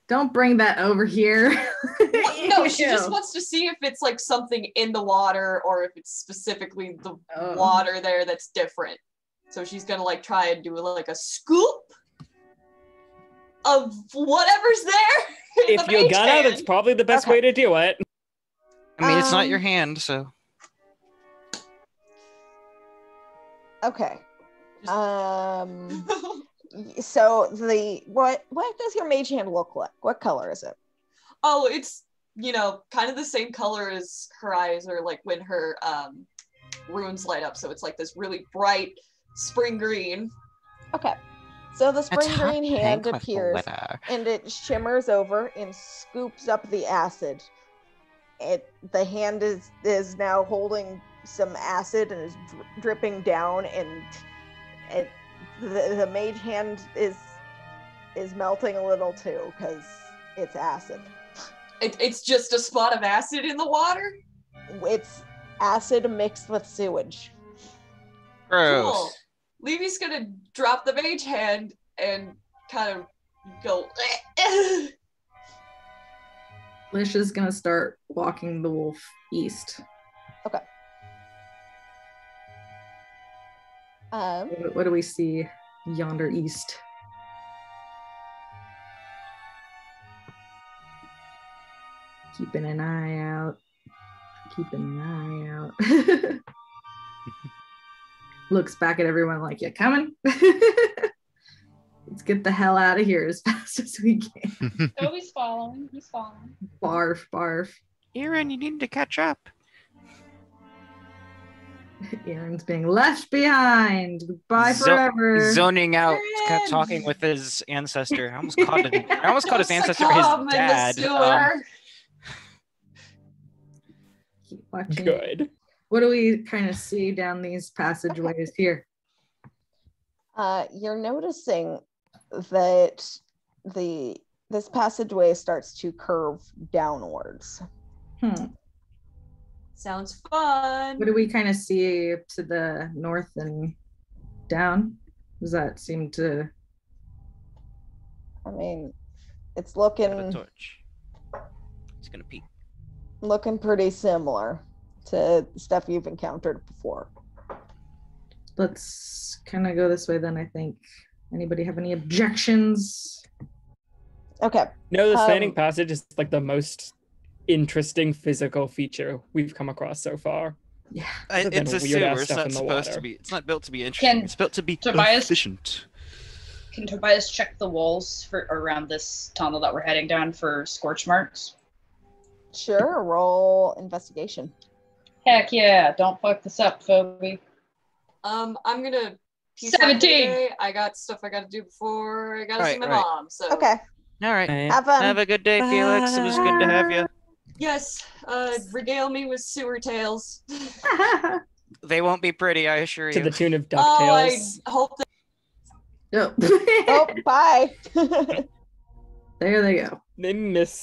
Don't bring that over here. No, she just wants to see if it's like something in the water or if it's specifically the water there that's different. So she's gonna like try and do like a scoop of whatever's there. If you're gonna, that's probably the best way to do it. I mean, it's not your hand, so. Okay. So what does your mage hand look like? What color is it? Oh, it's, kind of the same color as her eyes, or like when her runes light up. So it's like this really bright spring green. Okay. So the spring green hand appears and it shimmers over and scoops up the acid. The hand is now holding some acid and is dripping down, and the mage hand is melting a little too because it's acid. It's just a spot of acid in the water? It's acid mixed with sewage. Gross. Cool. Levy's gonna drop the mage hand and kind of go. Lish is gonna start walking the wolf east. Okay. What do we see yonder east? Keeping an eye out. Looks back at everyone like, you coming? Let's get the hell out of here as fast as we can. Toby's following. He's following. Barf, barf. Eirran, you need to catch up. Eirran's being left behind. Goodbye forever. Zoning out, talking with his ancestor. I almost caught his ancestor, his dad. Keep watching. Good. What do we kind of see down these passageways here? You're noticing that this passageway starts to curve downwards. Sounds fun. What do we kind of see to the north and down? Does that seem to? I mean, it's looking. A torch. It's gonna peek. Looking pretty similar to stuff you've encountered before. Let's kind of go this way then, I think. Anybody have any objections? Okay. No, the slanting passage is like the most interesting physical feature we've come across so far. Yeah. It's a sewer. It's not supposed to be. It's not built to be interesting. It's built to be efficient. Can Tobias check the walls for around this tunnel that we're heading down for scorch marks? Sure. Roll investigation. Heck yeah! Don't fuck this up, Phoebe. I'm gonna. 17. I got stuff I gotta do before I gotta see my mom. So Okay. All right. Have fun. Have a good day, Felix. It was good to have you. yes, regale me with sewer tales. They won't be pretty, I assure you. To the tune of Oh, I DuckTales. hope that. Oh, bye. There they go. They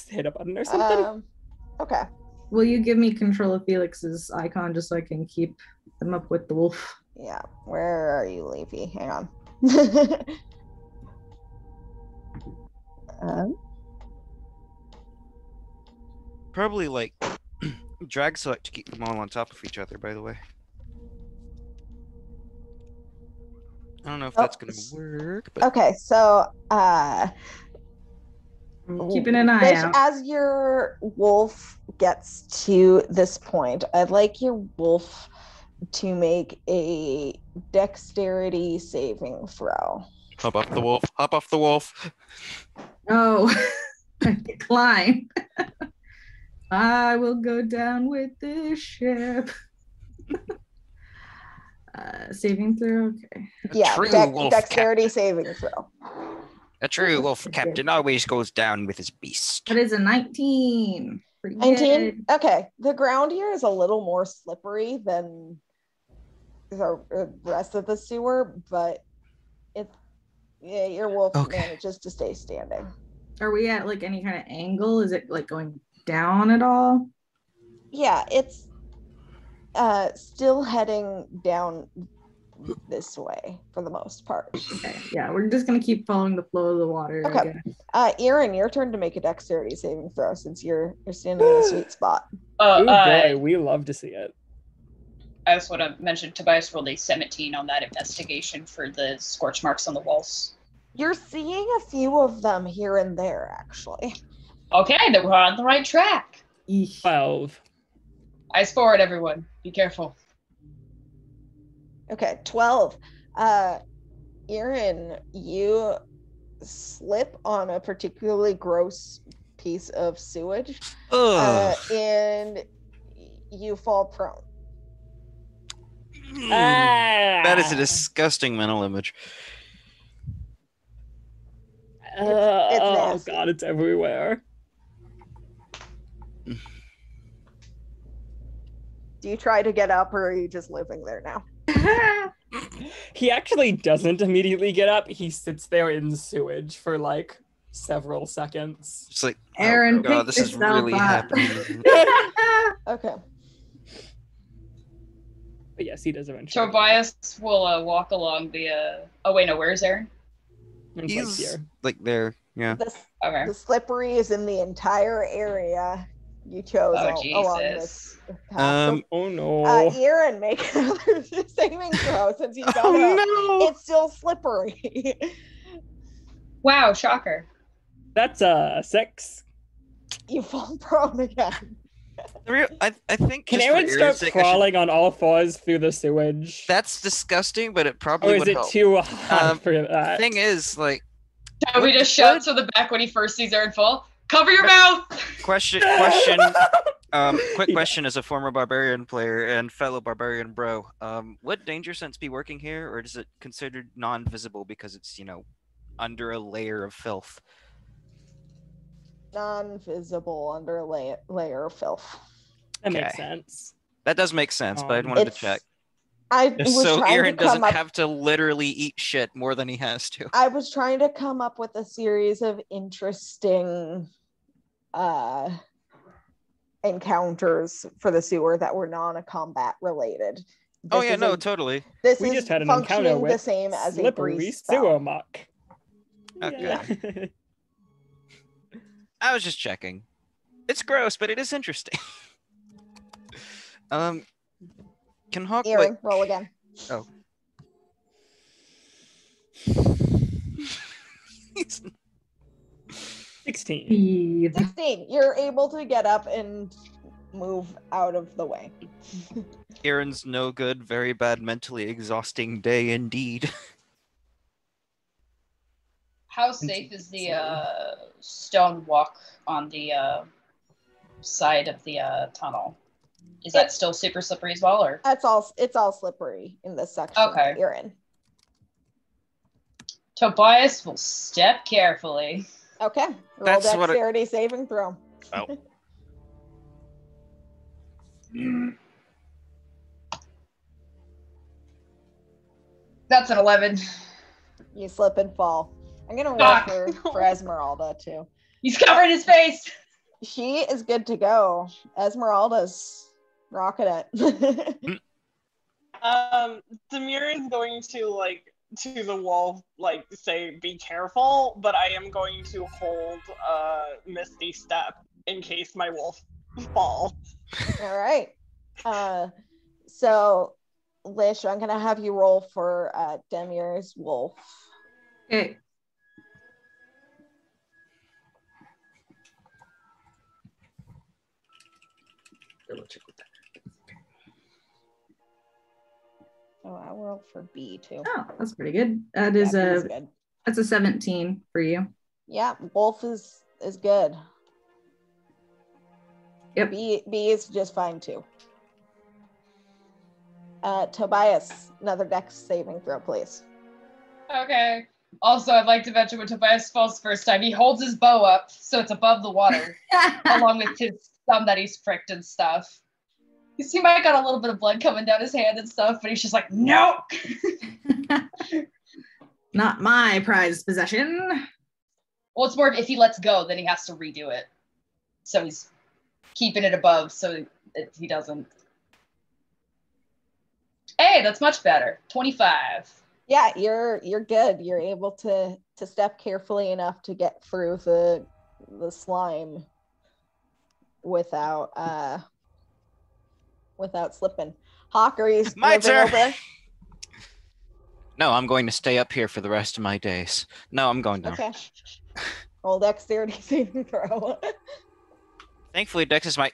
hit a button or something. Okay. Will you give me control of Felix's icon just so I can keep them up with the wolf? Yeah. Where are you, Leafy? Hang on. Probably like drag select to keep them all on top of each other, by the way. I don't know if that's gonna work, but okay, so keeping an eye out. As your wolf gets to this point, I'd like your wolf to make a dexterity saving throw. hop off the wolf. Hop off the wolf. Oh, I decline. I will go down with this ship. Saving throw, okay. Yeah, wolf dexterity captain. saving throw. A true wolf captain always goes down with his beast. That is a 19. Pretty 19? good. Okay. The ground here is a little more slippery than the rest of the sewer, but your wolf manages to stay standing. Are we at like any kind of angle? Is it like going down at all? Yeah, it's still heading down this way for the most part. Okay, yeah, we're just gonna keep following the flow of the water. Okay. Eirran, your turn to make a dexterity saving throw since you're standing in a sweet spot. Oh boy, we love to see it. I just want to mention Tobias rolled a 17 on that investigation for the scorch marks on the walls. You're seeing a few of them here and there, actually. Okay, then we're on the right track. 12. Eyes forward, everyone. Be careful. Okay, 12. Eirran, you slip on a particularly gross piece of sewage, and you fall prone. That is a disgusting mental image. It's oh nasty. god, it's everywhere. Do you try to get up, or are you just living there now? He actually doesn't immediately get up. He sits there in sewage for like several seconds. It's like, Eirran, oh god, pick this is yourself really up. happening. Okay. But yes, he does eventually. Tobias will walk along the. Oh wait, no. Where's Eirran? He's He's like here. like there, yeah. Okay. The slippery is in the entire area you chose along this path. Oh no. Eirran, make another saving throw since you got up. no! It's still slippery. Wow, shocker. That's a 6. You fall prone again. I think. Can just for Eirran start Aaron's sake, I should- crawling on all fours through the sewage? That's disgusting, but it probably Or is would it help. too hot for The that? thing is, like, Toby just shouts to the back when he first sees Eirran fall. Cover your mouth! question. Quick question as a former barbarian player and fellow barbarian bro. Would danger sense be working here, or is it considered non-visible because it's under a layer of filth? Non-visible under a layer of filth. That makes Okay. sense. That does make sense, but I wanted to check. I was So trying Eirran to come doesn't up. have to literally eat shit more than he has to. I was trying to come up with a series of interesting encounters for the sewer that were non-combat related. Oh yeah, no, totally. This We is just had an encounter functioning with the same as a slippery breeze sewer spell. muck. Okay. I was just checking. It's gross, but it is interesting. Can Hawk Eirran, roll again. Oh. reason. 16. 16. You're able to get up and move out of the way. Eirran's no good, very bad, mentally exhausting day indeed. How safe is the stone walk on the side of the tunnel? Is that still super slippery as well, or? It's all slippery in this section Okay. that you're in. Tobias will step carefully. Okay. Roll That's what dexterity saving throw. Oh. That's an 11. You slip and fall. I'm gonna roll for Esmeralda too. He's covering his face. She is good to go. Esmeralda's rocking it. Demir is going to to the wall, say be careful, but I am going to hold Misty Step in case my wolf falls. All right. So Lish, I'm gonna have you roll for Demir's wolf. Okay. Double check with that. Oh, I rolled for B too. Oh, that's pretty good. That is good. That's a 17 for you. Yeah, wolf is good. Yep. B is just fine too. Tobias, another dex saving throw, please. Okay. Also, I'd like to mention when Tobias falls first time, he holds his bow up so it's above the water, along with his thumb that he's pricked and stuff. He might got a little bit of blood coming down his hand and stuff, but he's just like, no! Not my prized possession. Well, it's more of if he lets go, then he has to redo it. So he's keeping it above so he doesn't. Hey, that's much better. 25. Yeah, you're good. You're able to step carefully enough to get through the slime without slipping. Hawk, are you My turn. over? No, I'm going to stay up here for the rest of my days. No, I'm going down. Okay. Roll dexterity saving throw. Thankfully, Dex is my...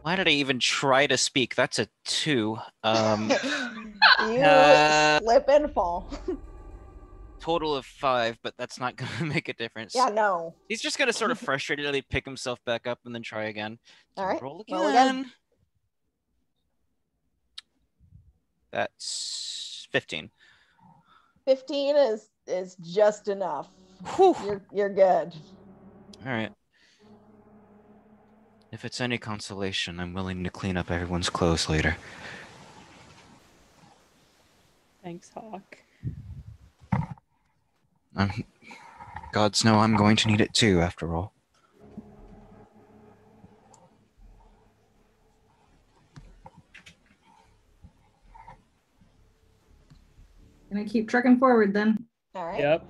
Why did I even try to speak? That's a 2. You slip and fall. Total of 5, but that's not going to make a difference. Yeah, no. He's just going to sort of frustratedly pick himself back up and then try again. All right. Roll again. Roll again. That's 15. 15 is just enough. Whew. You're good. All right. If it's any consolation, I'm willing to clean up everyone's clothes later. Thanks, Hawk. Gods know I'm going to need it too, after all. Gonna keep trucking forward then. All right. Yep.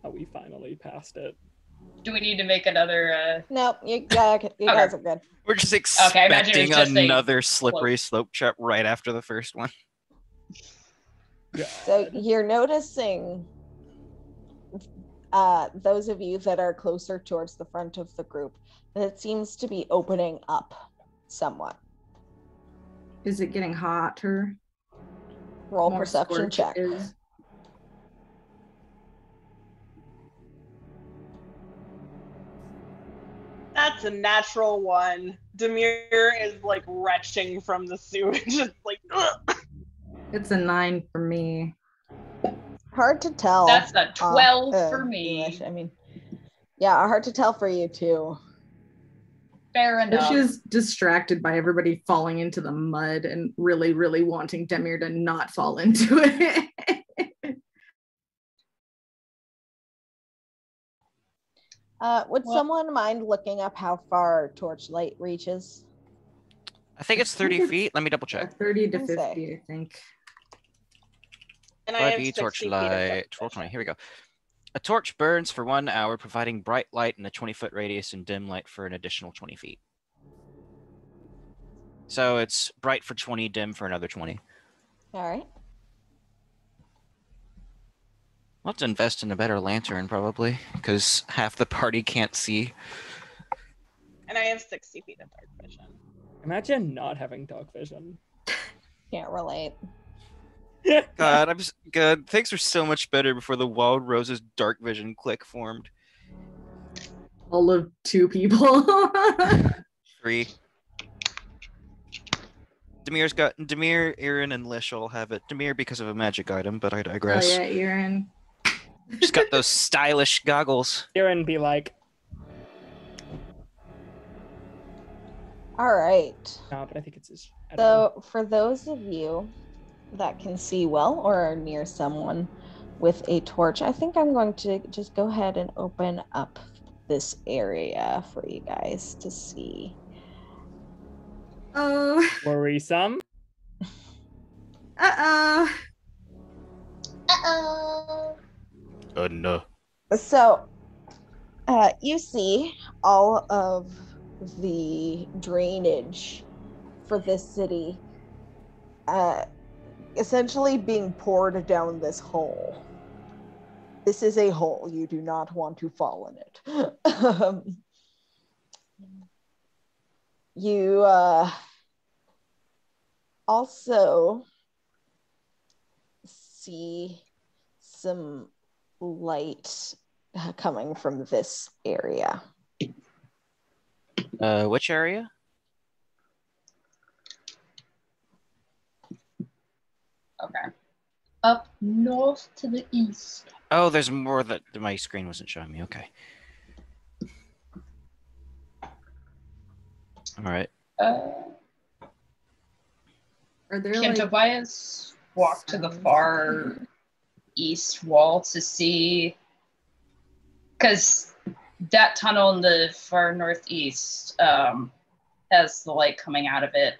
Oh, we finally passed it. Do we need to make another? No, you guys are good. We're just Okay, imagine it was expecting just another slippery slope trap right after the first one. So you're noticing those of you that are closer towards the front of the group, that it seems to be opening up somewhat. Is it getting hotter? Roll More perception check. scorches? That's a natural one. Demir is retching from the sewage. It's ugh. It's a 9 for me. Hard to tell. That's a 12 for me. English. I mean, yeah, hard to tell for you too. Fair enough. She's distracted by everybody falling into the mud and really, really wanting Demir to not fall into it. Would someone mind looking up how far torchlight reaches? I think it's 30 feet. Let me double check. 30 to I'd 50, say. I think. And I have 5e 60 feet of torchlight. depth. Roll 20. Here we go. A torch burns for 1 hour, providing bright light in a 20-foot radius and dim light for an additional 20 feet. So it's bright for 20, dim for another 20. All right. We'll have to invest in a better lantern, probably, because half the party can't see. And I have 60 feet of dark vision. Imagine not having dark vision. Can't relate. God, I'm just good. Things were so much better before the Wild Rose's dark vision clique formed. All of 2 people. 3. Demir, Eirran, and Lish all have it. Demir because of a magic item, but I digress. Oh yeah, Eirran. Just got those stylish goggles. Eirran be like, All right. no, but I think it's his. I don't know. So, for those of you that can see well or are near someone with a torch, I think I'm going to just go ahead and open up this area for you guys to see. Oh. Worrisome. Uh-oh. Uh-oh. No. So, you see all of the drainage for this city essentially being poured down this hole. This is a hole. You do not want to fall in it. You also see some light coming from this area. Which area? Okay. Up north to the east. Oh, there's more that my screen wasn't showing me. Okay. All right. Are there Can Tobias walk to the far east wall to see? Because that tunnel in the far northeast has the light coming out of it.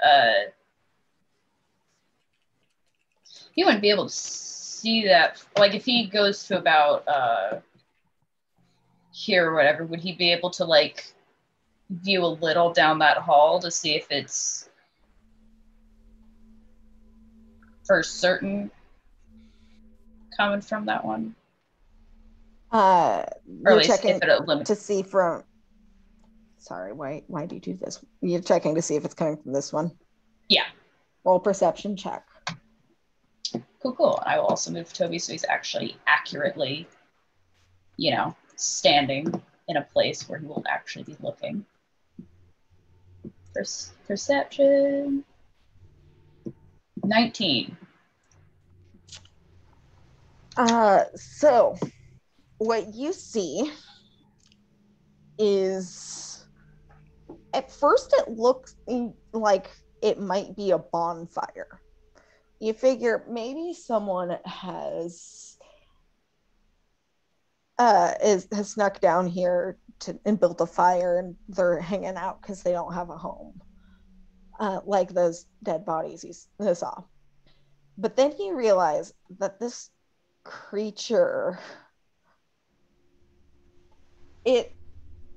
He wouldn't be able to see that. Like, if he goes to about here or whatever, would he be able to, like, view a little down that hall to see if it's for certain coming from that one? Or at least checking if it limits to see from. Sorry, why do you do this? You're checking to see if it's coming from this one. Yeah. Roll perception check. Cool. I will also move Toby so he's actually accurately, standing in a place where he will actually be looking. Perception. 19. So what you see is, at first it looks like it might be a bonfire. You figure maybe someone has snuck down here and built a fire, and they're hanging out because they don't have a home, like those dead bodies you saw. But then you realize that this creature, it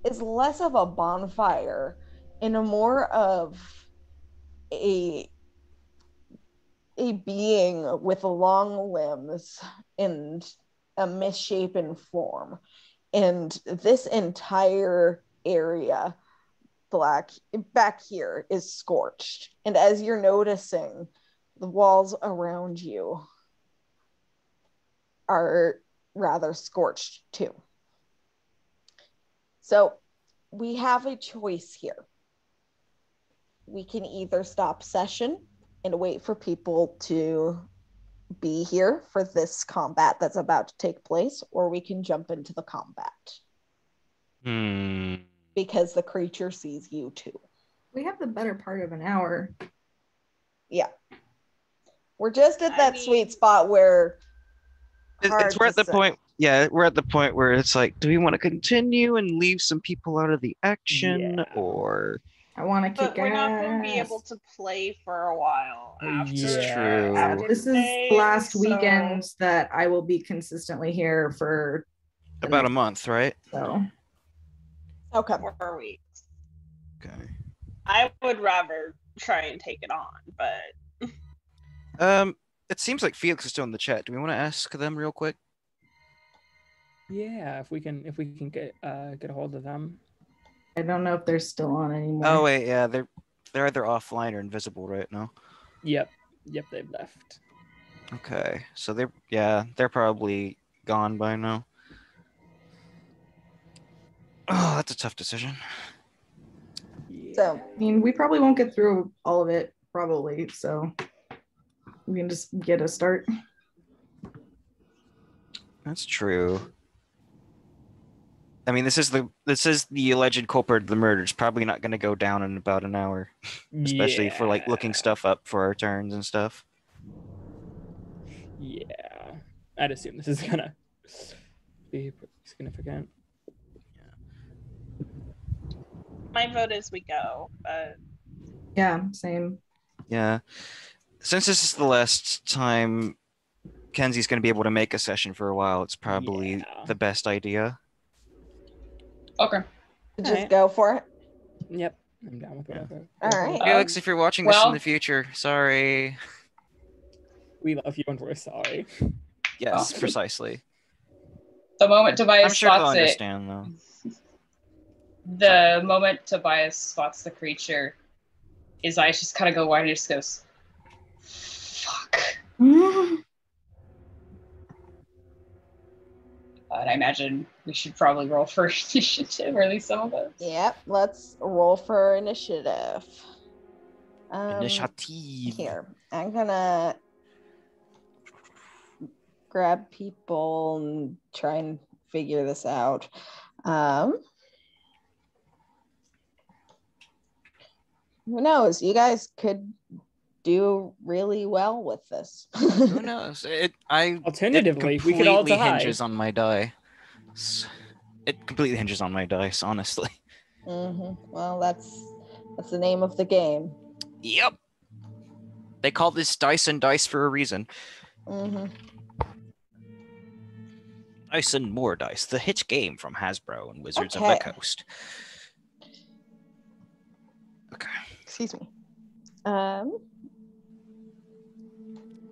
is less of a bonfire and a more of a being with long limbs and a misshapen form. And this entire area back here is scorched. And as you're noticing, the walls around you are rather scorched too. So we have a choice here. We can either stop session and wait for people to be here for this combat that's about to take place, or we can jump into the combat. Because the creature sees you too. We have the better part of an hour. Yeah. We're just at that sweet spot where we're at the point. Yeah, we're at the point where it's like, do we want to continue and leave some people out of the action, or I want to kick ass. But we're not going to be able to play for a while after. It's true. This is the last weekend that I will be consistently here for about a month, right? So. Okay. 4 weeks. Okay. I would rather try and take it on, but it seems like Felix is still in the chat. Do we want to ask them real quick? Yeah, if we can get a hold of them. I don't know if they're still on anymore. Oh wait, yeah, they're either offline or invisible right now. Yep, they've left. Okay, so they're probably gone by now. Oh, that's a tough decision. Yeah. So I mean, we probably won't get through all of it, probably. So we can just get a start. That's true. I mean, this is the alleged culprit of the murder. It's probably not going to go down in about an hour, especially for like looking stuff up for our turns and stuff. Yeah, I'd assume this is gonna be pretty significant. My vote is we go, but Yeah, same. Yeah, since this is the last time Kenzie's going to be able to make a session for a while, it's probably the best idea. Okay. just go for it. Yep, I'm down with whatever. All right. Felix, if you're watching this in the future, sorry. We love you and we're sorry. Yes, precisely. The moment Tobias I'm sure they'll spots understand, though. the moment Tobias spots the creature, his eyes just kind of go wide and he just goes, fuck. And I imagine we should probably roll for initiative, or at least some of us. Yep, let's roll for initiative. Initiative. Here, I'm gonna grab people and try and figure this out. Who knows? You guys could do really well with this. Who knows? Alternatively, we could all completely die. hinges on my die. It completely hinges on my dice, honestly. Well, that's the name of the game. Yep. They call this Dice and Dice for a reason. Dice and More Dice, the hit game from Hasbro and Wizards of the Coast. Okay. Excuse me.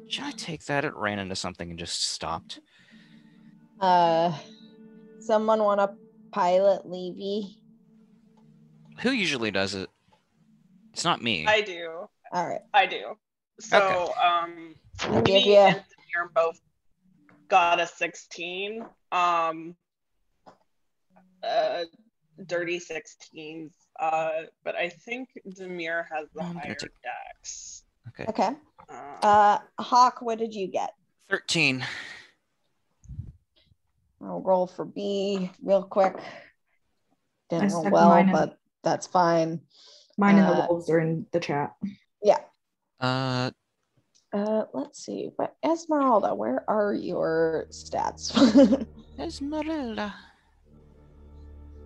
Should I take that? It ran into something and just stopped. Someone want to pilot Levy? Who usually does it? It's not me. I do. All right. I do. So, me and Demir both got a 16. Dirty 16s. But I think Demir has the higher dex. Okay. Hawk, what did you get? 13. I'll roll for B real quick. Didn't roll stuck well, mine in- but that's fine. Mine and the wolves are in the chat. Yeah. Let's see. But Esmeralda, where are your stats? Esmeralda.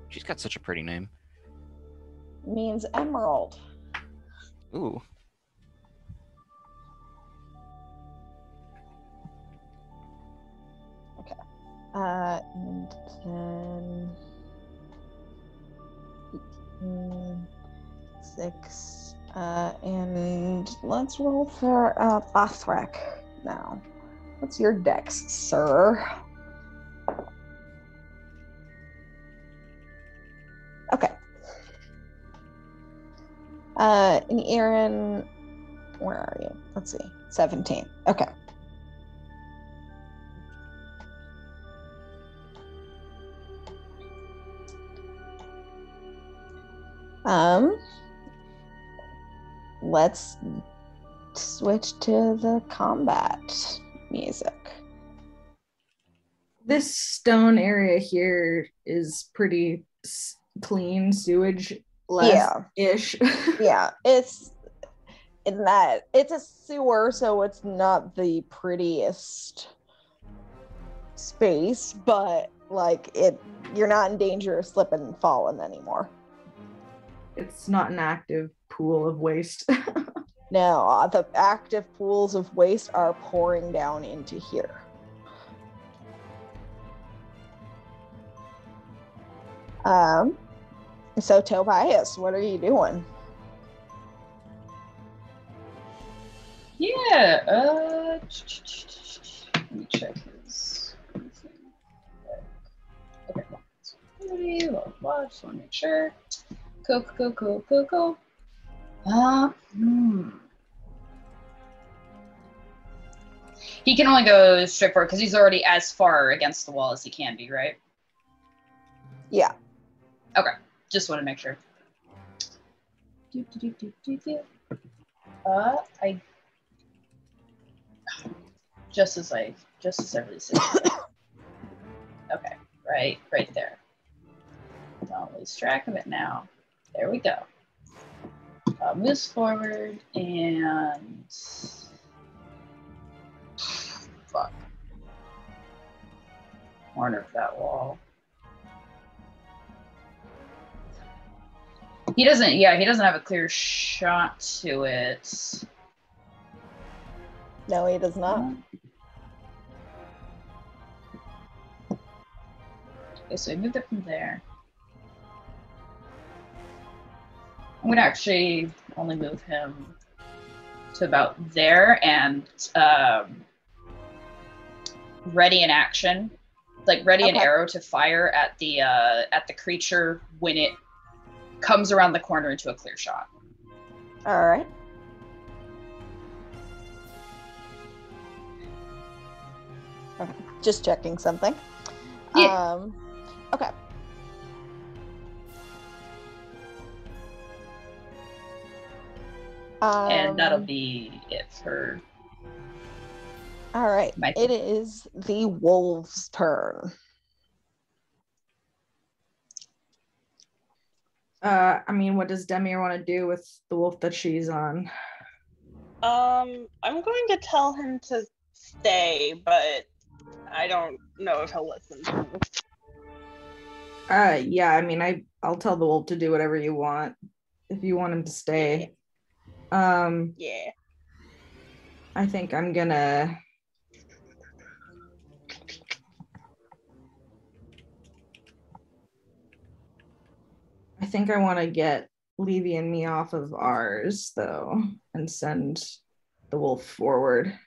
She's got such a pretty name. Means emerald. Ooh. Okay. And then 18, 6. And let's roll for Bahthrek now. What's your dex, sir? Okay. And Eirran, where are you? Let's see. 17. Okay. Let's switch to the combat music. This stone area here is pretty clean, sewage less-ish. Yeah, it's in that it's a sewer, so it's not the prettiest space, but like you're not in danger of slipping and falling anymore. It's not an active pool of waste. No, the active pools of waste are pouring down into here. So Tobias, what are you doing? Yeah, let me check his. city, blah, blah, just want to make sure. Cool. He can only go straight forward because he's already as far against the wall as he can be, right? Yeah. Okay, just want to make sure. I just as I really said. Okay, right there. Don't lose track of it now. There we go. Moves forward and fuck. Corner of that wall. He doesn't have a clear shot to it. No, he does not. Okay, so I moved it from there. I'm gonna actually only move him to about there and ready an action, like ready an arrow to fire at the creature when it comes around the corner into a clear shot. All right. Okay. Just checking something. Yeah. Okay. And that'll be it for. All right. It is the wolf's turn. I mean, what does Demir want to do with the wolf that she's on? I'm going to tell him to stay, but I don't know if he'll listen to me. Yeah, I mean, I'll tell the wolf to do whatever you want if you want him to stay. Yeah. I think I'm gonna I want to get Levy and me off of ours though and send the wolf forward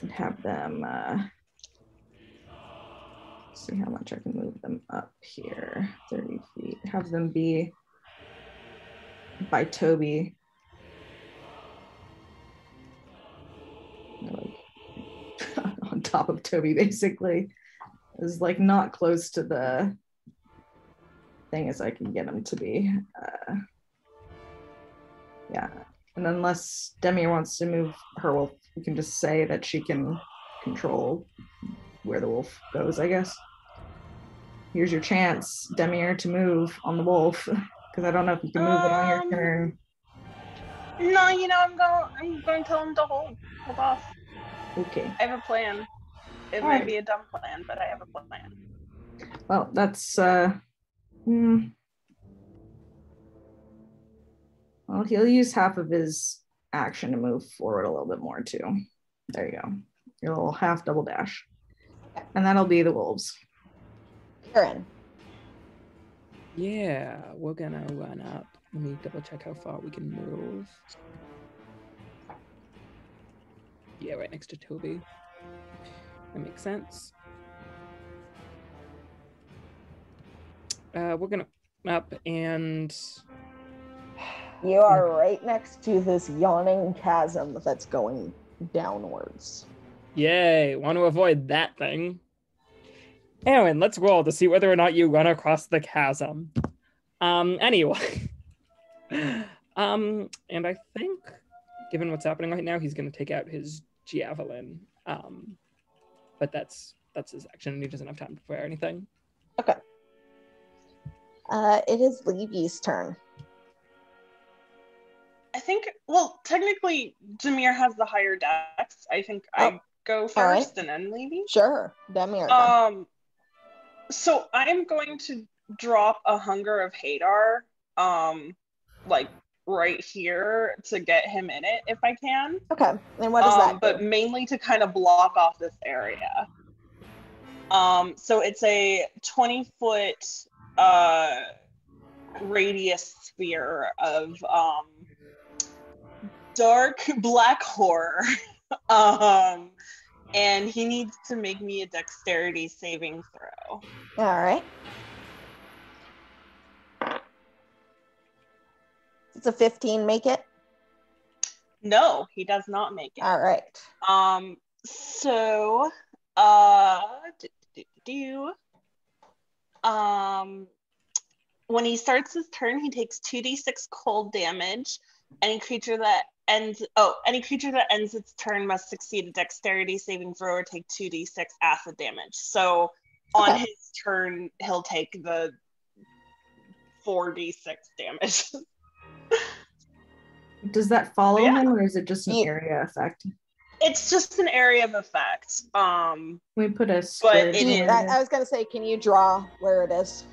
and have them see how much I can move them up here. 30 feet. Have them be by Toby. Like on top of Toby, basically. Is like not close to the thing as I can get them to be. Yeah. And unless Demir wants to move her wolf, we can just say that she can control where the wolf goes, I guess. Here's your chance, Demir, to move on the wolf, because I don't know if you can move it on your turn. No, I'm going to tell him to hold off. Okay. I have a plan. It might be a dumb plan, but I have a plan. Well, that's well, he'll use half of his action to move forward a little bit more too. There you go. Your little half double dash. And that'll be the wolves. Eirran. Yeah, we're gonna run up. Let me double check how far we can move. Yeah, right next to Toby. That makes sense. We're gonna up and you are right next to this yawning chasm that's going downwards. Yay, want to avoid that thing. Aaron, let's roll to see whether or not you run across the chasm. Anyway. And I think, given what's happening right now, he's going to take out his javelin. But that's his action, and he doesn't have time to prepare anything. Okay. It is Levy's turn. I think, well, technically, Demir has the higher dex. I think I go first and then Levy. Sure, Demir. So I'm going to drop a Hunger of Hadar, like right here to get him in it if I can. Okay, and what does that do? But mainly to kind of block off this area. So it's a 20-foot radius sphere of dark black horror. and he needs to make me a dexterity saving throw. All right. It's a 15, make it? No, he does not make it. All right. So, when he starts his turn, he takes 2d6 cold damage. Any creature that ends its turn must succeed a dexterity saving throw or take 2d6 acid damage. So, on his turn, he'll take the 4d6 damage. Does that follow him, or is it just an area effect? It's just an area of effect. We put a square. I was gonna say, can you draw where it is?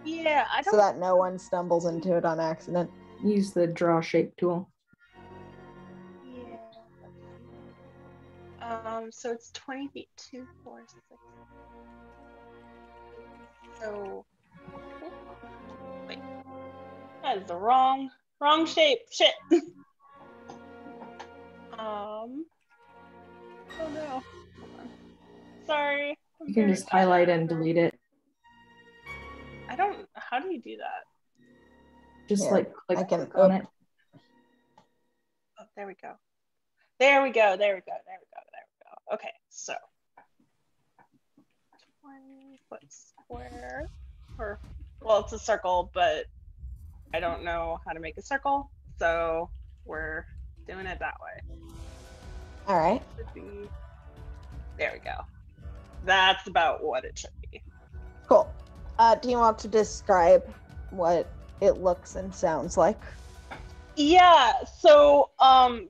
Yeah, I don't. So that no one stumbles into it on accident. Use the draw shape tool. Yeah. So it's 20 feet, 2, 4, 6. So wait, that is the wrong shape. Shit. Oh no. Hold on. Sorry. You can just highlight and delete it. How do you do that? Just click on it. Oh, there we go. There we go. Okay, so 20-foot square. Well, it's a circle, but I don't know how to make a circle, so we're doing it that way. All right. There we go. That's about what it should be. Cool. Do you want to describe what it looks and sounds like? Yeah, so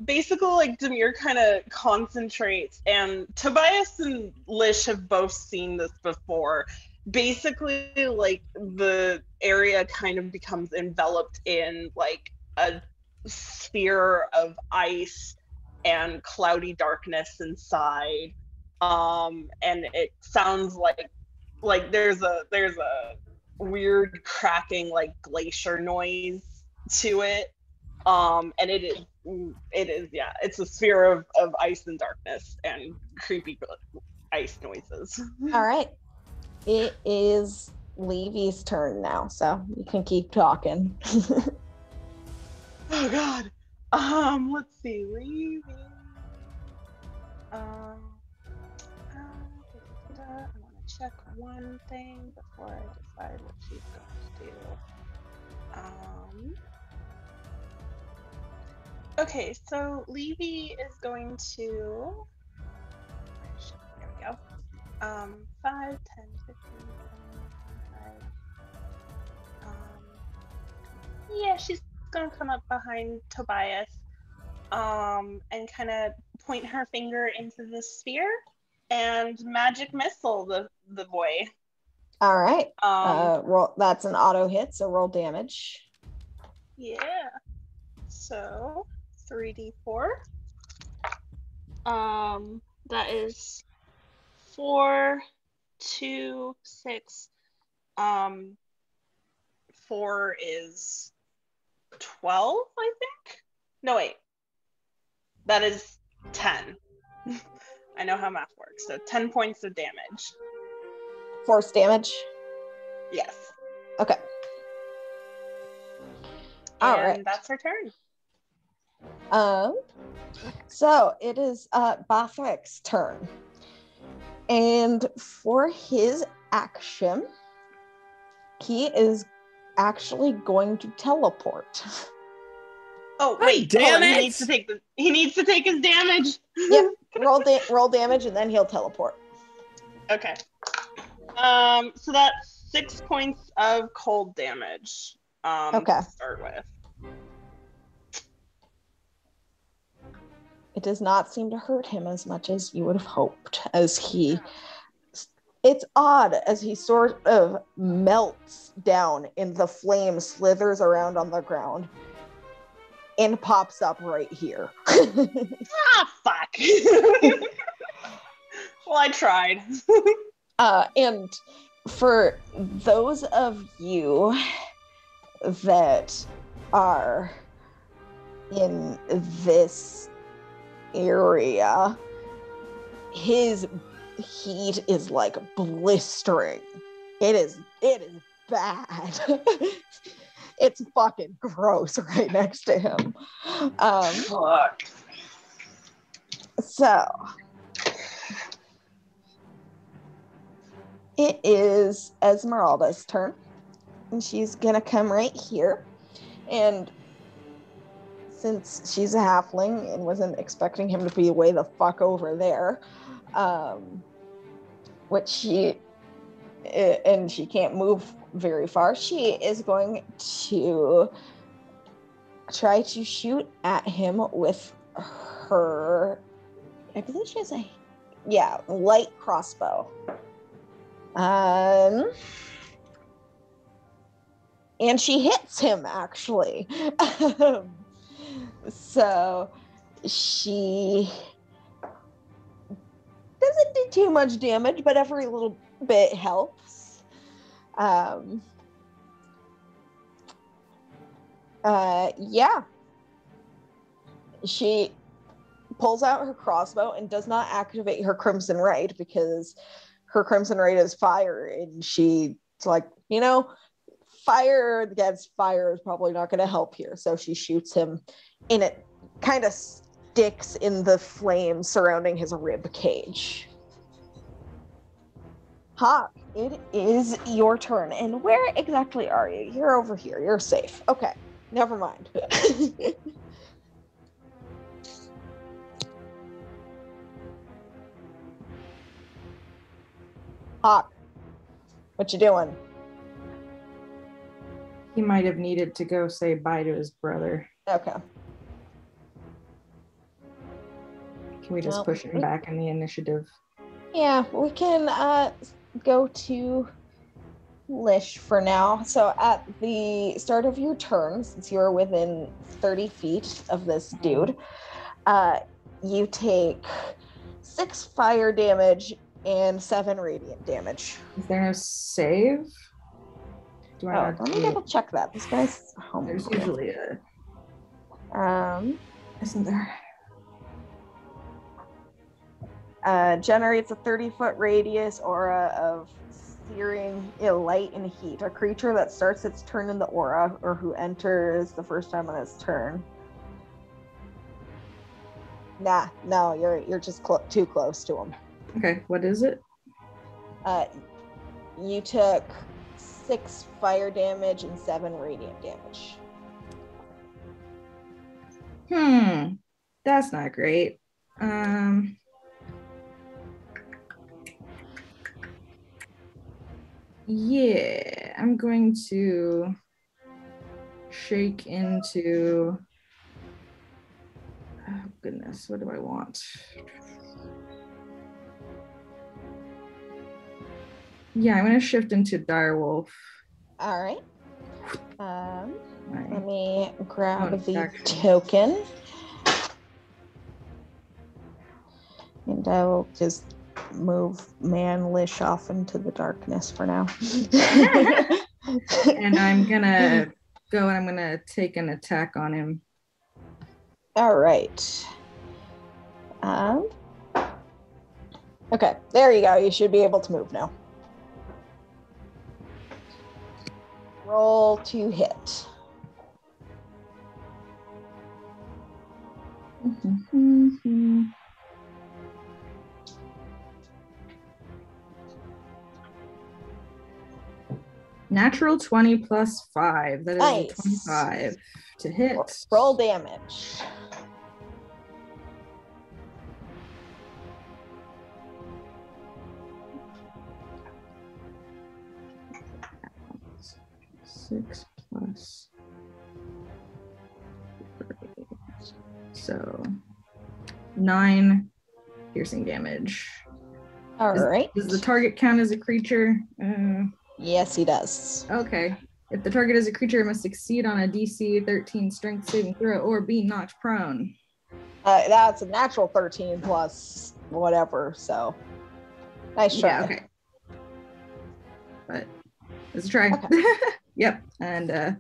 basically like Demir kind of concentrates, and Tobias and Lish have both seen this before. Basically, like the area kind of becomes enveloped in like a sphere of ice and cloudy darkness inside. And it sounds like there's a weird cracking like glacier noise to it. And it is yeah, it's a sphere of ice and darkness and creepy ice noises. All right. It is Levy's turn now, so you can keep talking. Oh God. Let's see, Levy. I want to check one thing before I decide what she's going to do. Okay, so Levy is going to. There we go. 5, 10, 15, 25. Yeah, she's gonna come up behind Tobias, and kind of point her finger into the sphere and magic missile the boy. All right. Roll. That's an auto hit, so roll damage. Yeah. So 3d4. That is 4, 2, 6. 4 is 12, I think. No, wait. That is 10. I know how math works. So 10 points of damage. Force damage? Yes. Okay. All right. That's her turn. So it is Bathrek's turn. And for his action, he is actually going to teleport. Oh wait, damn it! He needs to take his damage. Yep. Roll damage and then he'll teleport. Okay. So that's 6 points of cold damage. Okay. To start with. It does not seem to hurt him as much as you would have hoped, it's odd as he sort of melts down in the flame, slithers around on the ground, and pops up right here. Fuck. Well, I tried. And for those of you that are in this area, his heat is like blistering. It is bad. It's fucking gross right next to him. Fuck. So it is Esmeralda's turn, and she's gonna come right here. And since she's a halfling and wasn't expecting him to be way the fuck over there, which she can't move very far, she is going to try to shoot at him with her, I believe she has a light crossbow. And she hits him, actually. So she doesn't do too much damage, but every little bit helps. She pulls out her crossbow and does not activate her Crimson Right because her Crimson Right is fire, and she's like, fire against fire is probably not going to help here. So she shoots him, and it kind of sticks in the flames surrounding his rib cage. Hawk, it is your turn. And where exactly are you? You're over here. You're safe. Okay, never mind. Hawk, what you doing? He might have needed to go say bye to his brother. Okay. Can we just push him back in the initiative? Yeah, we can go to Lish for now. So at the start of your turn, since you're within 30 feet of this dude, you take 6 fire damage and 7 radiant damage. Is there no save? Let me double check that. This guy's home. There's usually isn't there? Generates a 30-foot radius aura of searing light and heat. A creature that starts its turn in the aura or who enters the first time on its turn. No, you're just too close to him. Okay, what is it? You took 6 fire damage and 7 radiant damage. That's not great. Yeah, I'm going to shake into, oh goodness, what do I want? Yeah, I'm going to shift into Direwolf. All right. Let me grab the token. And I will just move Lish off into the darkness for now. And I'm going to go and I'm going to take an attack on him. All right. Okay, there you go. You should be able to move now. Roll to hit. Natural 20 plus 5. That is nice. A 25 to hit. Roll damage. Six plus 3. So 9 piercing damage. All right. Does the target count as a creature? Yes, he does. Okay. If the target is a creature, it must succeed on a DC 13 strength saving throw or be knocked prone. That's a natural 13 plus whatever, so nice try. Yeah, okay. But let's try. Okay. Yep. And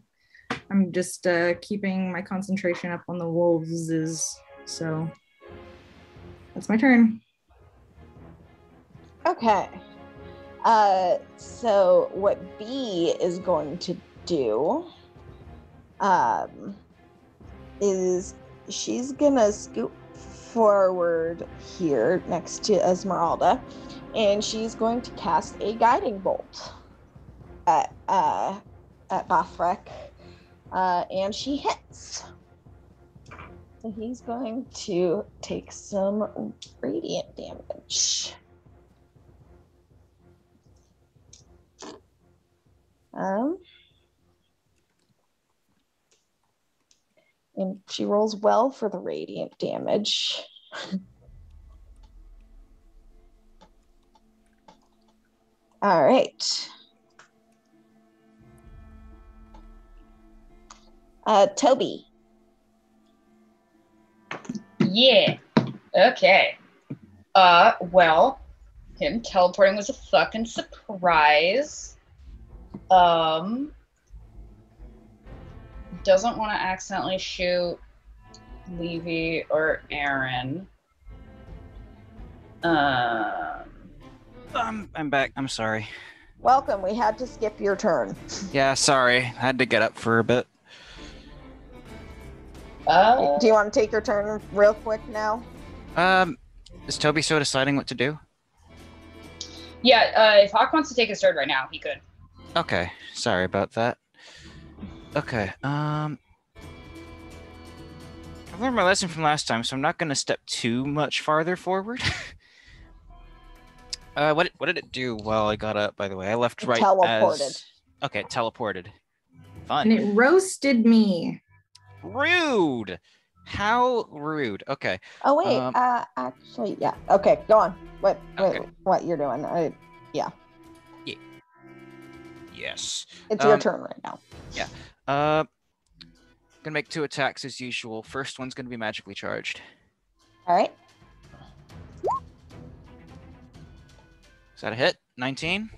I'm just keeping my concentration up on the wolves, so that's my turn. Okay. So what B is going to do is she's gonna scoot forward here next to Esmeralda, and she's going to cast a guiding bolt at Bahthrek, and she hits. So he's going to take some radiant damage. And she rolls well for the radiant damage. All right. Toby. Yeah. Okay. Well, him teleporting was a fucking surprise. Doesn't want to accidentally shoot Levy or Eirran. I'm back. I'm sorry. Welcome. We had to skip your turn. Yeah, sorry. I had to get up for a bit. Do you want to take your turn real quick now? Is Toby still deciding what to do? Yeah, if Hawk wants to take his turn right now, he could. Okay, sorry about that. Okay, I've learned my lesson from last time, so I'm not going to step too much farther forward. What did it do while I got up, by the way? I left right teleported. Okay, it teleported. Fun. And it roasted me. Rude! How rude. Okay. Oh, wait. Actually, yeah. Okay, go on. What you're doing. Yeah. Yes. It's your turn right now. Yeah. Gonna make 2 attacks as usual. First one's gonna be magically charged. All right. Is that a hit? 19?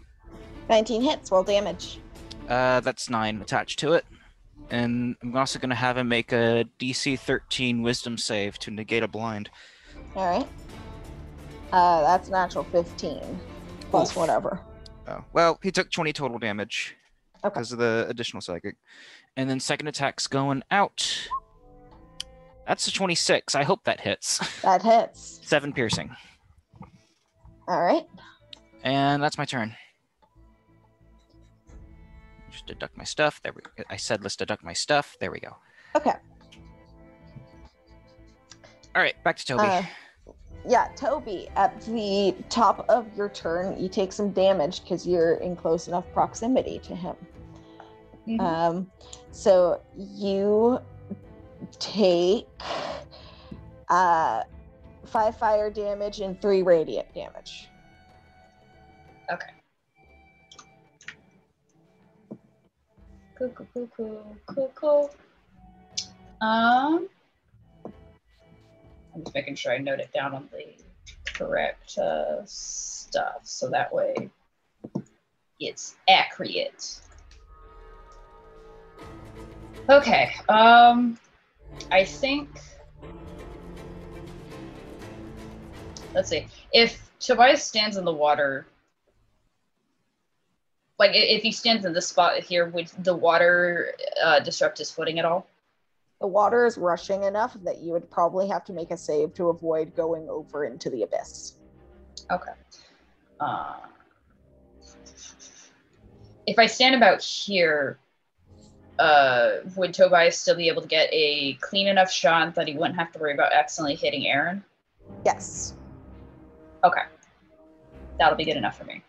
19 hits. Roll damage. That's 9 attached to it. And I'm also gonna have him make a DC 13 Wisdom save to negate a blind. All right. That's natural 15 plus whatever. Oh, well, he took 20 total damage because of the additional psychic. And then second attack's going out. That's a 26. I hope that hits. That hits. 7 piercing. All right. And that's my turn. Just deduct my stuff. There we go. I said let's deduct my stuff. There we go. Okay. All right, back to Toby. Yeah, Toby, at the top of your turn, you take some damage because you're in close enough proximity to him. Mm-hmm. So you take 5 fire damage and 3 radiant damage. Okay. Cool. I'm just making sure I note it down on the correct stuff, so that way it's accurate. Okay. I think. Let's see. If Tobias stands in the water. Like, if he stands in this spot here, would the water disrupt his footing at all? The water is rushing enough that you would probably have to make a save to avoid going over into the abyss. Okay. If I stand about here, would Tobias still be able to get a clean enough shot that he wouldn't have to worry about accidentally hitting Eirran? Yes. Okay. That'll be good enough for me.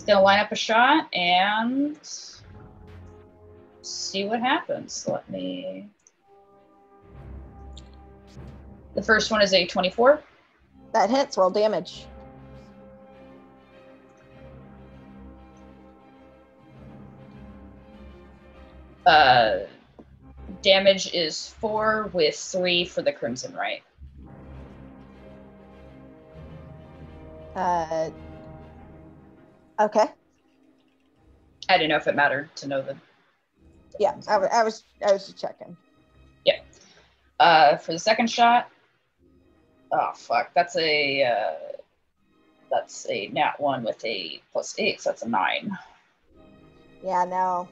Gonna line up a shot and see what happens. Let me. The first one is a 24. That hits. Roll damage. Damage is 4 with 3 for the crimson, right? Okay. I didn't know if it mattered to know the. Yeah, I was just checking. Yeah. For the second shot, oh fuck, that's a nat 1 with a +8, so that's a 9. Yeah, no.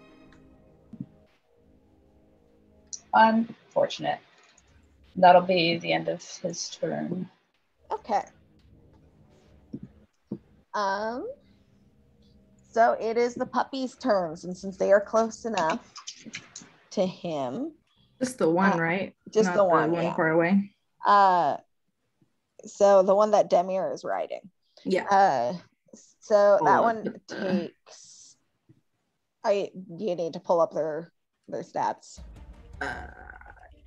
Unfortunate. That'll be the end of his turn. Okay. So it is the puppy's turns, and since they are close enough to him, Just the one, right? just Not the one, one yeah. far away. So the one that Demir is riding. Yeah. So that one takes. You need to pull up their stats.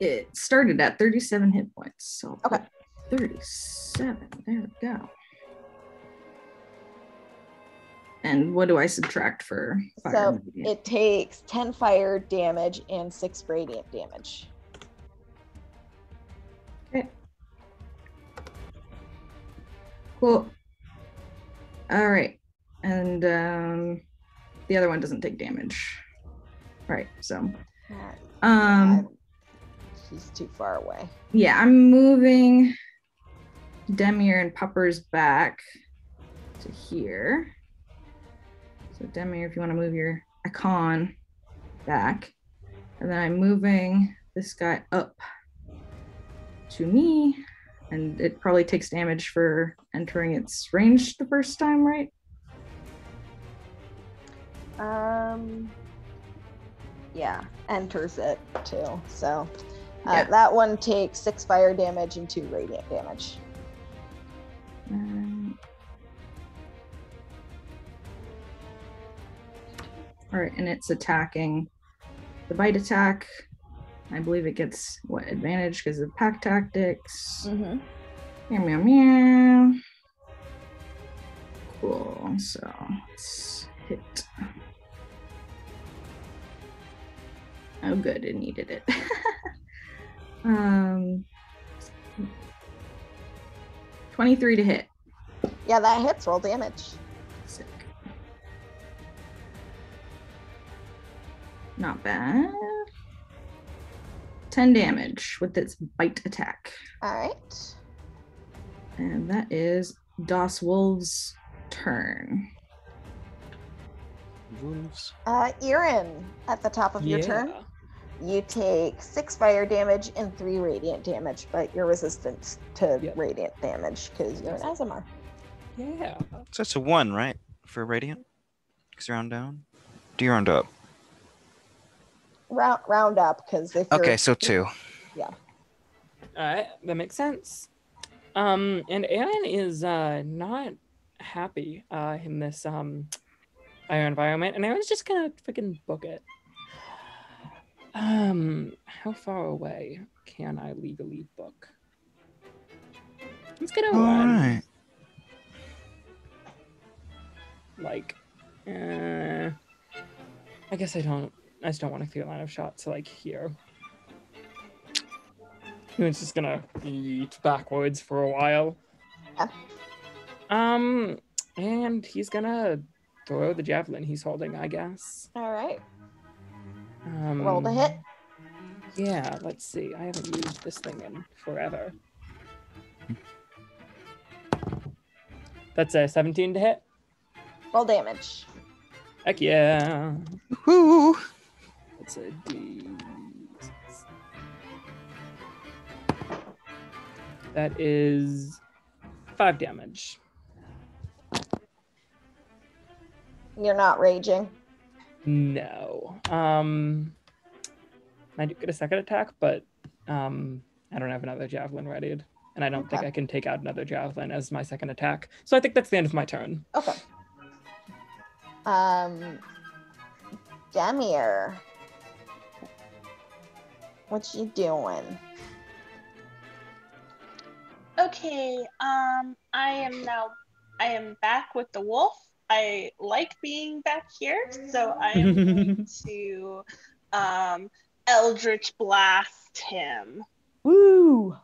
It started at 37 hit points. So Okay. 37. There we go. And what do I subtract for fire? So it takes 10 fire damage and 6 radiant damage. Okay. Cool. All right. And the other one doesn't take damage. All right. So she's too far away. Yeah, I'm moving Demir and Puppers back to here. So Demir, if you want to move your icon back. And then I'm moving this guy up to me. And it probably takes damage for entering its range the first time, right? Yeah, enters it too. So Yeah. that one takes 6 fire damage and 2 radiant damage. All right, and it's attacking the bite attack. I believe it gets advantage because of pack tactics. Mm-hmm. Meow meow meow. Cool. So let's hit. Oh, good. It needed it. 23 to hit. Yeah, that hits. Roll damage. Sick. Not bad. 10 damage with its bite attack. All right. And that is Das Wolf's turn. Wolves. Eirran, at the top of your turn, you take 6 fire damage and 3 radiant damage, but you're resistant to radiant damage because you're an Azamar. Yeah. So that's a 1, right? For radiant? Because round down? Do you round up? Round up, because if Okay, so 2. Yeah. All right, that makes sense. And Eirran is not happy in this fire environment, and Aaron's just gonna freaking book it. How far away can I legally book? It's gonna run. Right. Like, I guess I just don't want to clear line of shot to like here. It's just gonna eat backwards for a while. Yeah. And he's gonna throw the javelin he's holding, I guess. All right. Roll the hit. Yeah, let's see. I haven't used this thing in forever. That's a 17 to hit. Roll damage. Heck yeah. Woo! That's a D. That is 5 damage. You're not raging. No. I do get a second attack, but I don't have another javelin readied. And I don't think I can take out another javelin as my second attack. So I think that's the end of my turn. Okay. Demir. What you doing? Okay, I am back with the wolf. I like being back here, so I am going to Eldritch Blast him. Woo!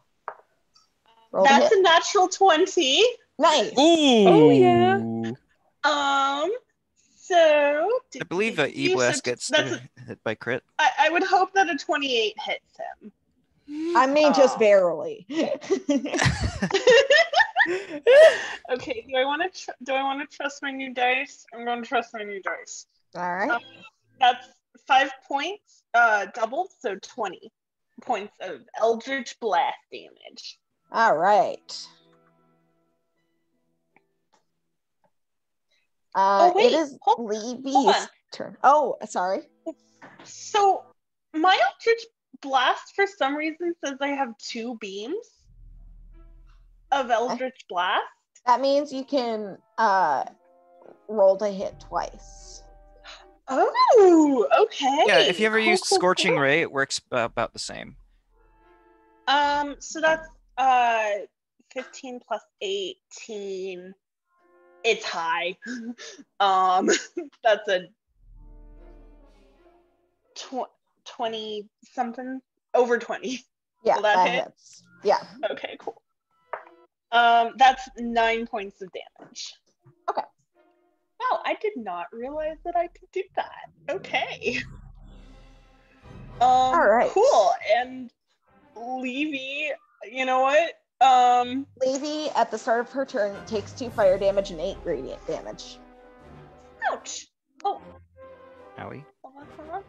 That's a natural 20. Nice. Ooh. Oh yeah. So I believe Eblast gets hit by crit. I would hope that a 28 hits him. I mean, just barely. Okay, do I want to trust my new dice? I'm going to trust my new dice. All right. That's 5 points, doubled, so 20 points of Eldritch Blast damage. All right. Wait, it is hold Levy's turn. Oh, sorry. So my Eldritch Blast, for some reason, says I have 2 beams of Eldritch Blast. That means you can roll to hit twice. Oh, okay. Yeah, if you ever used Scorching Ray, it works about the same. So that's 15 plus 18. It's high. That's a 20 something, over 20. Yeah, Will that hit? hits. Yeah. Okay, cool. That's 9 points of damage. Okay. Wow, I did not realize that I could do that. Okay. All right. Cool. And Levy, you know what? Levy, at the start of her turn, takes 2 fire damage and 8 radiant damage. Ouch. Oh. Owie. Hold on.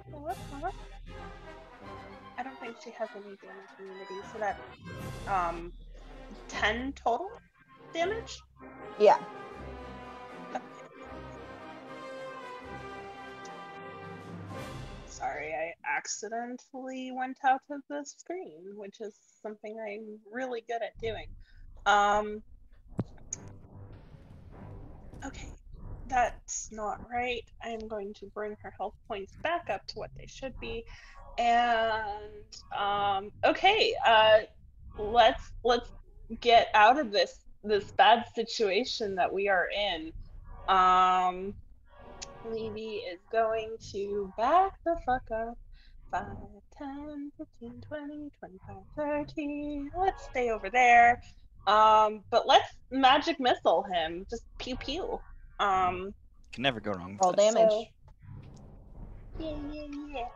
I don't think she has any damage immunity, so that's 10 total damage? Yeah. Okay. Sorry, I accidentally went out of the screen, which is something I'm really good at doing. Okay, that's not right. I am going to bring her health points back up to what they should be. And okay, let's get out of this bad situation that we are in. Levy is going to back the fuck up. 5, 10, 15, 20, 25, 30. Let's stay over there. But let's magic missile him. Just pew pew. Can never go wrong with Roll that. damage. So, yeah.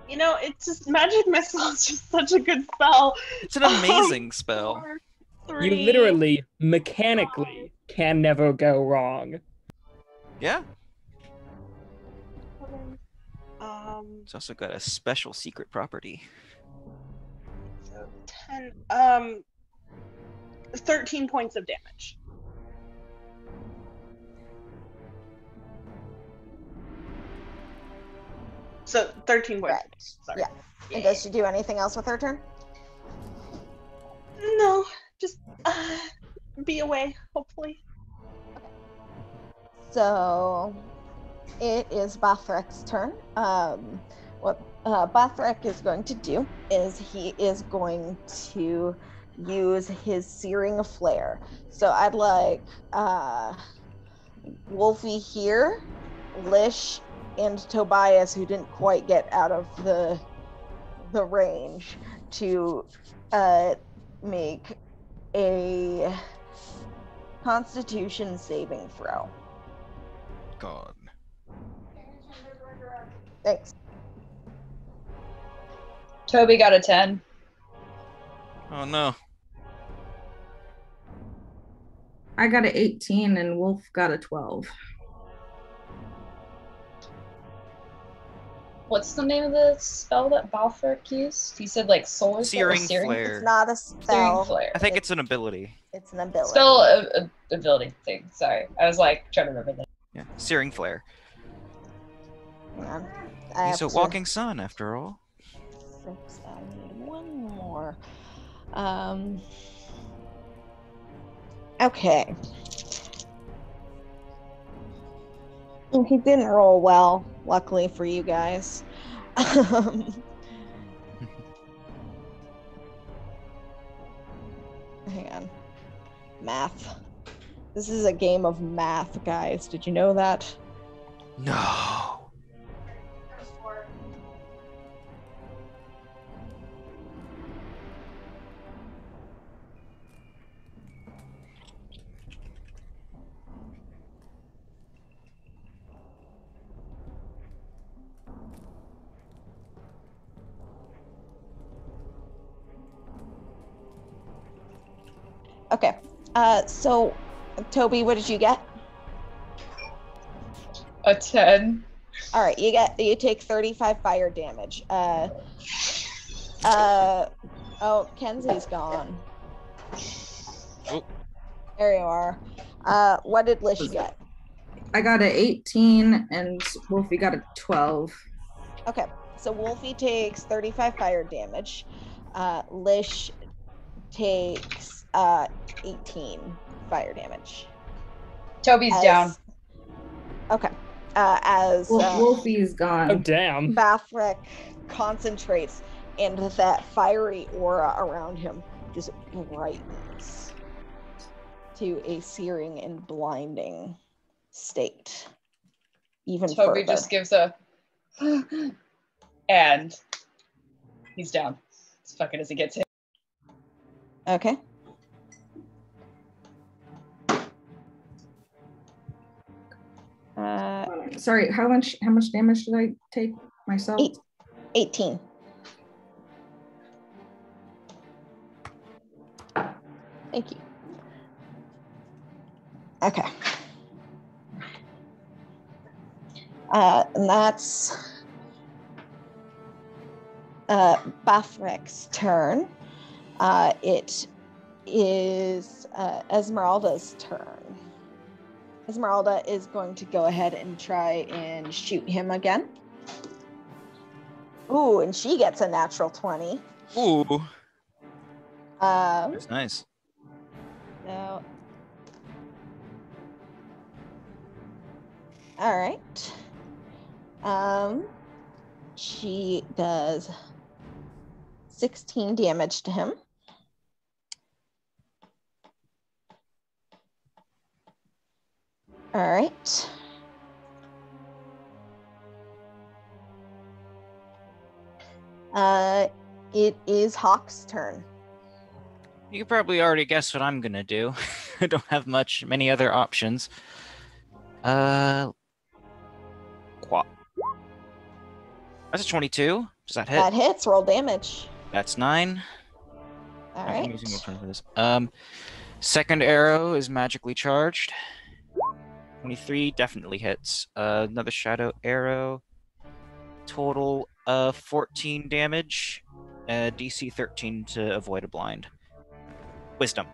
You know, it's just magic missile is just such a good spell. It's an amazing spell. 4, 3. You literally, mechanically, can never go wrong. Yeah. It's also got a special secret property. So 10, 13 points of damage. So 13 points. Right. Sorry. Yeah. And does she do anything else with her turn? No, just be away, hopefully. So it is Bathrek's turn. What Bahthrek is going to do is he is going to use his Searing Flare. So I'd like Wolfie here, Lish, and Tobias, who didn't quite get out of the range, to make a Constitution saving throw. God. Thanks. Toby got a 10. Oh no. I got an 18 and Wolf got a 12. What's the name of the spell that Bahthrek used? He said like solar Searing Flare? Flare. It's not a spell. Searing Flare. I think it's an ability. It's an ability. Spell ability thing. Sorry. I was like trying to remember that. Yeah, Searing Flare. Hang on. I He's a have to- walking sun, after all. 6. I need one more. Okay. He didn't roll well, luckily for you guys. Hang on. Math. This is a game of math, guys. Did you know that? No. Okay. So, Toby, what did you get? A 10. All right, you take 35 fire damage. Kenzie's gone. Oh. There you are. What did Lish get? I got an 18 and Wolfie got a 12. Okay, so Wolfie takes 35 fire damage. Lish takes 18 fire damage. Toby's down. Okay. As Wolfie's gone. Oh, damn. Bahthrek concentrates, and that fiery aura around him just brightens to a searing and blinding state. Even Toby further. just gives a and he's down as fucking as he gets hit. Okay. Sorry, how much damage did I take myself? 18. Thank you. Okay. And that's Bathrek's turn. It is Esmeralda's turn. Esmeralda is going to go ahead and try and shoot him again. Ooh, and she gets a natural 20. Ooh. That's nice. So, all right. She does 16 damage to him. All right. It is Hawk's turn. You can probably already guess what I'm gonna do. I don't have many other options. That's a 22. Does that hit? That hits. Roll damage. That's 9. All I'm right. using which one for this. Second arrow is magically charged. 23 definitely hits. Another shadow arrow. Total of 14 damage. DC 13 to avoid a blind. Wisdom.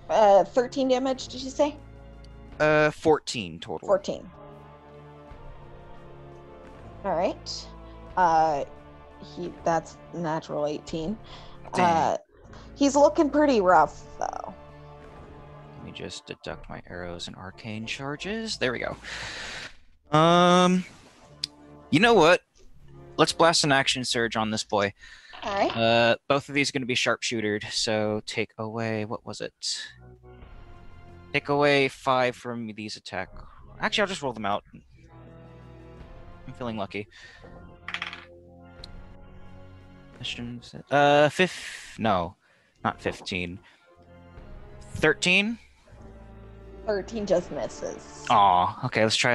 13 damage, did you say? 14 total. 14. All right. That's natural 18. Dang. He's looking pretty rough though. Let me just deduct my arrows and arcane charges. There we go. You know what? Let's blast an action surge on this boy. All right. Both of these are going to be sharpshootered, so take away, what was it? Take away 5 from these attack. Actually, I'll just roll them out. I'm feeling lucky. No, not 15. 13? 13 just misses. Aw, okay, let's try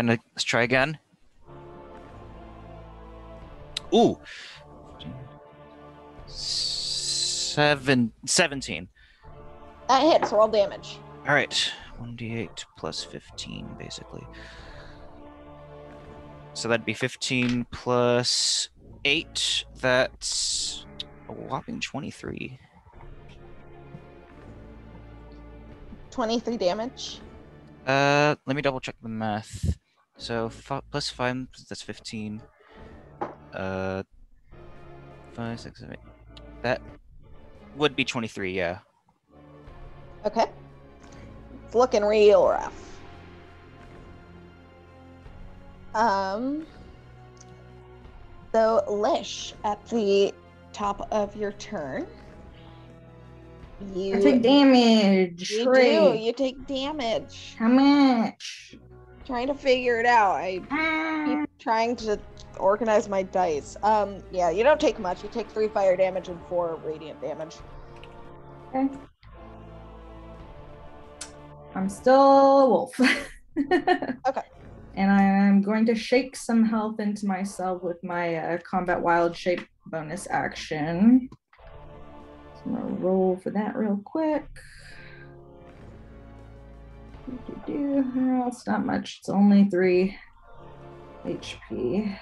again. Ooh. 17. That hits. Roll damage. All right, 1d8 plus 15, basically. So that'd be 15 plus 8. That's a whopping 23. 23 damage. Let me double check the math. So plus 5, that's 15. 5, 6, 7, 8. That would be 23, yeah. Okay. It's looking real rough. So Lish, at the top of your turn, I take damage. You Great. do. You take damage. How much? Trying to figure it out. I keep trying to organize my dice. Yeah, you don't take much. You take 3 fire damage and 4 radiant damage. Okay. I'm still a wolf. Okay. And I'm going to shake some health into myself with my combat wild shape bonus action. So I'm gonna roll for that real quick. Well, it's not much. It's only 3 HP.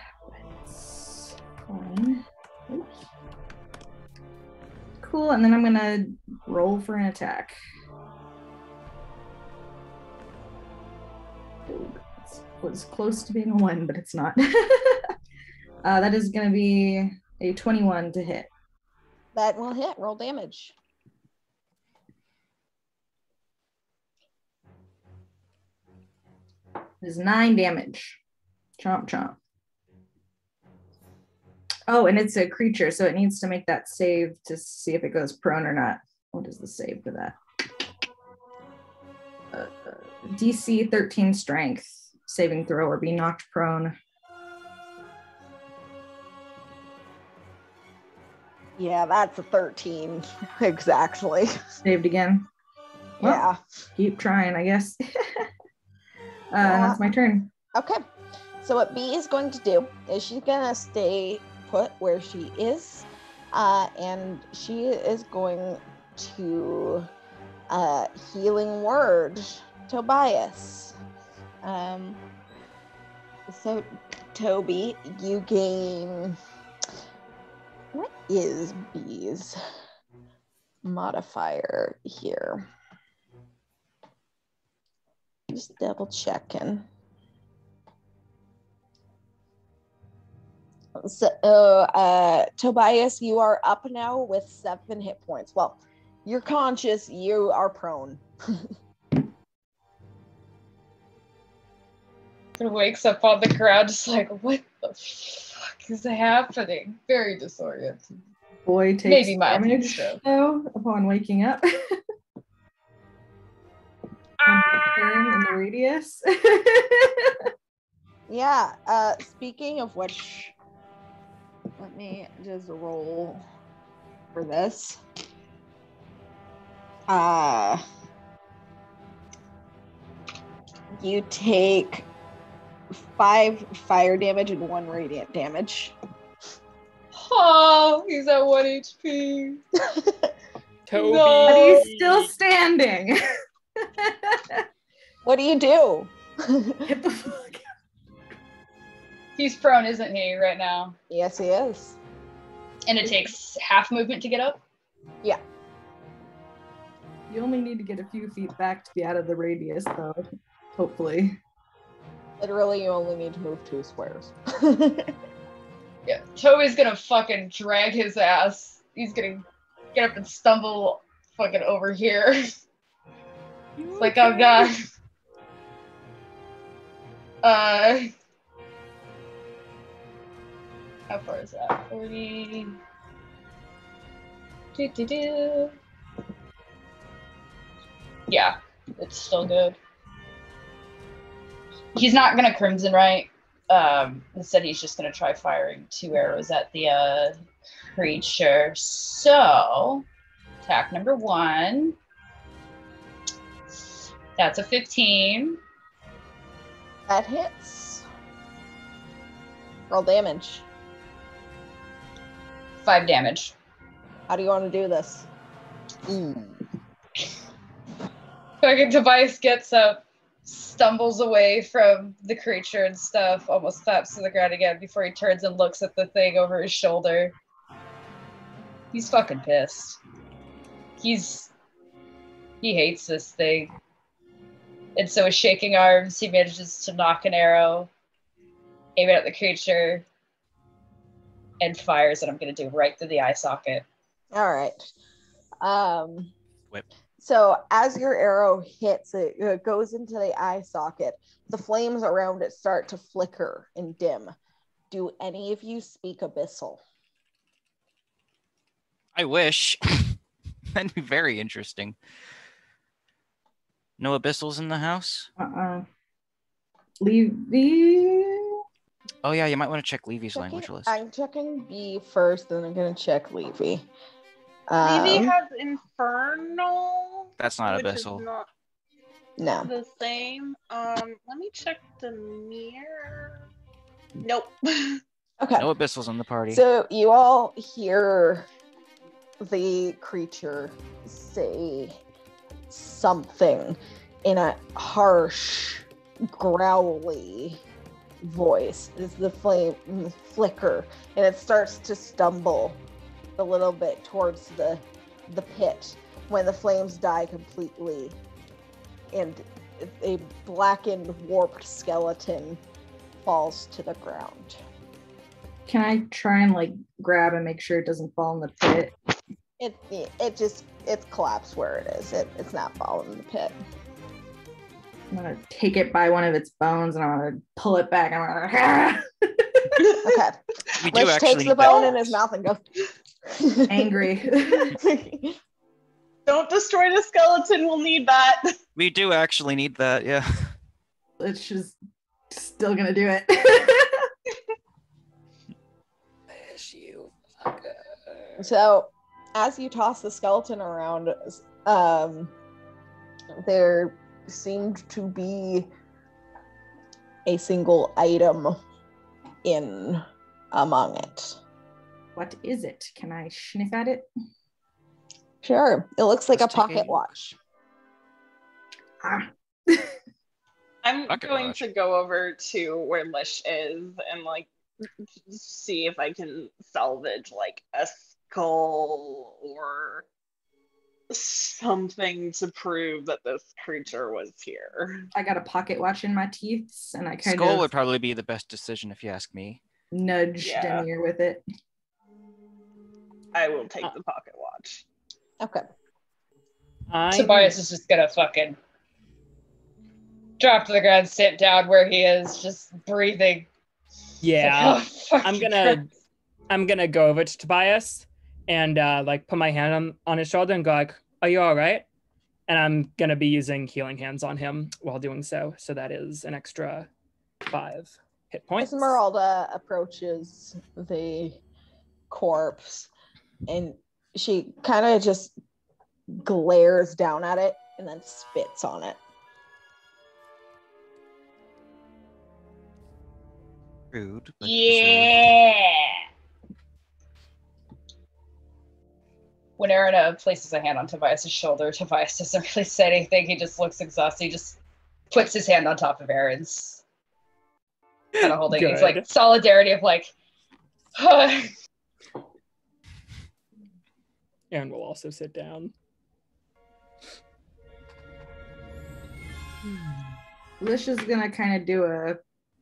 It's fine. Oops. Cool, and then I'm gonna roll for an attack. It was close to being a 1, but it's not. That is gonna be a 21 to hit. That will hit. Roll damage. It is 9 damage. Chomp chomp. Oh, and it's a creature, so it needs to make that save to see if it goes prone or not. What is the save for that? DC 13 strength, saving throw, or be knocked prone. Yeah, that's a 13. Exactly. Saved again. Well, yeah. Keep trying, I guess. And that's my turn. Okay. So what B is going to do is she's going to stay put where she is. And she is going to healing word Tobias. So Toby, you gain... What is B's modifier here? Just double checking. So, Tobias, you are up now with 7 hit points. Well, you're conscious, you are prone. He wakes up on the ground, just like, what the fuck is happening? Very disoriented. Boy takes maybe damage, though, upon waking up. Turn in the radius. Yeah, speaking of which, let me just roll for this. You take 5 fire damage and 1 radiant damage. Oh, he's at 1 HP. Toby. No. But he's still standing. What do you do? Get the fuck. He's prone, isn't he, right now? Yes, he is. And it takes half movement to get up? Yeah. You only need to get a few feet back to be out of the radius, though. Hopefully. Literally, you only need to move 2 squares. Yeah, Toby's gonna fucking drag his ass. He's gonna get up and stumble fucking over here. It's like, oh god. How far is that? 40. Yeah, it's still good. He's not gonna Crimson Right. Instead, he's just gonna try firing 2 arrows at the creature. So, attack number 1. That's a 15. That hits. Roll damage. 5 damage. How do you want to do this? Fucking Tobias gets up, stumbles away from the creature and stuff, almost claps to the ground again before he turns and looks at the thing over his shoulder. He's fucking pissed. He hates this thing. And so with shaking arms, he manages to knock an arrow, aim it at the creature, and fires, and I'm going to do right through the eye socket. All right. Whip. So as your arrow hits, it goes into the eye socket. The flames around it start to flicker and dim. Do any of you speak Abyssal? I wish. That'd be very interesting. No Abyssals in the house? Levy. Oh yeah, you might want to check Levy's language list. I'm checking B first, then I'm going to check Levy. Levy has Infernal. That's not which Abyssal. Is not No. the same. Let me check the mirror. Nope. Okay. No Abyssals in the party. So you all hear the creature say something, in a harsh, growly voice as the flame flicker, and it starts to stumble a little bit towards the pit when the flames die completely, and a blackened, warped skeleton falls to the ground. Can I try and like grab and make sure it doesn't fall in the pit? It's collapsed where it is. It's not falling in the pit. I'm gonna take it by one of its bones and I'm gonna pull it back. I'm gonna Okay. Lish takes the bone in his mouth and goes angry. Don't destroy the skeleton. We'll need that. We do actually need that, yeah. It's just still gonna do it. You fucker. So, as you toss the skeleton around, there seemed to be a single item in among it. What is it? Can I sniff at it? Sure. It looks like Let's a take a pocket look. watch. I'm Pocket going watch. to go over to where Lish is and like see if I can salvage like a skull or something to prove that this creature was here. I got a pocket watch in my teeth and I kind Skull of would probably be the best decision if you ask me. nudged Yeah. Demir with it. I will take the pocket watch. Okay. Tobias is just gonna fucking drop to the ground, sit down where he is, just breathing. Yeah, It's like, oh, fucking I'm gonna go over to Tobias and like put my hand on his shoulder and go like, "Are you all right?" And I'm gonna be using healing hands on him while doing so. So that is an extra 5 hit points. Esmeralda approaches the corpse and she kind of just glares down at it and then spits on it. Rude. But Yeah. When Eirran places a hand on Tobias' shoulder, Tobias doesn't really say anything. He just looks exhausted. He just puts his hand on top of Aaron's. Kind of holding it. It's like solidarity of like, Aaron will also sit down. Lish is gonna kind of do a,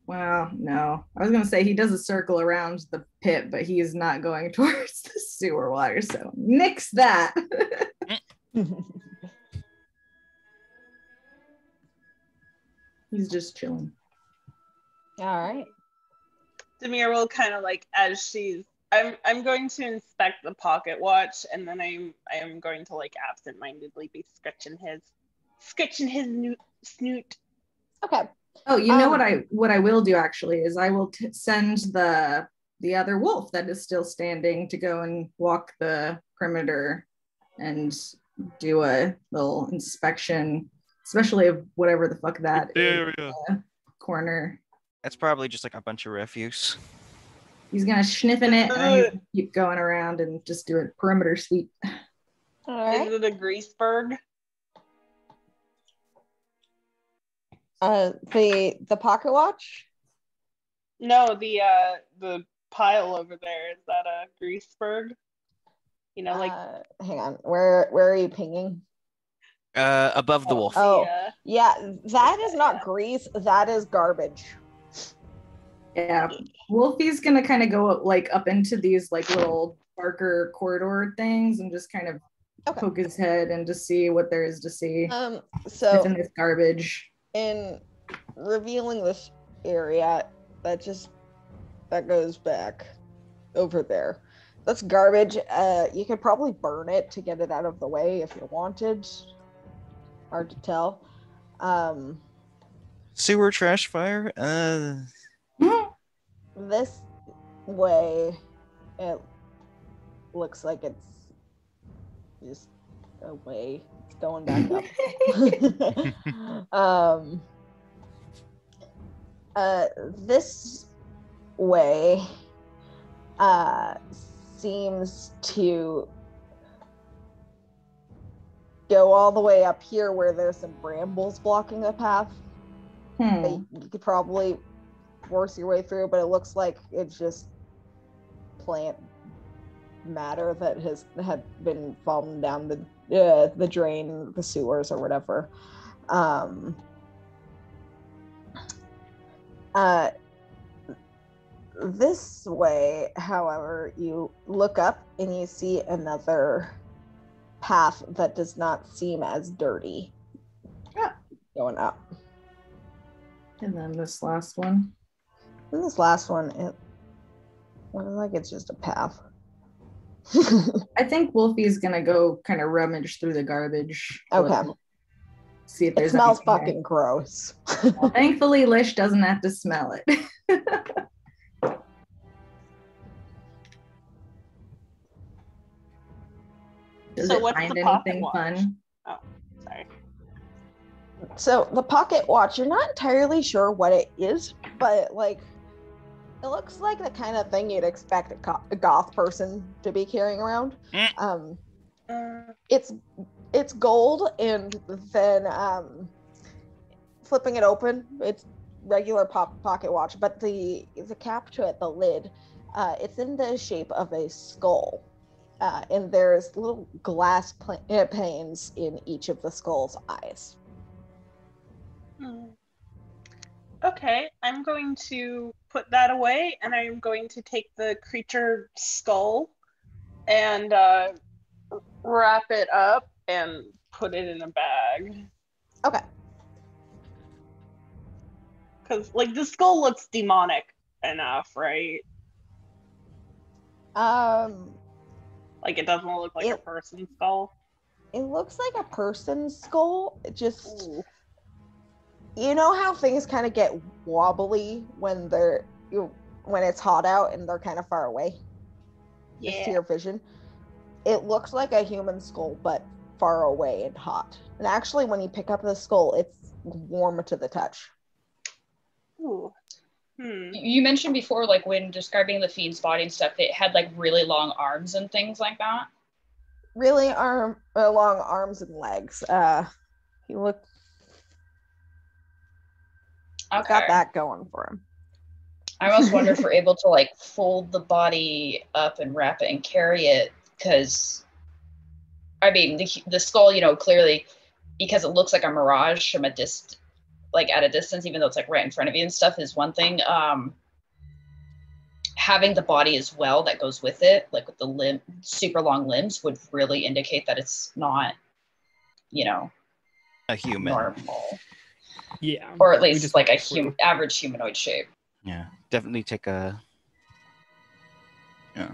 well, no. I was gonna say he does a circle around the pit, but he is not going towards the sewer water, so nix that. He's just chilling. All right. Demir will kind of like, as she's I'm going to inspect the pocket watch, and then I am going to like absentmindedly be scratching his snoot. Okay. Oh, you know what I will do actually is I will send the other wolf that is still standing to go and walk the perimeter and do a little inspection, especially of whatever the fuck that is in the corner. that's probably just like a bunch of refuse. He's gonna sniff in it and keep going around and just do a perimeter sweep. All right. Is it a greaseberg? The pocket watch? No, the pile over there, is that a greaseberg? You know, like hang on. Where are you pinging? Above the wolf. Oh, yeah, that is not grease. That is garbage. Yeah, Wolfie's gonna kind of go like up into these like little darker corridor things and just kind of poke his head and just see what there is to see. So in this garbage. In revealing this area, that goes back over there. That's garbage. You could probably burn it to get it out of the way if you wanted. Hard to tell. Sewer trash fire? This way, it looks like it's just a way. It's going back up. This way seems to go all the way up here where there's some brambles blocking the path. You could probably force your way through, but it looks like it's just plant matter that had been falling down the drain, the sewers, or whatever. This way, however, you look up and you see another path that does not seem as dirty. Going up. And then this last one. And this last one, it looks like it's just a path. I think Wolfie's gonna go kind of rummage through the garbage. Okay. See if It there's smells anything fucking gross. Well, thankfully, Lish doesn't have to smell it. Does So it what's find the pocket anything watch? fun? Oh, sorry. So the pocket watch, you're not entirely sure what it is, but like it looks like the kind of thing you'd expect a goth person to be carrying around. It's gold, and then flipping it open, it's regular pocket watch, but the cap to it, the lid, it's in the shape of a skull. And there's little glass panes in each of the skull's eyes. Okay, I'm going to put that away, and I'm going to take the creature skull and wrap it up and put it in a bag. Okay. Because, like, the skull looks demonic enough, right? Like, it doesn't look like a person's skull. It looks like a person's skull. It just... Ooh. You know how things kind of get wobbly when when it's hot out and they're kind of far away? Yeah. Just to your vision. It looks like a human skull, but far away and hot. And actually, when you pick up the skull, it's warm to the touch. Ooh. You mentioned before, like when describing the fiend's body and stuff, it had like really long arms and things like that. Really long arms and legs. He looked. Okay. Got that going for him. I almost wonder if we're able to like fold the body up and wrap it and carry it, because I mean the skull, clearly because it looks like a mirage from at a distance, even though it's like right in front of you and stuff, is one thing. Having the body as well that goes with it, like with the super long limbs, would really indicate that it's not, a human. Normal. Yeah. Or at least like a average humanoid shape. Yeah, definitely take a... Yeah.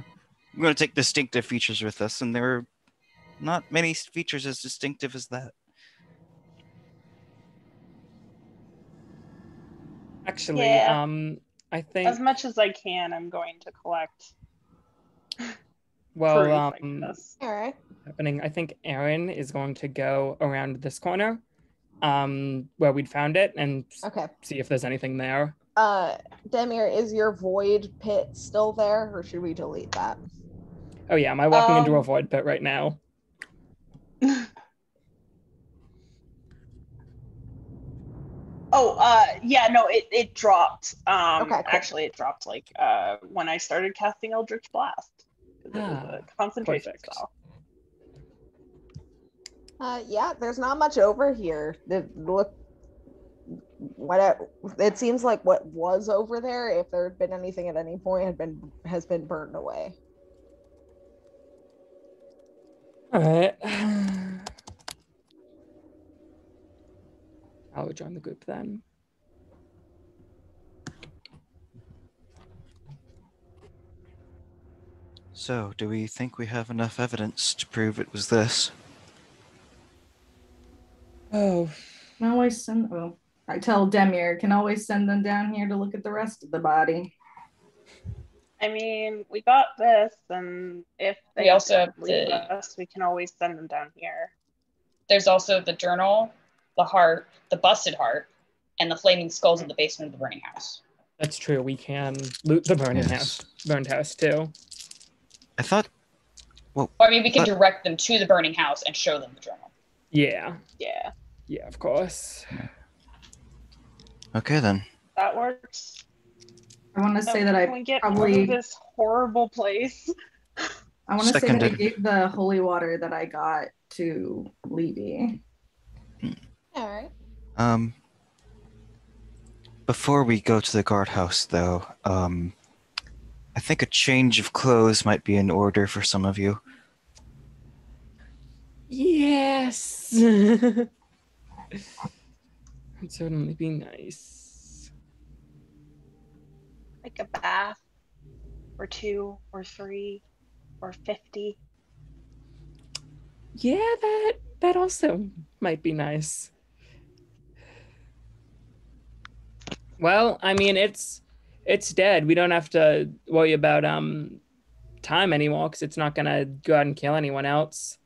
We're going to take distinctive features with us, and there are not many features as distinctive as that. Actually, Yeah. I think... As much as I can, I'm going to collect. Well, proof, all right. happening, I think Eirran is going to go around this corner, where we'd found it, and see if there's anything there. Demir, is your void pit still there, or should we delete that? Oh yeah, am I walking into a void pit right now? Yeah, no, it dropped. Okay, cool. Actually, it dropped like when I started casting Eldritch Blast. It was a concentration spell. Yeah, there's not much over here. It seems like what was over there, if there had been anything at any point, has been burned away. All right. I'll join the group then. So, do we think we have enough evidence to prove it was this? Oh. I tell Demir, can always send them down here to look at the rest of the body. I mean, we got this, and if they We also have leave us, we can always send them down here. There's also the journal, the heart, the busted heart, and the flaming skulls in the basement of the burning house. That's true. We can loot the burned house too. I thought... Well, I mean, we can direct them to the burning house and show them the journal. Yeah. Yeah. Yeah, of course. Okay, then. That works. I want to say that Can I we get probably out of this horrible place? I want to say that I Seconded. gave the holy water that I got to Levy. All right. Before we go to the guardhouse, though, I think a change of clothes might be in order for some of you. Yes. It'd certainly be nice. Like a bath, or 2, or 3, or 50. Yeah, that also might be nice. Well, I mean, it's dead. We don't have to worry about time anymore because it's not gonna go out and kill anyone else.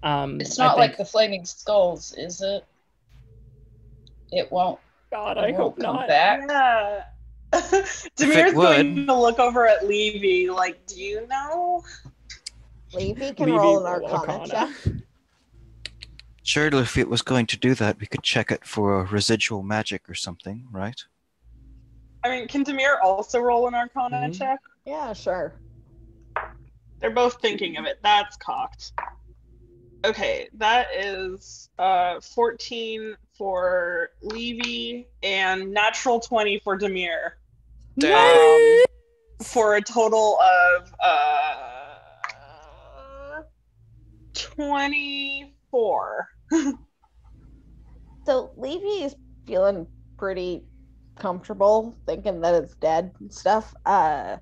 It's not like the flaming skulls, is it? It won't. God, It I won't hope come not. back. Yeah. Demir's going would. to look over at Levy, like, do you know? Levy can Levy roll an roll Arcana check. Surely if it was going to do that, we could check it for a residual magic or something, right? I mean, can Demir also roll an Arcana check? Yeah, sure. They're both thinking of it. That's cocked. Okay, that is 14 for Levy and natural 20 for Demir. For a total of 24. So Levy is feeling pretty comfortable, thinking that it's dead and stuff. Damir,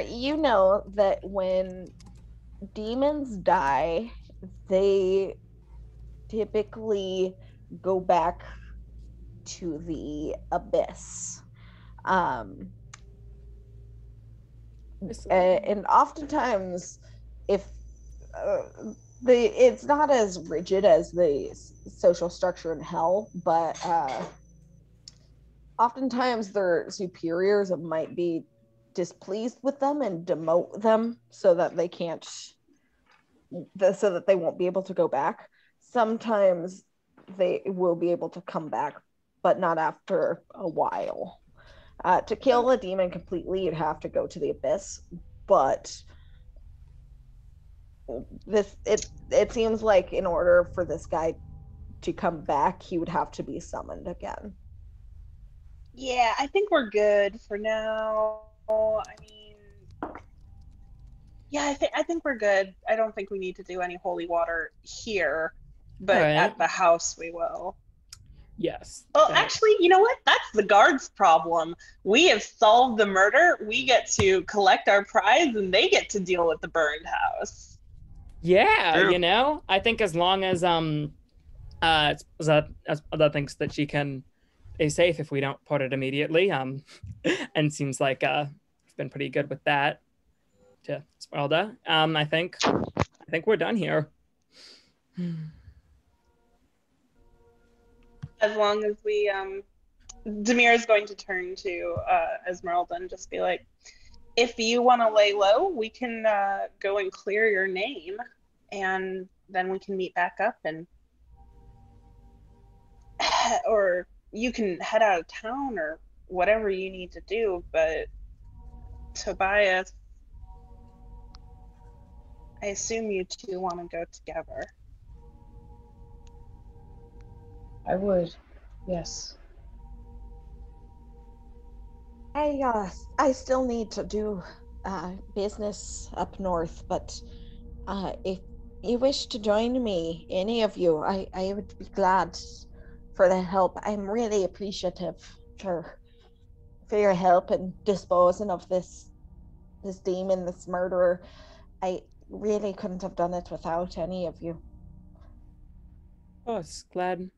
you know that when demons die, they typically go back to the abyss. And oftentimes, if it's not as rigid as the social structure in hell, but oftentimes their superiors might be displeased with them and demote them so that they can't, so that they won't be able to go back. Sometimes they will be able to come back, but not after a while. To kill a demon completely, you'd have to go to the abyss, but it seems like in order for this guy to come back, he would have to be summoned again. Yeah, I think we're good for now. I mean, yeah, I think we're good. I don't think we need to do any holy water here, but Right. at the house we will. Yes. Well, actually, you know what? That's the guards' problem. We have solved the murder. We get to collect our prize, and they get to deal with the burned house. Yeah, True. you know, I think as long as Zada thinks that she can stay safe if we don't put it immediately, and seems like we've been pretty good with that. To Esmeralda, I think we're done here. As long as we, Demir is going to turn to Esmeralda and just be like, if you want to lay low, we can go and clear your name, and then we can meet back up, and or you can head out of town or whatever you need to do. But Tobias, I assume you two want to go together. I would, yes. I still need to do business up north, but if you wish to join me, any of you, I would be glad for the help. I'm really appreciative for your help in disposing of this demon, this murderer. I really couldn't have done it without any of you. Oh, it's glad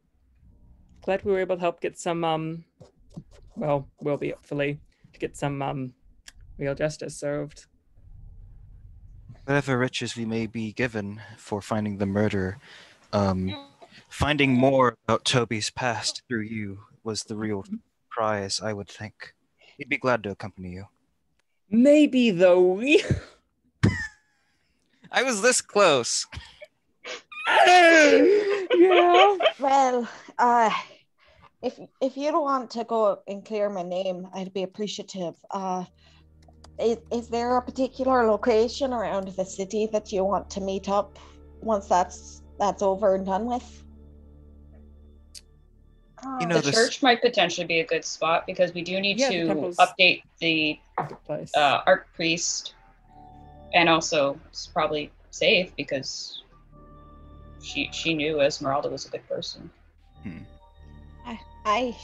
we were able to help get some well, we'll be hopefully to get some real justice served. Whatever riches we may be given for finding the murderer, finding more about Toby's past through you was the real prize, I would think. He'd be glad to accompany you. Maybe though. I was this close. Yeah. Well, if you don't want to go and clear my name, I'd be appreciative. Is there a particular location around the city that you want to meet up once that's over and done with? You know, The church might potentially be a good spot because we do need to update the archpriest, and also it's probably safe because she knew Esmeralda was a good person.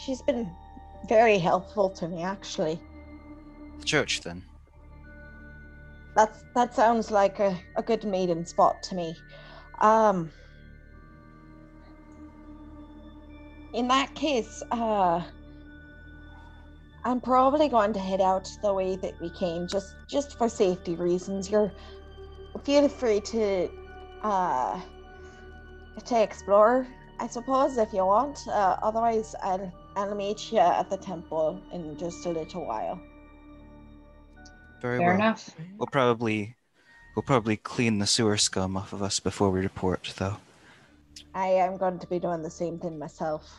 She's been very helpful to me, actually. The church, then. That sounds like a good meeting spot to me. In that case, I'm probably going to head out the way that we came, just for safety reasons. Feel free to explore, I suppose, if you want. Otherwise, I'll meet you at the temple in just a little while. Very Fair well. enough. We'll probably clean the sewer scum off of us before we report, though. I am going to be doing the same thing myself.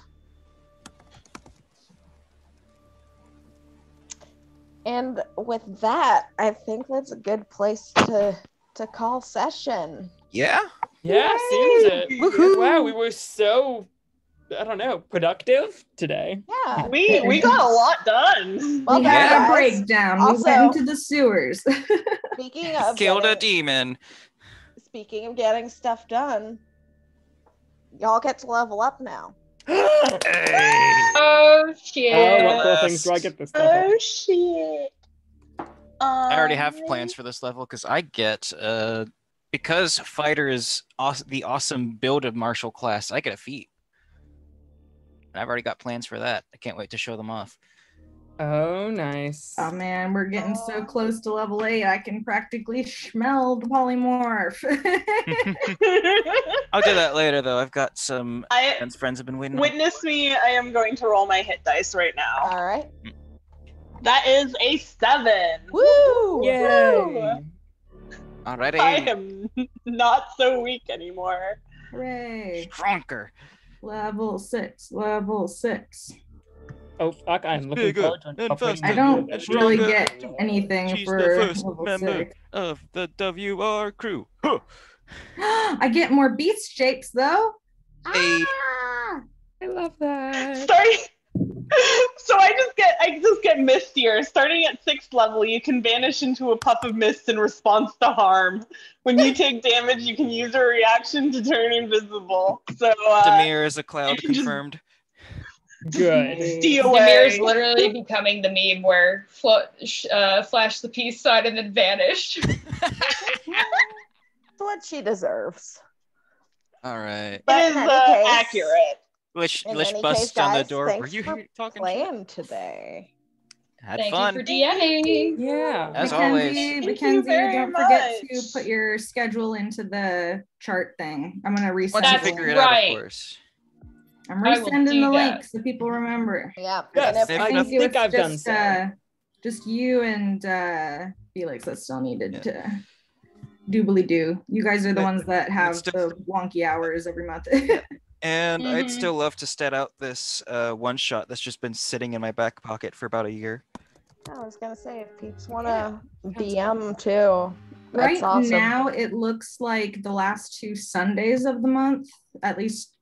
And with that, I think that's a good place to call session. Yeah? Yeah, seems it. Woohoo! Wow, we were so, I don't know, productive today. Yeah. We got a lot done. Well, We had a guys, breakdown. We also- went into the sewers. Speaking of Killed a getting, demon. speaking of getting stuff done, y'all get to level up now. Hey! Oh shit! Oh, what cool things do I get this level? Oh shit. I already have plans for this level because I get because fighter is the awesome build of martial class. I get a feat. And I've already got plans for that. I can't wait to show them off. Oh, nice. Oh man, we're getting so close to level 8. I can practically smell the polymorph. I'll do that later, though. I've got some friends have been waiting. Witness me. I am going to roll my hit dice right now. All right. That is a 7. Woo! Yay! Alrighty. I am not so weak anymore. Hooray. Stronger. Level 6. Level 6. Oh, fuck, I'm looking Bigger forward to and upgrading faster I don't that. really stronger. get anything She's for the first level member 6. of the WR crew. Huh. I get more beast shapes though. Hey. Ah! I love that. Sorry. So I just get mistier. Starting at 6th level, you can vanish into a puff of mist in response to harm. When you take damage, you can use a reaction to turn invisible. So Demir is a cloud you can just- confirmed. Good. Stay Demir's away. literally becoming the meme where flash the peace sign and then vanish. That's what she deserves. All right. It But is in any case- accurate. Lish In any busts case, down the guys, door. thanks Were you for here talking shit? playing today. Had Thank fun. you for DMing. Yeah. As always. Thank you Mackenzie, very don't forget to much. put your schedule into the chart thing. I'm gonna resend Once you That's figure it right. out, of course. I'm I will resending do the that. link so people remember. Yeah. Yes, And I if, think it's I've done just, so. just you and Felix that still needed Yeah. to doobly do. You guys are the But ones that have still- the wonky hours every month. And I'd Mhm. still love to stat out this one shot that's just been sitting in my back pocket for about a year. I was gonna say, if peeps wanna DM too, that's Right awesome. now, it looks like the last 2 Sundays of the month, at least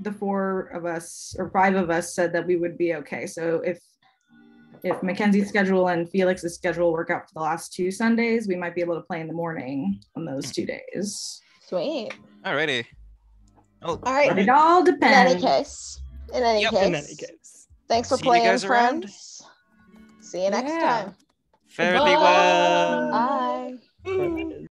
the 4 of us or 5 of us said that we would be okay. So if Mackenzie's schedule and Felix's schedule work out for the last 2 Sundays, we might be able to play in the morning on those 2 days. Sweet. Alrighty. Oh, All right. But it all In any depends. case, in any Yep. case, In any case. thanks for See you playing, guys around. friends. See you next Yeah. time. fare thee Bye. well.